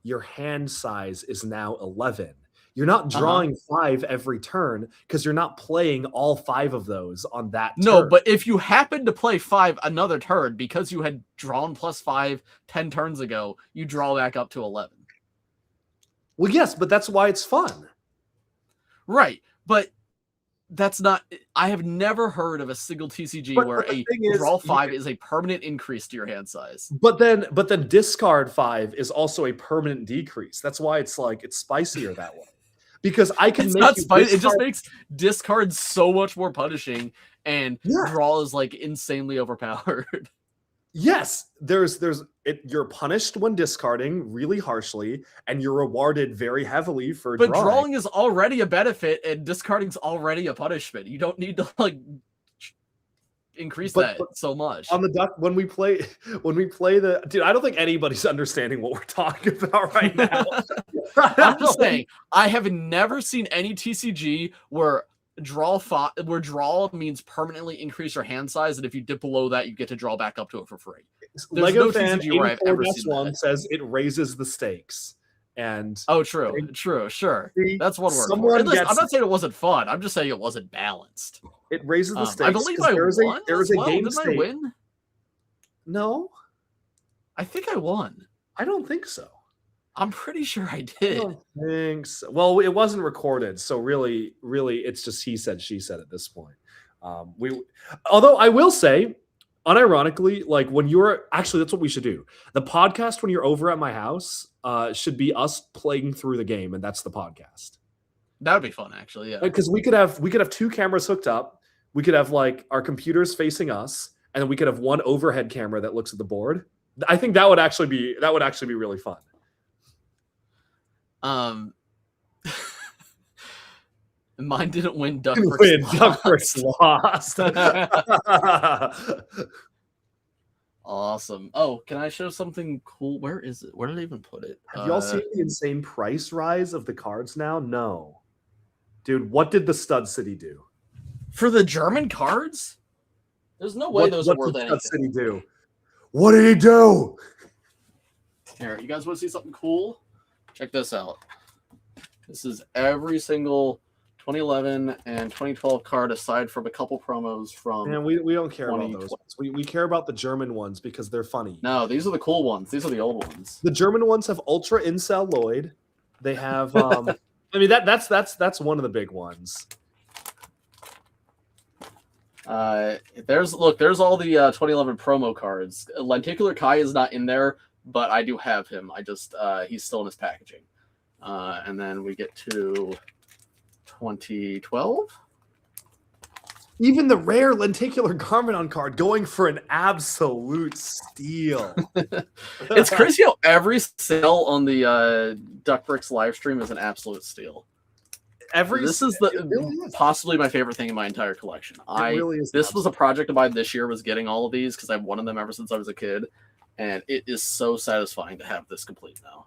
your hand size is now 11. You're not drawing 5 every turn because you're not playing all 5 of those on that turn. No, but if you happen to play 5 another turn because you had drawn +5 10 turns ago, you draw back up to 11. Well, yes, but that's why it's fun. Right, but that's not... I have never heard of a single TCG where a draw 5 is a permanent increase to your hand size. But then discard 5 is also a permanent decrease. That's why it's spicier that way. Because I can make it just makes discard so much more punishing, and draw is like insanely overpowered. Yes, you're punished when discarding really harshly, and you're rewarded very heavily for drawing. But drawing is already a benefit, and discarding's already a punishment. You don't need to increase that so much. On the Duck, when we play the dude, I don't think anybody's understanding what we're talking about right now. I'm just saying, I have never seen any TCG where where draw means permanently increase your hand size, and if you dip below that, you get to draw back up to it for free. There's Lego no fan TCG where I've ever seen one that. says it raises the stakes. And true, sure. That's one word. Someone I'm not saying it wasn't fun. I'm just saying it wasn't balanced. It raises the stakes. I believe I won. There was a game Didn't I win? No, I think I won. I don't think so. I'm pretty sure I did. I don't think so. Well, it wasn't recorded, so really, it's just he said, she said at this point. Although I will say, unironically, like when you're actually, that's what we should do. The podcast when you're over at my house should be us playing through the game, and that's the podcast. That would be fun, actually. Yeah, because we could have two cameras hooked up. We could have like our computers facing us, and then we could have one overhead camera that looks at the board. I think that would actually be really fun. Mine didn't win. Duck Bricks lost. Awesome. Oh, can I show something cool? Where is it? Where did I even put it? Have y'all seen the insane price rise of the cards now? No. Dude, what did the Stud City do? For the German cards? There's no way those are worth anything. What did Stud City do? What did he do? Here, you guys want to see something cool? Check this out. This is every single 2011 and 2012 card aside from a couple promos from. Man, we don't care about those ones. We care about the German ones because they're funny. No, these are the cool ones. These are the old ones. The German ones have Ultra Incel Lloyd. They have I mean that's one of the big ones. There's all the 2011 promo cards. Lenticular Kai is not in there, but I do have him. I just he's still in his packaging. And then we get to 2012. Even the rare lenticular Garmadon card going for an absolute steal. It's crazy how every sale on the Duck Bricks live stream is an absolute steal. This is possibly my favorite thing in my entire collection. This was a project of mine this year, was getting all of these because I've wanted them ever since I was a kid, and it is so satisfying to have this complete now.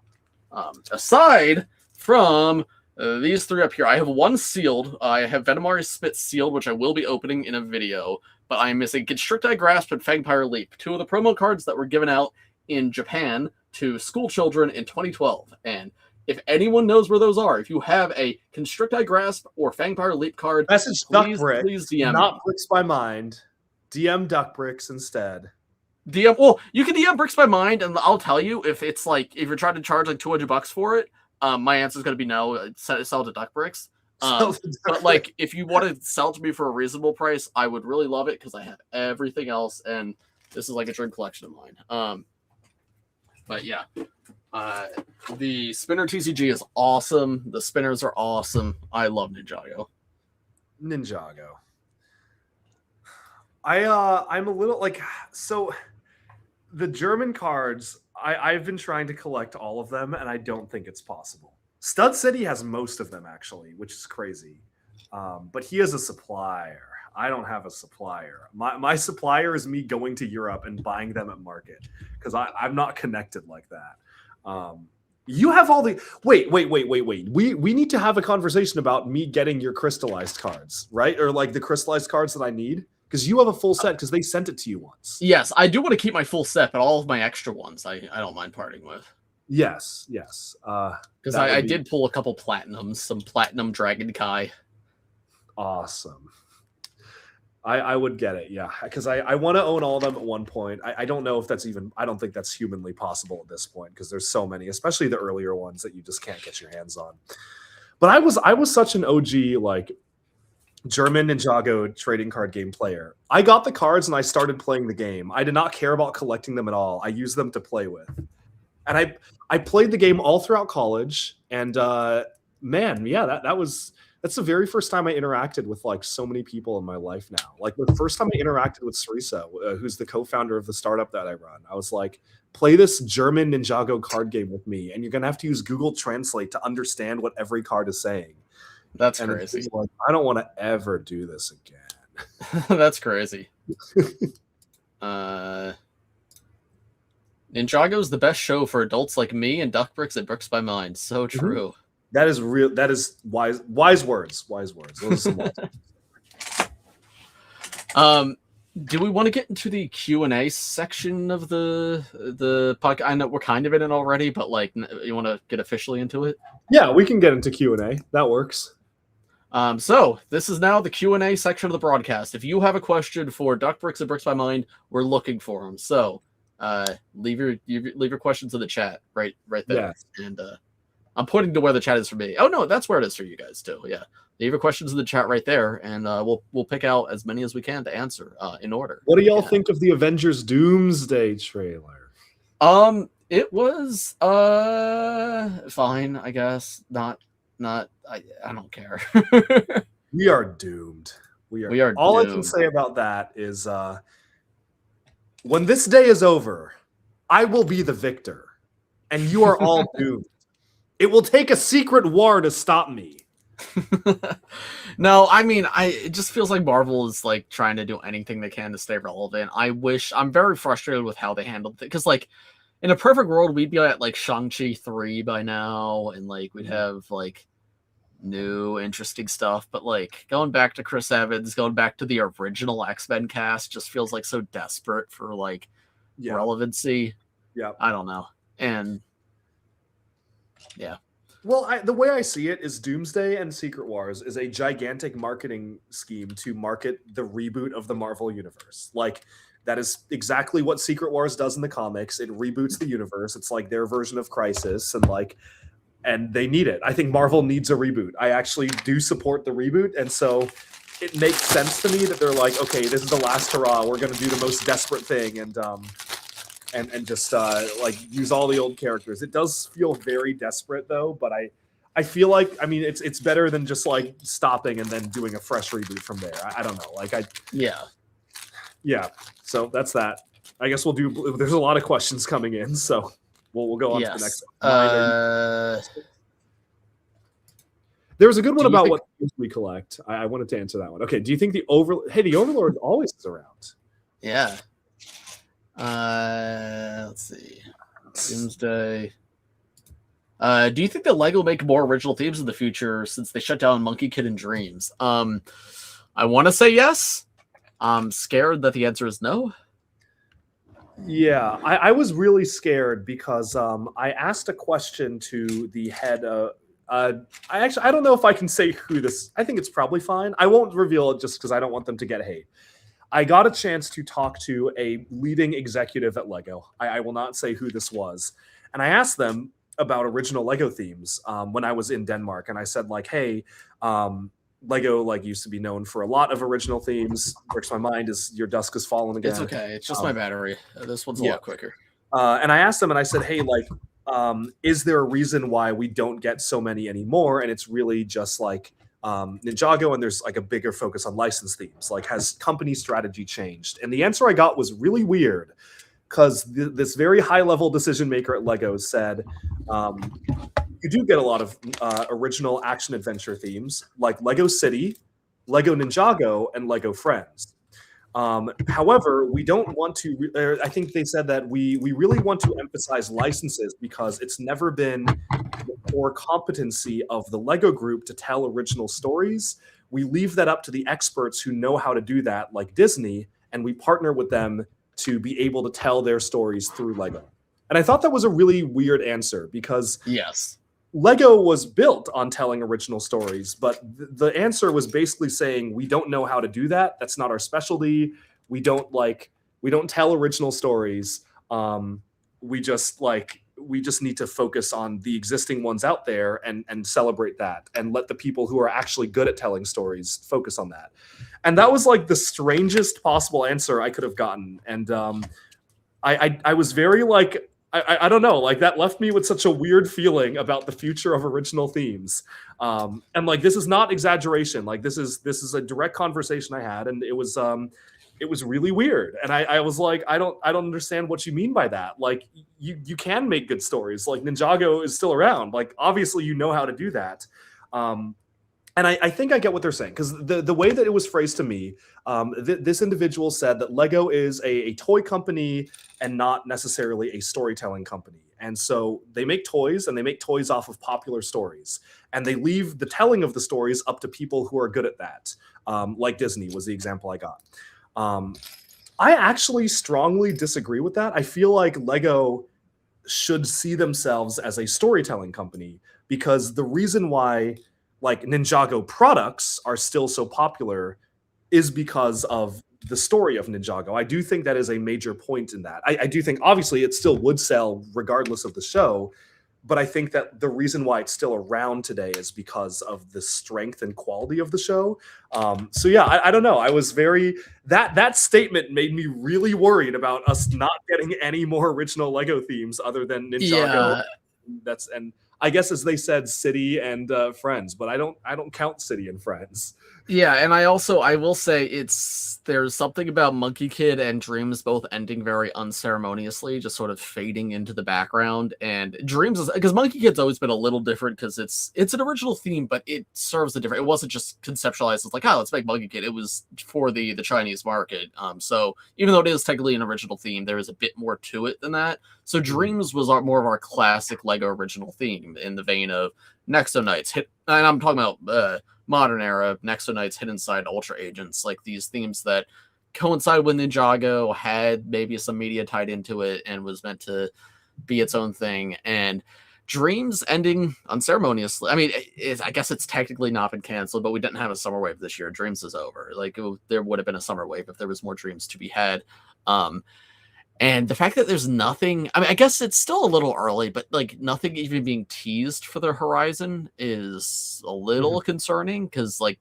Aside from these three up here, I have one sealed. I have Venomari Spit sealed, which I will be opening in a video, but I am missing Constricti Grasp and Fangpire Leap, two of the promo cards that were given out in Japan to school children in 2012. And if anyone knows where those are, if you have a Constricti Grasp or Fangpire Leap card, message please DM not Bricks by Mind. DM Duck Bricks instead. Well, you can DM Bricks by Mind, and I'll tell you if it's like if you're trying to charge like $200 for it. My answer is going to be no. Sell to Duck Bricks. But like, if you want to sell to me for a reasonable price, I would really love it because I have everything else, and this is like a dream collection of mine. But yeah, the Spinner TCG is awesome. The spinners are awesome. I love Ninjago. I'm a little like so. The German cards. I've been trying to collect all of them, and I don't think it's possible. Stud City has most of them, actually, which is crazy. But he has a supplier. I don't have a supplier. My supplier is me going to Europe and buying them at market because I'm not connected like that. You have all the... Wait. We need to have a conversation about me getting your crystallized cards, right? Or like the crystallized cards that I need. Because you have a full set because they sent it to you once. Yes, I do want to keep my full set, but all of my extra ones I don't mind parting with. Yes. Because I did pull a couple platinums, some platinum Dragon Kai. Awesome. I would get it, yeah. Because I want to own all of them at one point. I don't know if that's even... I don't think that's humanly possible at this point because there's so many, especially the earlier ones that you just can't get your hands on. But I was such an OG, like... German Ninjago trading card game player. I got the cards and I started playing the game. I did not care about collecting them at all. I used them to play with. And I played the game all throughout college. And man, yeah, that's the very first time I interacted with like so many people in my life now. Like the first time I interacted with Sarisa, who's the co-founder of the startup that I run. I was like, play this German Ninjago card game with me. And you're going to have to use Google Translate to understand what every card is saying. That's crazy. Like, I don't want to ever do this again. That's crazy. Ninjago is the best show for adults like me and Duck Bricks and Bricks by Mind. So true. That is real. That is wise words. Wise words. Those are some wise words. Do we want to get into the Q&A section of the podcast? I know we're kind of in it already, but like, you want to get officially into it? Yeah, we can get into Q&A. That works. So this is now the Q&A section of the broadcast. If you have a question for Duck Bricks and Bricks by Mind, we're looking for them. So leave your questions in the chat right there. Yes. And I'm pointing to where the chat is for me. Oh no, that's where it is for you guys too. Yeah. Leave your questions in the chat right there, and we'll pick out as many as we can to answer in order. What do y'all think of the Avengers Doomsday trailer? It was fine, I guess. Not I don't care. We are doomed. We are all doomed. I can say about that is when this day is over, I will be the victor, and you are all doomed. It will take a secret war to stop me. No, I mean, it just feels like Marvel is like trying to do anything they can to stay relevant. I'm very frustrated with how they handled it, because like in a perfect world we'd be at like Shang-Chi 3 by now, and like we'd have like new interesting stuff, but like going back to Chris Evans, going back to the original X-Men cast just feels like so desperate for like relevancy. Yeah, I don't know. And yeah. Well, the way I see it is Doomsday and Secret Wars is a gigantic marketing scheme to market the reboot of the Marvel Universe. Like, that is exactly what Secret Wars does in the comics. It reboots the universe. It's like their version of Crisis, and they need it. I think Marvel needs a reboot. I actually do support the reboot, and so it makes sense to me that they're like, okay, this is the last hurrah. We're going to do the most desperate thing, and just like use all the old characters. It does feel very desperate though, but I feel like, I mean, it's better than just like stopping and then doing a fresh reboot from there. I don't know. Yeah. So that's that. I guess we'll do. There's a lot of questions coming in, so we'll go on to the next one. There was a good one about what we collect. I wanted to answer that one. Okay. Do you think the Overlord always is around? Yeah. Let's see. Doomsday. Do you think that LEGO will make more original themes in the future since they shut down Monkey Kid and Dreams? I want to say yes. I'm scared that the answer is no. Yeah, I was really scared because I asked a question to the head of. I don't know if I can say who this. I think it's probably fine. I won't reveal it just because I don't want them to get hate. I got a chance to talk to a leading executive at LEGO. I will not say who this was. And I asked them about original LEGO themes when I was in Denmark. And I said, like, hey, LEGO like used to be known for a lot of original themes. Bricks My Mind is Your Dusk Has Fallen again. It's okay. It's just my battery. This one's a lot quicker. And I asked them and I said, hey, like, is there a reason why we don't get so many anymore? And it's really just like, Ninjago, and there's like a bigger focus on license themes. Like, has company strategy changed? And the answer I got was really weird, because this very high-level decision maker at LEGO said, you do get a lot of original action adventure themes, like LEGO City, LEGO Ninjago, and LEGO Friends. However, we don't want to. I think they said that we really want to emphasize licenses because it's never been the core competency of the LEGO group to tell original stories. We leave that up to the experts who know how to do that, like Disney, and we partner with them to be able to tell their stories through LEGO. And I thought that was a really weird answer because yes, LEGO was built on telling original stories, but the answer was basically saying, we don't know how to do that. That's not our specialty. We don't tell original stories. We just need to focus on the existing ones out there and celebrate that and let the people who are actually good at telling stories focus on that. And that was like the strangest possible answer I could have gotten. And I was very like, I don't know, like that left me with such a weird feeling about the future of original themes. And like, this is not exaggeration. Like this is a direct conversation I had, and it was really weird. And I was like, I don't understand what you mean by that. Like you can make good stories. Like Ninjago is still around. Like obviously you know how to do that. And I think I get what they're saying, because the way that it was phrased to me, this individual said that LEGO is a toy company and not necessarily a storytelling company. And so they make toys, and they make toys off of popular stories, and they leave the telling of the stories up to people who are good at that. Like Disney was the example I got. I actually strongly disagree with that. I feel like Lego should see themselves as a storytelling company, because the reason why like Ninjago products are still so popular is because of the story of Ninjago. I do think that is a major point in that. I do think obviously it still would sell regardless of the show, but I think that the reason why it's still around today is because of the strength and quality of the show. So yeah, I don't know. I was very that statement made me really worried about us not getting any more original Lego themes other than Ninjago. Yeah. And I guess as they said, City and Friends, but I don't count City and Friends. Yeah, and I will say there's something about Monkey Kid and Dreams both ending very unceremoniously, just sort of fading into the background. And Dreams is because Monkey Kid's always been a little different because it's an original theme, but it serves a different. It wasn't just conceptualized as like, oh, let's make Monkey Kid. It was for the Chinese market. So even though it is technically an original theme, there is a bit more to it than that. So Dreams was more of our classic Lego original theme in the vein of Nexo Knights, and I'm talking about modern era Nexo Knights, Hidden Side, Ultra Agents, like these themes that coincide with Ninjago, had maybe some media tied into it, and was meant to be its own thing. And Dreams ending unceremoniously. I mean, I guess it's technically not been canceled, but we didn't have a summer wave this year. Dreams is over. Like there would have been a summer wave if there was more Dreams to be had. And the fact that there's nothing, I mean, I guess it's still a little early, but like nothing even being teased for the horizon is a little concerning, because like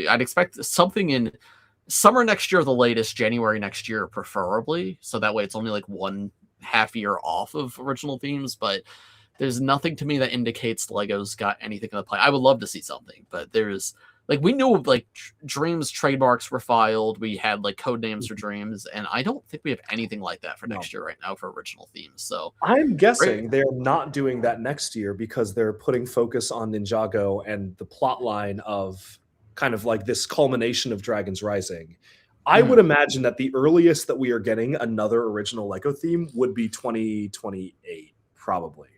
I'd expect something in summer next year, the latest, January next year, preferably. So that way it's only like 1.5 year off of original themes, but there's nothing to me that indicates Lego's got anything in the play. I would love to see something, but there's like, we knew like Dreams trademarks were filed. We had like code names for Dreams, and I don't think we have anything like that for next year right now for original themes. So I'm guessing they're not doing that next year because they're putting focus on Ninjago and the plot line of kind of like this culmination of Dragons Rising. I would imagine that the earliest that we are getting another original Lego theme would be 2028, probably.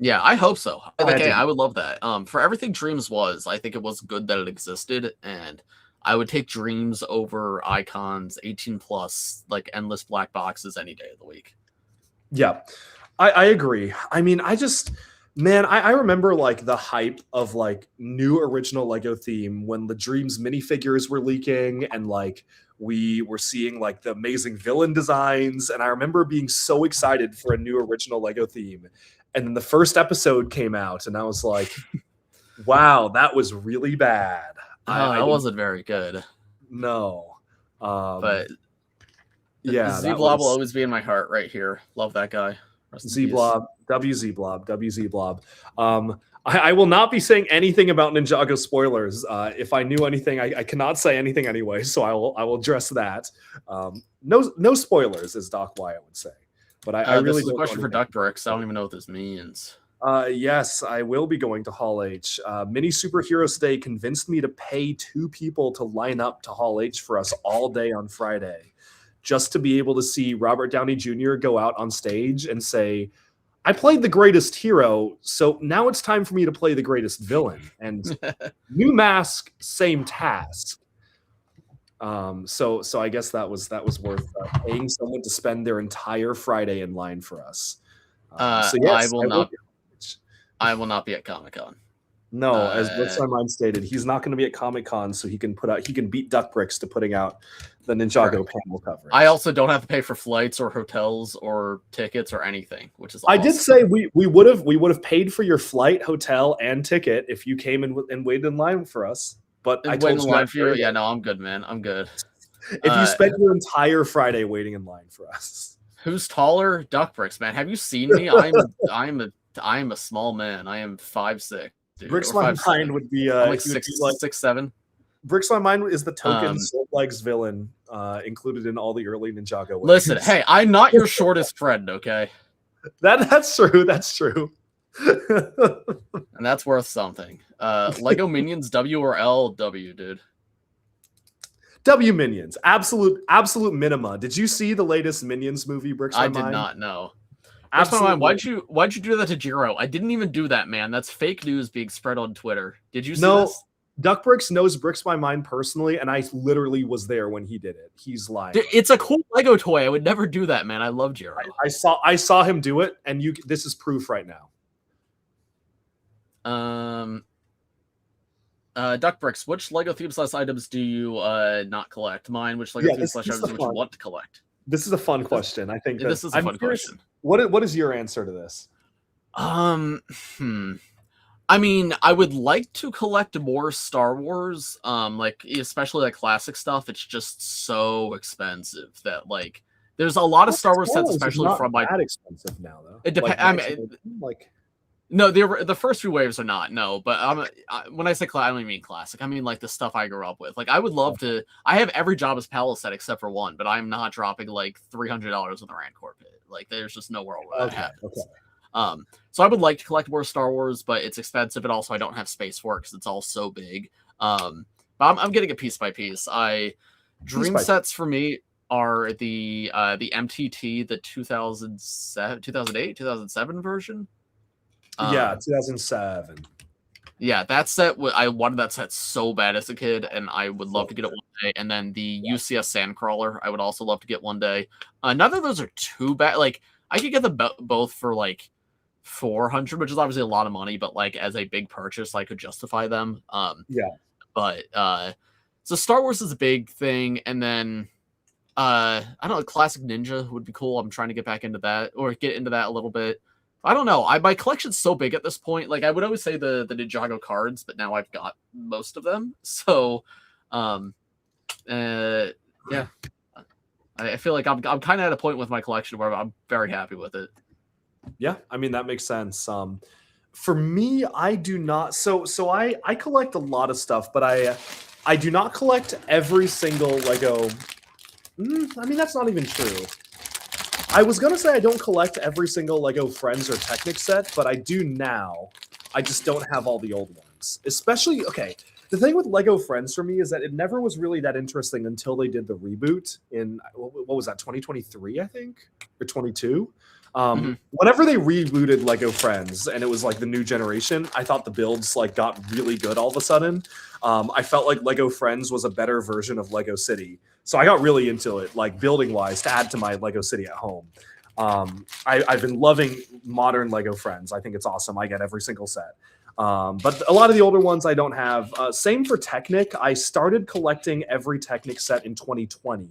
Yeah, I hope so. Like, hey, I would love that. For everything Dreams was, I think it was good that it existed, and I would take Dreams over Icons 18 plus, like endless black boxes any day of the week. Yeah, I agree. I mean, I remember like the hype of like new original Lego theme when the Dreams minifigures were leaking, and like we were seeing like the amazing villain designs, and I remember being so excited for a new original Lego theme. And then the first episode came out, and I was like, wow, that was really bad. That wasn't very good. No. But yeah, Z-Blob will always be in my heart right here. Love that guy. Z-Blob, WZ-Blob, WZ-Blob. I will not be saying anything about Ninjago spoilers. If I knew anything, I cannot say anything anyway, so I will address that. No spoilers, as Doc Wyatt would say. But I really this is a question for Duck Bricks. I don't even know what this means. Yes, I will be going to Hall H. Mini Superheroes Day convinced me to pay 2 people to line up to Hall H for us all day on Friday, just to be able to see Robert Downey Jr. go out on stage and say, I played the greatest hero, so now it's time for me to play the greatest villain. And new mask, same task. So I guess that was worth paying someone to spend their entire Friday in line for us. So yes, I will not be at Comic-Con. No, as What's My Mind stated, he's not going to be at Comic-Con, so he can beat Duck Bricks to putting out the Ninjago panel coverage. I also don't have to pay for flights or hotels or tickets or anything, which is awesome. I did say we would have paid for your flight, hotel, and ticket if you came and waited in line for us. But I told you for you. Yeah, no, I'm good, man. I'm good. If you spent your entire Friday waiting in line for us. Who's taller? Duck Bricks, man. Have you seen me? I'm a small man. I am 5'6". Bricks My Mind would be I'm like 6'7". Bricks My Mind is the token Soul Legs villain included in all the early Ninjago ways. Listen, hey, I'm not your shortest friend, okay? That's true. That's true. And that's worth something. Lego Minions, W or L? W, dude. W Minions, absolute minima. Did you see the latest Minions movie, Bricks My Mind? I did not know. Absolutely. Why'd you do that to Jiro? I didn't even do that, man. That's fake news being spread on Twitter. Did you see this? Duck Bricks knows Bricks by Mine personally, and I literally was there when he did it. He's lying. It's a cool Lego toy. I would never do that, man. I love Jiro. I saw him do it, and this is proof right now. Duck Bricks, which Lego theme slash items do you not collect? Mine, which Lego theme slash items would you want to collect? This is a fun question. I think this is a fun question. What is your answer to this? I mean, I would like to collect more Star Wars, like especially like classic stuff. It's just so expensive that like there's a lot of Star Wars sets, especially from my. That expensive now, though. It depends. I mean, no, the first few waves are not. No, but when I say I don't even mean classic. I mean like the stuff I grew up with. Like I would love to. I have every Jabba's Palace set except for one, but I'm not dropping like $300 on the Rancor pit. Like there's just nowhere where that happens. Okay. So I would like to collect more Star Wars, but it's expensive, and also I don't have space for it because it's all so big. But I'm getting it piece by piece. Dream sets for me are the MTT, the 2007, 2008, 2007 version. Yeah, 2007. Yeah, that set. I wanted that set so bad as a kid, and I would love to get it one day. And then the UCS Sandcrawler, I would also love to get one day. None of those are too bad. Like I could get them both for like $400, which is obviously a lot of money, but like as a big purchase, I could justify them. But so Star Wars is a big thing, and then I don't know, classic Ninja would be cool. I'm trying to get back into that or get into that a little bit. I don't know. My collection's so big at this point. Like I would always say the Ninjago cards, but now I've got most of them. So yeah. I feel like I'm kind of at a point with my collection where I'm very happy with it. Yeah, I mean that makes sense. For me, I do not. So I collect a lot of stuff, but I do not collect every single Lego. I mean that's not even true. I was gonna say I don't collect every single Lego Friends or Technic set, but I do now. I just don't have all the old ones. Especially, okay, the thing with Lego Friends for me is that it never was really that interesting until they did the reboot in, what was that, 2023, I think? Or 22? Whenever they rebooted Lego Friends and it was like the new generation, I thought the builds like got really good all of a sudden. I felt like Lego Friends was a better version of Lego City. So I got really into it, like building wise, to add to my Lego City at home. I've been loving modern Lego Friends. I think it's awesome. I get every single set. But a lot of the older ones I don't have. Same for Technic. I started collecting every Technic set in 2020.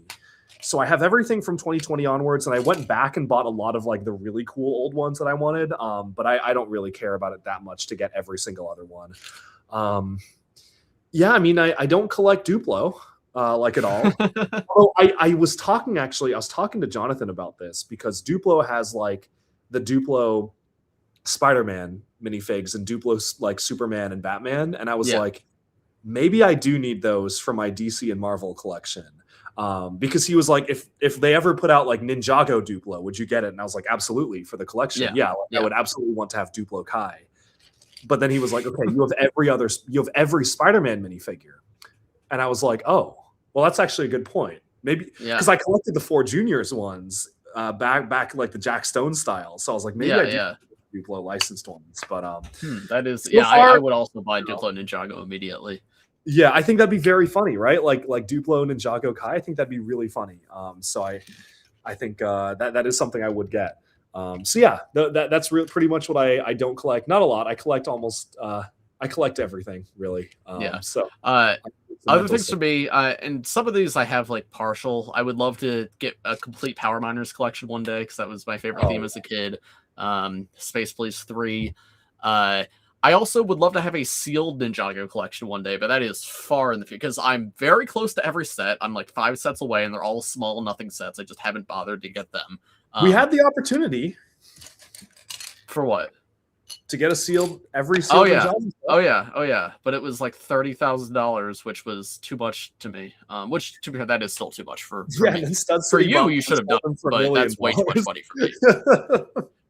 So I have everything from 2020 onwards, and I went back and bought a lot of like the really cool old ones that I wanted. But I don't really care about it that much to get every single other one. Yeah, I mean, I don't collect Duplo like at all. Oh, I was talking to Jonathan about this because Duplo has like the Duplo Spider-Man minifigs and Duplo like Superman and Batman, and I was like, maybe I do need those for my DC and Marvel collection. Because he was like, if they ever put out like Ninjago Duplo, would you get it? And I was like, absolutely, for the collection. Yeah, I would absolutely want to have Duplo Kai. But then he was like, okay, you have every Spider-Man minifigure. And I was like, oh, well, that's actually a good point. Maybe because I collected the 4 Juniors ones back like the Jack Stone style. So I was like, maybe I do Duplo licensed ones. But that is I would also buy Duplo Ninjago immediately. Yeah, I think that'd be very funny, right? Like Duplo Ninjago Kai. I think that'd be really funny. So I think that is something I would get. So yeah, that's pretty much what I don't collect. Not a lot. I collect almost. I collect everything really. So other things for me, and some of these I have like partial. I would love to get a complete Power Miners collection one day because that was my favorite theme as a kid. Space Police 3. I also would love to have a sealed Ninjago collection one day, but that is far in the future because I'm very close to every set. I'm like 5 sets away, and they're all small, nothing sets. I just haven't bothered to get them. We had the opportunity for what? To get a sealed every sealed Ninjago. Oh yeah. But it was like $30,000, which was too much to me. Which to be fair, that is still too much for me. For you, you should have done, but that's way too much money for me.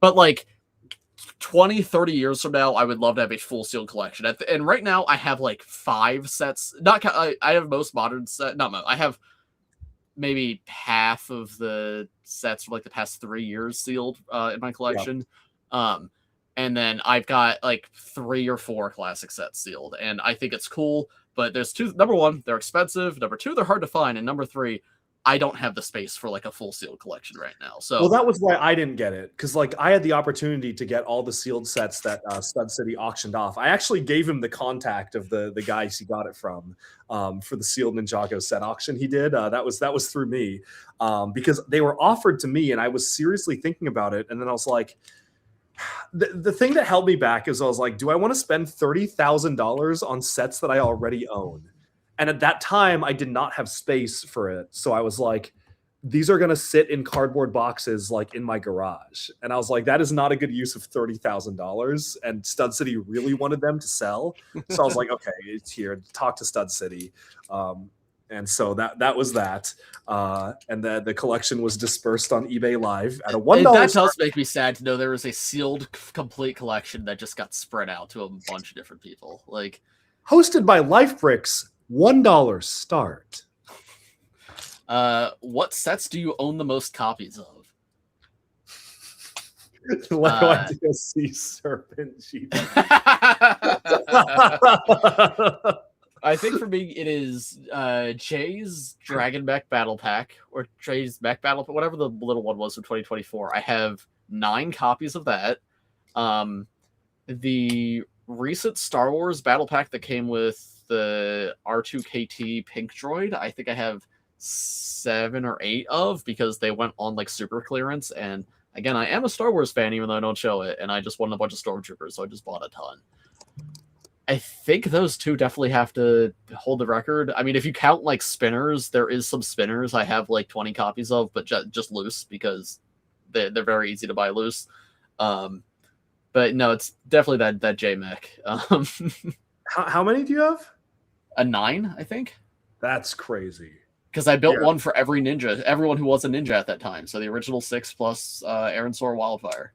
But like 20, 30 years from now, I would love to have a full sealed collection. And right now, I have like 5 sets. I have most modern set. I have maybe half of the sets from like the past 3 years sealed in my collection. And then I've got like 3 or 4 classic sets sealed, and I think it's cool. But there's two. Number one, they're expensive. Number two, they're hard to find. And number three, I don't have the space for like a full sealed collection right now. So well, that was why I didn't get it, because like I had the opportunity to get all the sealed sets that Stud City auctioned off. I actually gave him the contact of the guys he got it from for the sealed Ninjago set auction he did. That was through me because they were offered to me, and I was seriously thinking about it. And then I was like, the thing that held me back is I was like, do I want to spend $30,000 on sets that I already own? And at that time, I did not have space for it. So I was like, these are going to sit in cardboard boxes like in my garage. And I was like, that is not a good use of $30,000. And Stud City really wanted them to sell. So I was like, okay, it's here. Talk to Stud City. And so that was that. And the collection was dispersed on eBay Live at a $1. That does make me sad to know there was a sealed complete collection that just got spread out to a bunch of different people. Like, hosted by LifeBricks, $1 start. What sets do you own the most copies of? Like I do Sea Serpent Chief. I think for me it is Jay's Dragon Mech Battle Pack, or Jay's Mech Battle Pack, whatever the little one was from 2024. I have 9 copies of that. The recent Star Wars Battle Pack that came with the R2KT Pink Droid, I think I have 7 or 8 of, because they went on like super clearance. And again, I am a Star Wars fan, even though I don't show it, and I just wanted a bunch of Stormtroopers, so I just bought a ton. I think those two definitely have to hold the record. I mean, if you count like spinners, there is some spinners I have like 20 copies of, but just loose, because they're very easy to buy loose. But no, it's definitely that J-Mech. How many do you have? A 9, I think. That's crazy. Because I built one for everyone who was a ninja at that time. So the original 6 plus Aaron Sor Wildfire.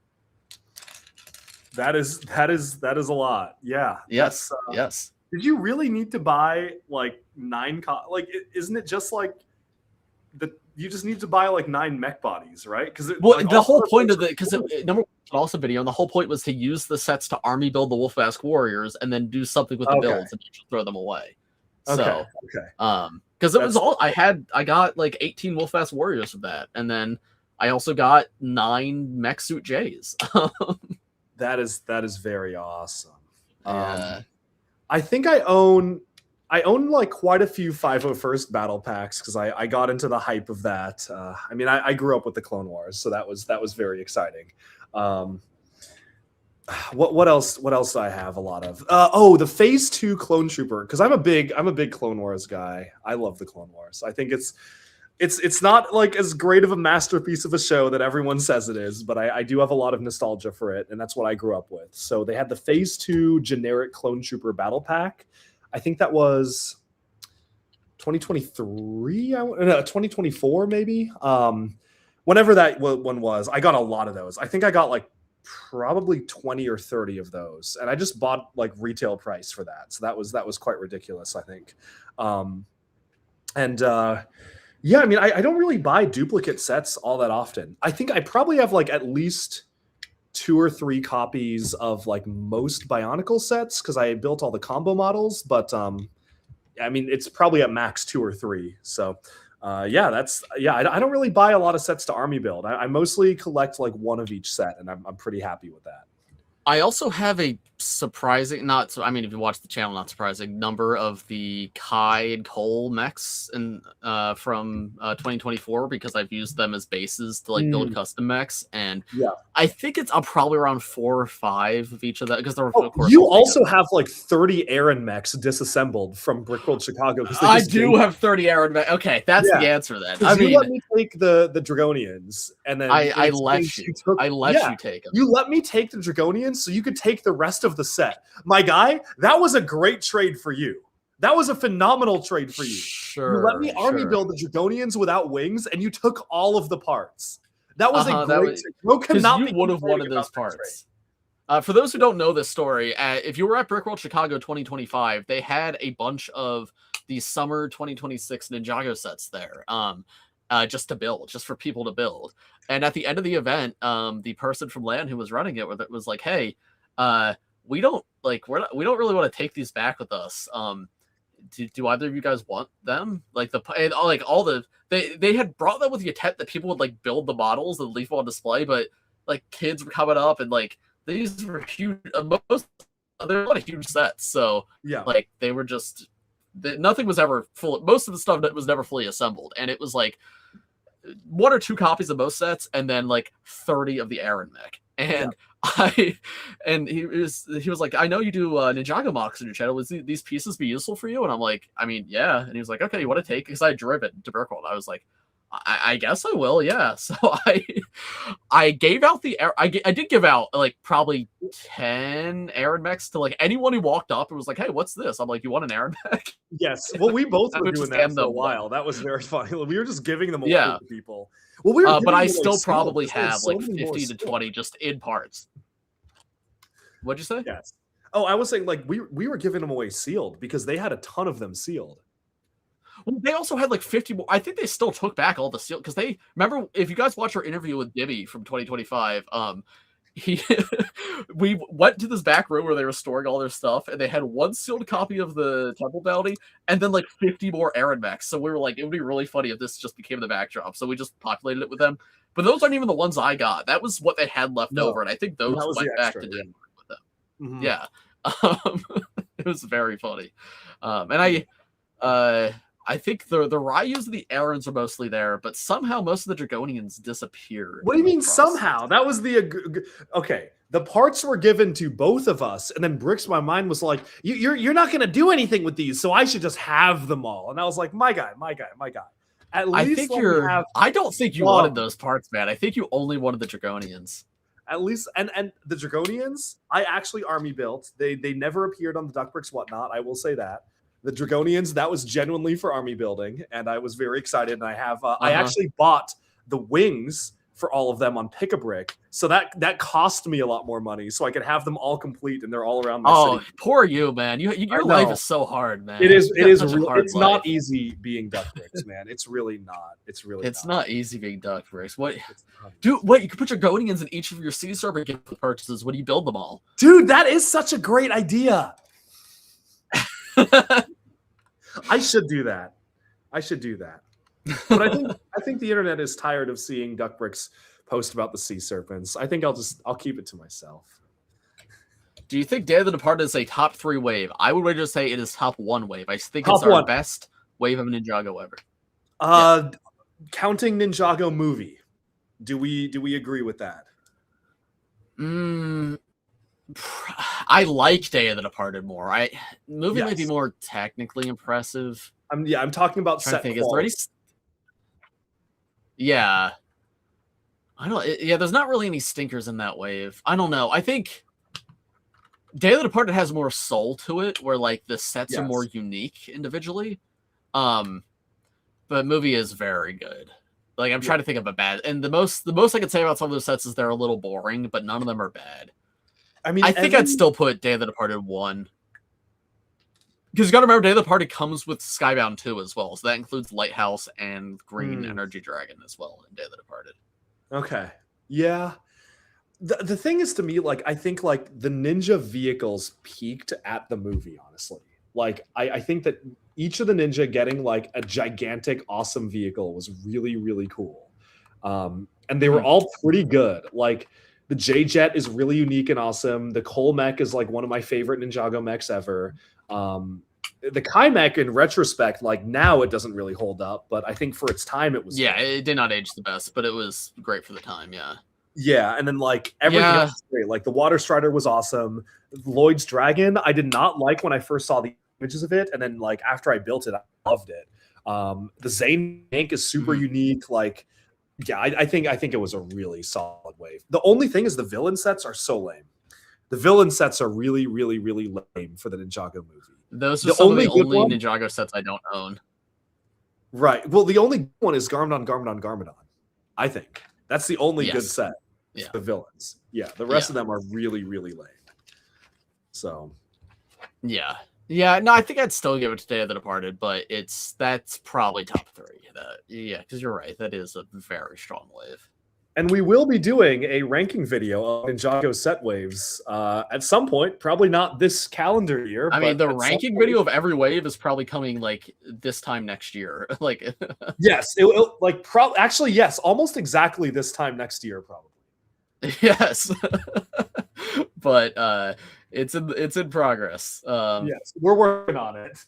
That is a lot. Yeah. Yes. Yes. Did you really need to buy like 9? Like, isn't it just like you just need to buy like 9 mech bodies, right? Because like, the whole point of number one, also video, and the whole point was to use the sets to army build the Wolfmask Warriors, and then do something with the builds and throw them away. So, because it was all I got like 18 Wolfmask Warriors of that, and then I also got 9 Mech Suit J's. That is very awesome. I think I own like quite a few 501st battle packs, because I got into the hype of that. I mean, I grew up with the Clone Wars, so that was very exciting. What else do I have a lot of? The Phase 2 Clone Trooper, because I'm a big Clone Wars guy. I love the Clone Wars. I think it's not like as great of a masterpiece of a show that everyone says it is, but I do have a lot of nostalgia for it, and that's what I grew up with. So they had the Phase 2 generic Clone Trooper battle pack. I think that was 2023, 2024 maybe. Whenever that one was, I got a lot of those. I think I got like probably 20 or 30 of those, and I just bought like retail price for that. So that was quite ridiculous, I think. Yeah, I mean, I don't really buy duplicate sets all that often. I think I probably have like at least 2 or 3 copies of like most Bionicle sets, because I built all the combo models. But I mean, it's probably at max 2 or 3. So I don't really buy a lot of sets to army build. I mostly collect like one of each set, and I'm pretty happy with that. I also have a surprising, if you watch the channel, not surprising, number of the Kai and Cole mechs from 2024, because I've used them as bases to like build custom mechs, and I think I'm probably around 4 or 5 of each of that, because of course you also have like 30 Aaron mechs disassembled from Brickworld Chicago. I do have 30 Aaron mechs. Okay, that's the answer then. I mean, you let me take the Dragonians, and then I let you take them. You let me take the Dragonians, so you could take the rest of the set. My guy, that was a great trade for you. That was a phenomenal trade for you. Sure. You let me army build the Dragonians without wings, and you took all of the parts. That was a great trade. You would have wanted those parts. For those who don't know this story, if you were at Brickworld Chicago 2025, they had a bunch of the summer 2026 Ninjago sets there. just to build, just for people to build. And at the end of the event, the person from LAN who was running it was like, "Hey, we don't really want to take these back with us. Do either of you guys want them? Like they had brought them with the intent that people would like build the models and leave them on display, but like kids were coming up and like these were huge. They're a lot of huge sets, so yeah, like they were just nothing was ever full. Most of the stuff that was never fully assembled, and it was like 1 or 2 copies of most sets, and then like 30 of the Aaron mech. And he was like, I know you do Ninjago mocks in your channel. Would these pieces be useful for you? And I'm like, I mean, yeah. And he was like, okay, you want to take? Because I drove it to Berkwold. I was like, I guess I will, yeah. So I gave out I did give out like probably 10 Aaron mechs to like anyone who walked up and was like, hey, what's this? I'm like, you want an Aaron mech? Yes. Well, we both were doing that for a while. That was very funny. We were just giving them away to people. Well, we were but I still probably have like 50 to 20 just in parts. What'd you say? Yes. Oh, I was saying like we were giving them away sealed because they had a ton of them sealed. Well, they also had like 50 more. I think they still took back all the sealed because they remember if you guys watch our interview with Dibby from 2025, we went to this back room where they were storing all their stuff, and they had 1 sealed copy of the Temple Bounty, and then like 50 more Aaron mechs. So we were like, it would be really funny if this just became the backdrop. So we just populated it with them. But those aren't even the ones I got. That was what they had left over, and I think those went back to Denmark with them. Mm-hmm. Yeah, it was very funny, and I think the Ryus and the Aarons are mostly there, but somehow most of the Dragonians disappeared. What do you mean somehow? That was the okay. The parts were given to both of us, and then Bricks, my mind was like, "You're not going to do anything with these, so I should just have them all." And I was like, "My guy." At least I think I don't think you wanted those parts, man. I think you only wanted the Dragonians. At least, and the Dragonians, I actually army built. They never appeared on the Duck Bricks whatnot. I will say that. The Dragonians, that was genuinely for army building, and I was very excited. And I have, I actually bought the wings for all of them on Pick-a-Brick, so that cost me a lot more money, so I could have them all complete, and they're all around my city. Poor you, man! Your life is so hard, man. It is. It's not easy being Duck Bricks, man. It's really not. It's not easy being Duck Bricks. What? Dude, what? You could put your Dragonians in each of your sea server gift purchases when you build them all. Dude, that is such a great idea. I should do that. But I think the internet is tired of seeing Duck Bricks post about the sea serpents. I think I'll keep it to myself. Do you think Day of the Departed is a top 3 wave? I would rather say it is top 1 wave. I think it's our best wave of Ninjago ever. Counting Ninjago movie. Do we agree with that? I like Day of the Departed more. Movie might be more technically impressive. I'm talking about set quality. Yeah. I don't. Yeah, there's not really any stinkers in that wave. I don't know. I think Day of the Departed has more soul to it, where like the sets are more unique individually. But movie is very good. Like I'm trying to think of a bad. And the most I could say about some of those sets is they're a little boring, but none of them are bad. I mean, I think I'd still put Day of the Departed 1. Because you got to remember, Day of the Departed comes with Skybound 2 as well. So that includes Lighthouse and Green Energy Dragon as well in Day of the Departed. Okay. Yeah. The thing is, to me, like, I think, like, the ninja vehicles peaked at the movie, honestly. Like, I think that each of the ninja getting, like, a gigantic, awesome vehicle was really, really cool. And they were all pretty good. Like, the J-Jet is really unique and awesome. The Cole mech is like one of my favorite Ninjago mechs ever. The Kai mech, in retrospect, like now it doesn't really hold up, but I think for its time it was. Yeah, it did not age the best, but it was great for the time. Yeah. Yeah, and then like everything else was great. Like the Water Strider was awesome. Lloyd's Dragon, I did not like when I first saw the images of it, and then like after I built it, I loved it. The Zane tank is super unique. Like. Yeah, I think it was a really solid wave. The only thing is the villain sets are so lame. The villain sets are really, really, really lame for the Ninjago movie. Those are some of the only Ninjago sets I don't own. Right. Well, the only one is Garmadon. I think that's the only good set. Yeah. The villains. Yeah. The rest of them are really, really lame. So. Yeah. Yeah, no, I think I'd still give it to Day of the Departed, but that's probably top 3. Yeah, because you're right. That is a very strong wave. And we will be doing a ranking video of Ninjago set waves at some point. Probably not this calendar year. I mean, but the ranking video of every wave is probably coming like this time next year. Like, yes, actually yes, almost exactly this time next year, probably. yes, but it's in progress. Yes, we're working on it.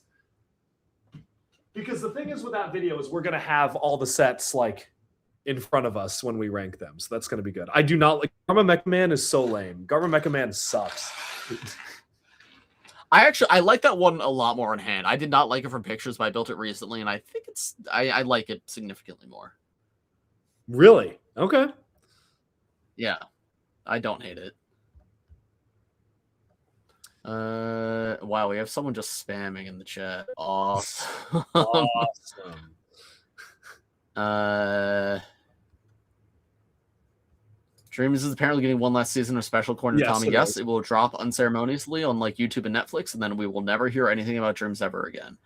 Because the thing is with that video is we're gonna have all the sets like in front of us when we rank them, so that's gonna be good. I do not like Garma Mecha Man is so lame. Garma Mecha Man sucks. I like that one a lot more in hand. I did not like it from pictures, but I built it recently, and I think I like it significantly more. Really? Okay. Yeah, I don't hate it. Wow, we have someone just spamming in the chat. Awesome. Dreams is apparently getting one last season of special according to Tommy. Yes, it will drop unceremoniously on like YouTube and Netflix, and then we will never hear anything about Dreams ever again.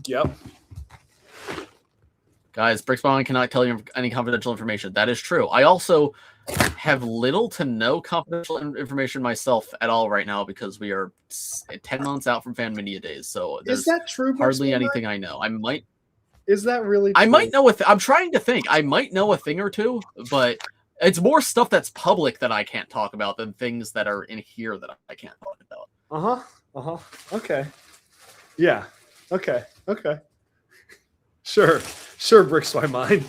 Yep. Guys, Brickspawn cannot tell you any confidential information. That is true. I also have little to no confidential information myself at all right now because we are 10 months out from Fan Media Days. So is that true? Hardly anything I know. I might. Is that really true? I might know I'm trying to think. I might know a thing or two, but it's more stuff that's public that I can't talk about than things that are in here that I can't talk about. Okay. Yeah. Okay. Sure, bricks my mind.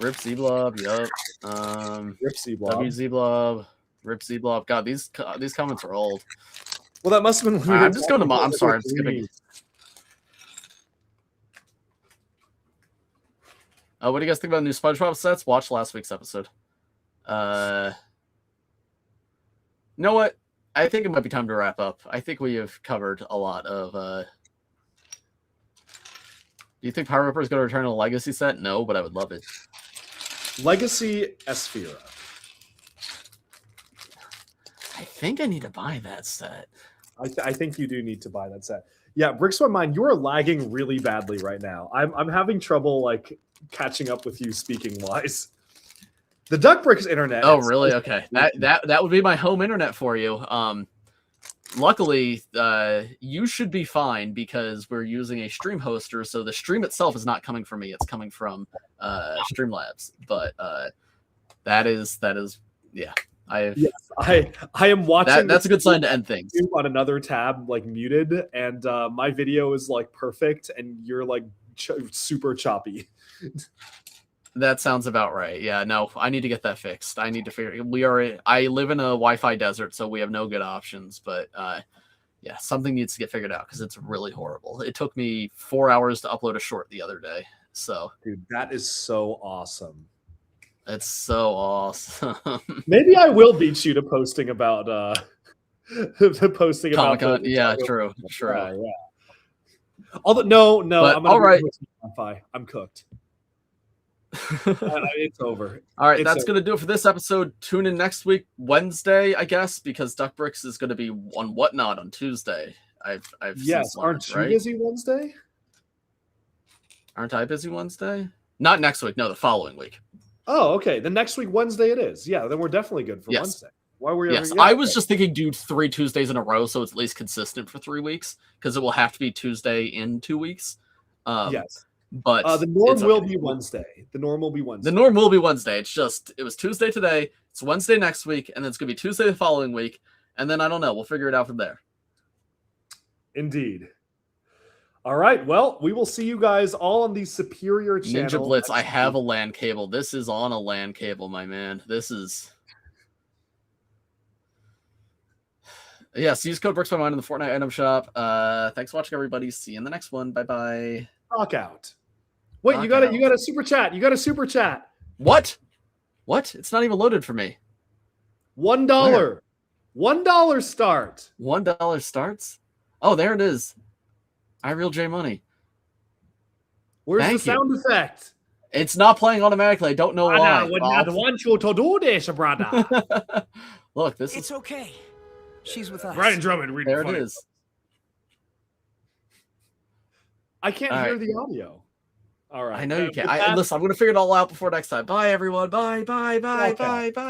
Rip Z-Blob, yup. Rip Z-Blob. WZ-Blob. Rip Z-Blob. God, these comments are old. Well, that must have been. I'm just going to. I'm sorry. I'm skipping. What do you guys think about the new SpongeBob sets? Watch last week's episode. You know what? I think it might be time to wrap up. I think we have covered a lot of. Do you think Power Ripper is going to return a Legacy set? No, but I would love it. Legacy Esphira. I think I need to buy that set. I think you do need to buy that set. Yeah, Bricks by Mine, you are lagging really badly right now. I'm having trouble like catching up with you speaking wise. The Duck Bricks internet. Oh, really? Okay. That would be my home internet for you. Luckily, you should be fine because we're using a stream hoster, so the stream itself is not coming from me. It's coming from Streamlabs. But that is yeah. I am watching. That's a good sign to end things. On another tab, like muted, and my video is like perfect, and you're like super choppy. That sounds about right. Yeah, no, I need to get that fixed. I need to figure. I live in a Wi-Fi desert, so we have no good options. But yeah, something needs to get figured out because it's really horrible. It took me 4 hours to upload a short the other day. So, dude, that is so awesome. It's so awesome. Maybe I will beat you to posting about posting about Comic-Con. Yeah, true. Yeah. Although no, but, I'm gonna all right. I'm cooked. It's over. All right, that's going to do it for this episode. Tune in next week, Wednesday, I guess, because Duck Bricks is going to be on Whatnot on Tuesday. I've yes. Aren't you busy Wednesday? Aren't I busy Wednesday? Not next week. No, the following week. Oh, okay. The next week, Wednesday it is. Yeah, then we're definitely good for Wednesday. Why were you? Yes, I was just thinking, do 3 Tuesdays in a row, so it's at least consistent for 3 weeks, because it will have to be Tuesday in 2 weeks. Yes. But the norm will be Wednesday. The norm will be Wednesday. The norm will be Wednesday. It's just it was Tuesday today. It's Wednesday next week, and then it's gonna be Tuesday the following week, and then I don't know. We'll figure it out from there. Indeed. All right. Well, we will see you guys all on the Superior channel. Ninja Blitz. I have a LAN cable. This is on a LAN cable, my man. This is. Yes, use code Bricks by Mine in the Fortnite item shop. Thanks for watching, everybody. See you in the next one. Bye bye. Rock out. Wait, you got a super chat. You got a super chat. What? What? It's not even loaded for me. $1. Where? $1 start. $1 starts? Oh, there it is. iRealJ Money. Where's the sound effect? It's not playing automatically. I don't know why. I would not want you to do this, brother. Look, this It's is okay. She's with us. Brian Drummond reading. there. It funny. is. I can't All hear right. the audio. All right. I know you with can't. that- Listen, I'm gonna figure it all out before next time. Bye, everyone. Bye, bye, bye, Okay. bye, bye.